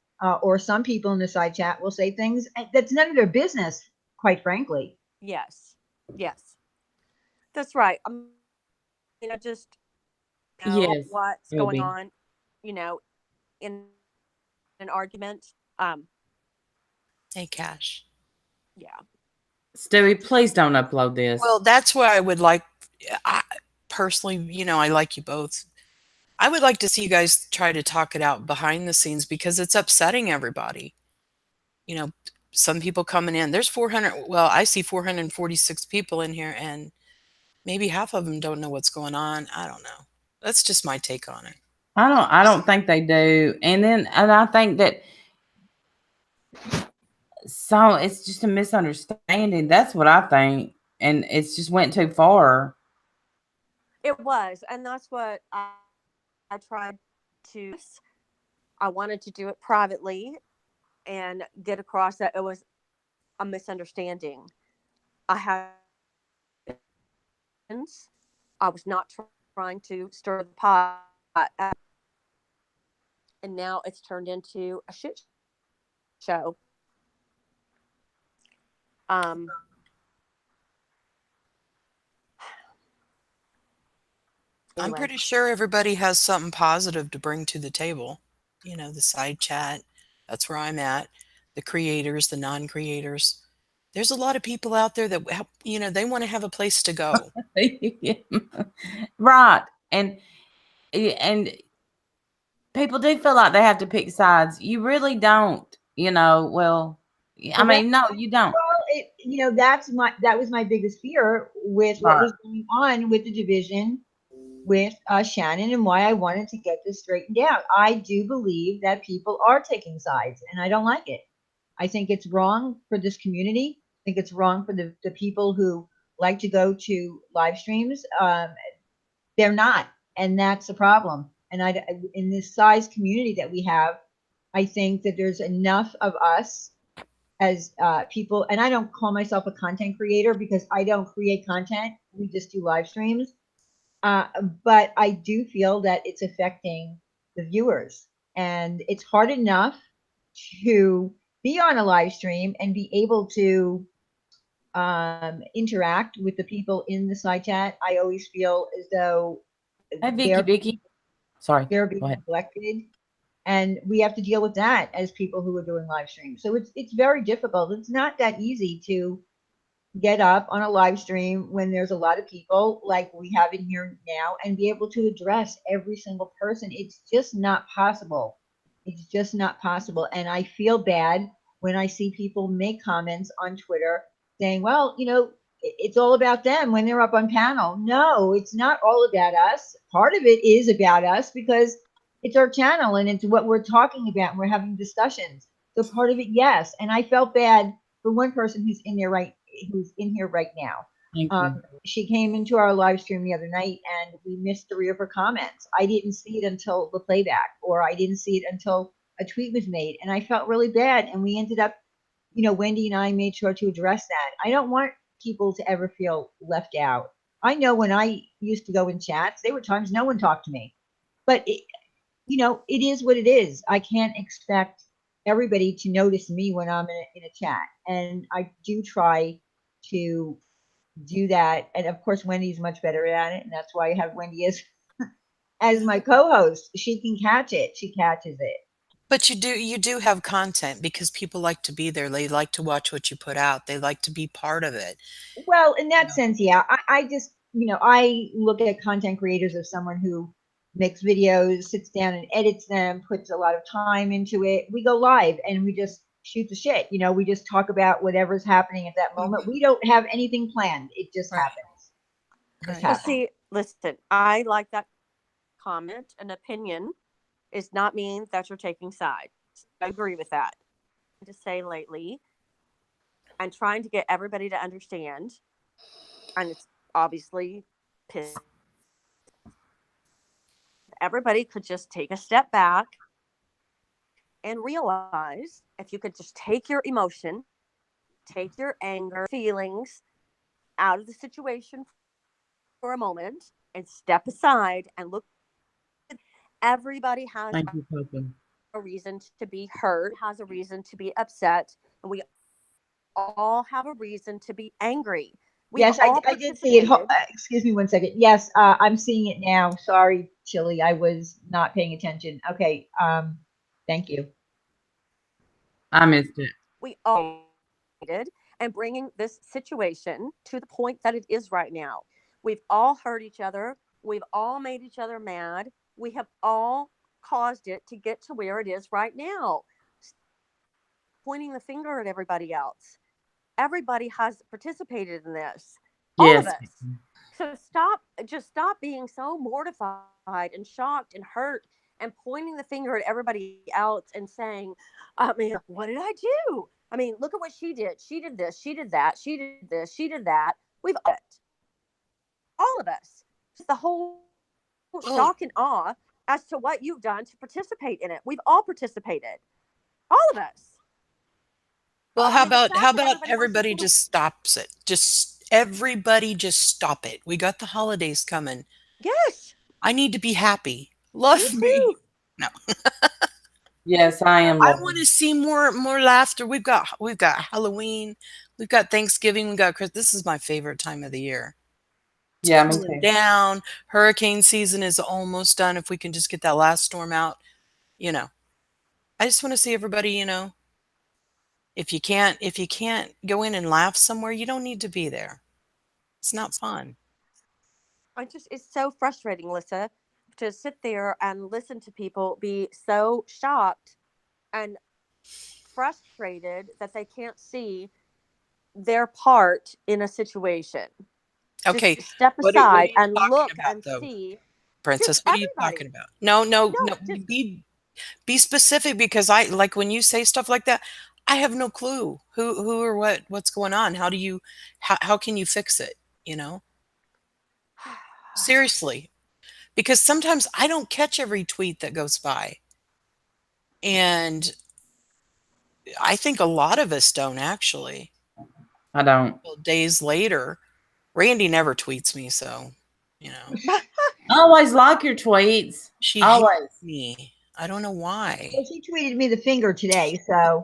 or some people in the side chat will say things that's none of their business, quite frankly. Yes. Yes. That's right. I mean, I just know yes, what's going Ruby. on, in an argument. Hey, Cash. Yeah. Stewie, please don't upload this. Well, that's why I would like, I, personally, I like you both. I would like to see you guys try to talk it out behind the scenes because it's upsetting everybody. You know, some people coming in, there's 400, well, I see 446 people in here, and maybe half of them don't know what's going on. I don't know. That's just my take on it. I don't think they do. And I think that so it's just a misunderstanding. That's what I think. And it's just went too far. It was. And that's what I tried to. I wanted to do it privately and get across that it was a misunderstanding. I had friends. I was not trying to stir the pot. And now it's turned into a shit show. Um, I'm anyway, pretty sure everybody has something positive to bring to the table. The side chat, that's where I'm at. The creators, the non creators. There's a lot of people out there that, they want to have a place to go. Right. And people do feel like they have to pick sides. You really don't, well, I Well, mean, no, you don't. that was my biggest fear with what Right. was going on with the division with Shannon, and why I wanted to get this straightened out. I do believe that people are taking sides, and I don't like it. I think it's wrong for this community. I think it's wrong for the people who like to go to live streams. They're not, and that's the problem. And in this size community that we have, I think that there's enough of us as people, and I don't call myself a content creator because I don't create content. We just do live streams. Uh, but I do feel that it's affecting the viewers, and it's hard enough to be on a live stream and be able to interact with the people in the side chat. I always feel as though Hey, they're Vicky. Sorry. they're Go being ahead. neglected, and we have to deal with that as people who are doing live streams. So it's very difficult. It's not that easy to get up on a live stream when there's a lot of people like we have in here now and be able to address every single person. It's just not possible. It's just not possible. And I feel bad when I see people make comments on Twitter saying, well, it's all about them when they're up on panel. No, it's not all about us. Part of it is about us because it's our channel and it's what we're talking about and we're having discussions. So part of it, yes. And I felt bad for one person who's in here right now. Thank you. She came into our live stream the other night and we missed 3 of her comments. I didn't see it until the playback, or I didn't see it until a tweet was made, and I felt really bad. And we ended up, Wendy and I made sure to address that. I don't want people to ever feel left out. I know when I used to go in chats, there were times no one talked to me, but it is what it is. I can't expect everybody to notice me when I'm in a chat, and I do try to do that. And of course, Wendy's much better at it, and that's why I have Wendy as my co-host. She can catch it. She catches it. But you do have content because people like to be there. They like to watch what you put out. They like to be part of it. Well, in You that know. sense, yeah. I just, I look at content creators as someone who makes videos, sits down and edits them, puts a lot of time into it. We go live and we just shoot the shit. We just talk about whatever's happening at that moment. Mhm. We don't have anything planned. It just Right. happens. It just Right. Well, happens. see, listen, I like that comment. An opinion is not mean that you're taking sides. I agree with that. To say lately, and trying to get everybody to understand, and it's obviously pissed. Everybody could just take a step back and realize if you could just take your emotion, take your anger, feelings out of the situation for a moment and step aside and look. Everybody has Thank you, Papa. a reason to be hurt, has a reason to be upset, and we all have a reason to be angry. We've Yes, all I did see it. participated. Excuse me one second. Yes, I'm seeing it now. Sorry, Chili. I was not paying attention. Okay. Thank you. I missed it. We all did, and bringing this situation to the point that it is right now. We've all hurt each other. We've all made each other mad. We have all caused it to get to where it is right now. Pointing the finger at everybody else. Everybody has participated in this. All of Yes. us. So just stop being so mortified and shocked and hurt and pointing the finger at everybody else and saying, I mean, what did I do? I mean, look at what she did. She did this, she did that, she did this, she did that. We've all of us. Just the whole Well, shock and awe as to what you've done to participate in it. We've all participated. All of us. well, I mean, the fact how that about everybody wants to everybody pull the just stops it? Just everybody just stop it. We got the holidays coming. yes, I need to be happy. me Love me. too. No. Yes, I am I loving. want to see more laughter. We've got Halloween, we've got Thanksgiving, we've got Christmas. This is my favorite time of the year. It's Yeah, me cooling too. down. Hurricane season is almost done. If we can just get that last storm out, you know. I just want to see everybody, if you can't go in and laugh somewhere, you don't need to be there. It's not fun. It's so frustrating, Lissa, to sit there and listen to people be so shocked and frustrated that they can't see their part in a situation. Okay, Just step what are aside you and talking look about and though, see just Princess? What are you talking everybody. about? No, no, No, no. just Be specific because I like when you say stuff like that, I have no clue who or what's going on. How can you fix it, you know? Seriously. Because sometimes I don't catch every tweet that goes by. And I think a lot of us don't actually. I don't. Well, days later, Randy never tweets me, so, you know, I always like your tweets. she hates Always. me. I don't know Well, why. she tweeted me the finger today, so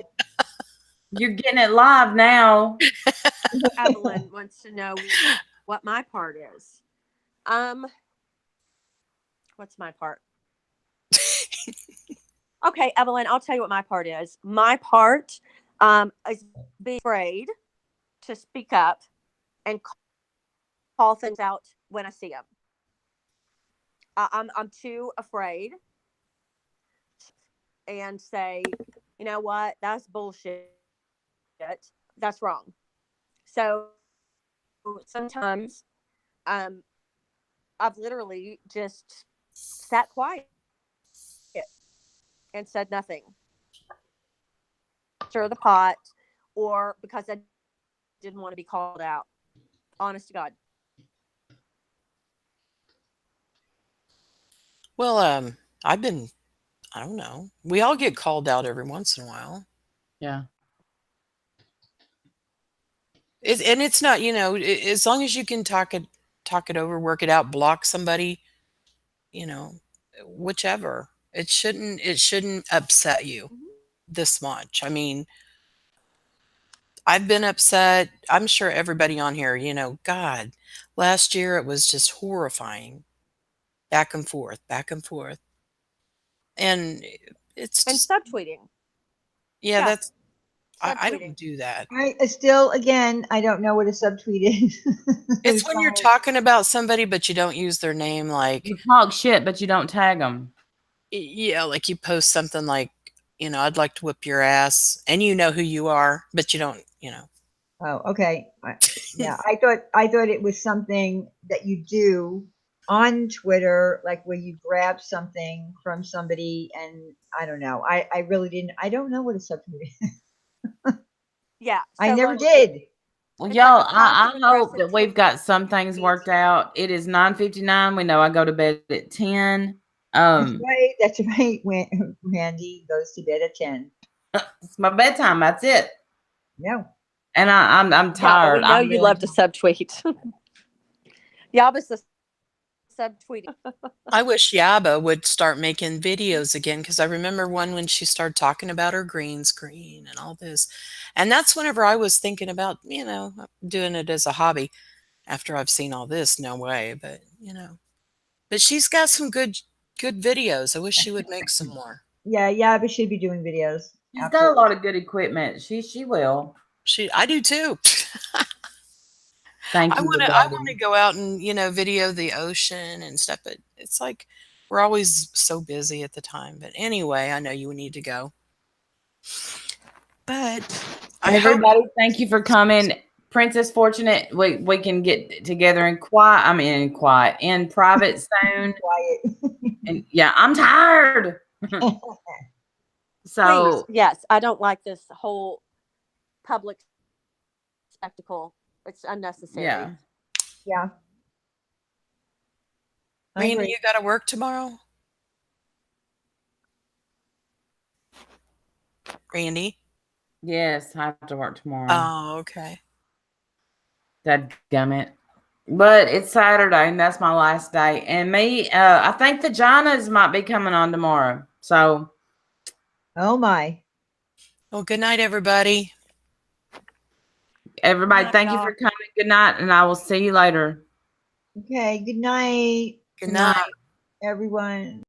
You're getting it live now. Evelyn wants to know what my part is. Um, what's my part? Okay, Evelyn, I'll tell you what my part is. My part is being afraid to speak up and call things out when I see them. I'm too afraid, and say, you know what, that's bullshit. that's wrong. So sometimes um, I've literally just sat quiet and said nothing. Stir the pot, or because I didn't want to be called out. Honest to God. Well, I've been, I don't know. We all get called out every once in a while. Yeah. And it's not, as long as you can talk it over, work it out, block somebody, you know, whichever. It shouldn't upset you Mhm. this much. I mean, I've been upset. I'm sure everybody on here, God, last year it was just horrifying. Back and forth, back and forth. And it's And just, subtweeting. yeah, Yeah, I don't subtweeting. do that. I still, again, I don't know what a subtweet is. It's As when you're far as, talking about somebody, but you don't use their name. Like, You talk shit, but you don't tag them. yeah, like you post something like, I'd like to whip your ass, and you know who you are, but you don't. oh, okay. Yeah, I thought it was something that you do on Twitter, like where you grab something from somebody, and I don't know. I really didn't. I don't know what a subtweet is. Yeah. I So never like did. Well, it's like y'all, a passive I hope aggressive that we've got some things tweet. worked out. It is 9:59. We know I go to bed at 10. That's right. That's right. When Randy goes to bed at 10. It's my bedtime. That's it. No. And I'm Yeah, but tired. we know I'm you really love to subtweet. Yabba's the subtweeting. I wish Yaba would start making videos again because I remember one when she started talking about her green screen and all this. And that's whenever I was thinking about, doing it as a hobby. After I've seen all this, no way, but. But she's got some good videos. I wish she would make some more. Yeah, but she'd be doing videos. She's got a Absolutely. lot of good equipment. She will. I do too. Thank I you, want to I want Bobby. to go out and, video the ocean and stuff, but it's like we're always so busy at the time. But anyway, I know you need to go. But I hope Everybody, thank you for coming. Princess Fortunate, we can get together in quiet. I mean, in quiet, in private soon. Quiet. And yeah, I'm tired. Please, So yes. I don't like this whole public spectacle. It's unnecessary. yeah, Yeah, I Randy, agree. you got to work tomorrow? Randy? yes, I have to work tomorrow. Oh, okay. Dadgummit. But it's Saturday, and that's my last day. And me, I think the Ginas might be coming on tomorrow. So Oh my. Well, good night, everybody. everybody, Night, thank you y'all. for coming. Good night, and I will see you later. Okay, good night, Good night. everyone.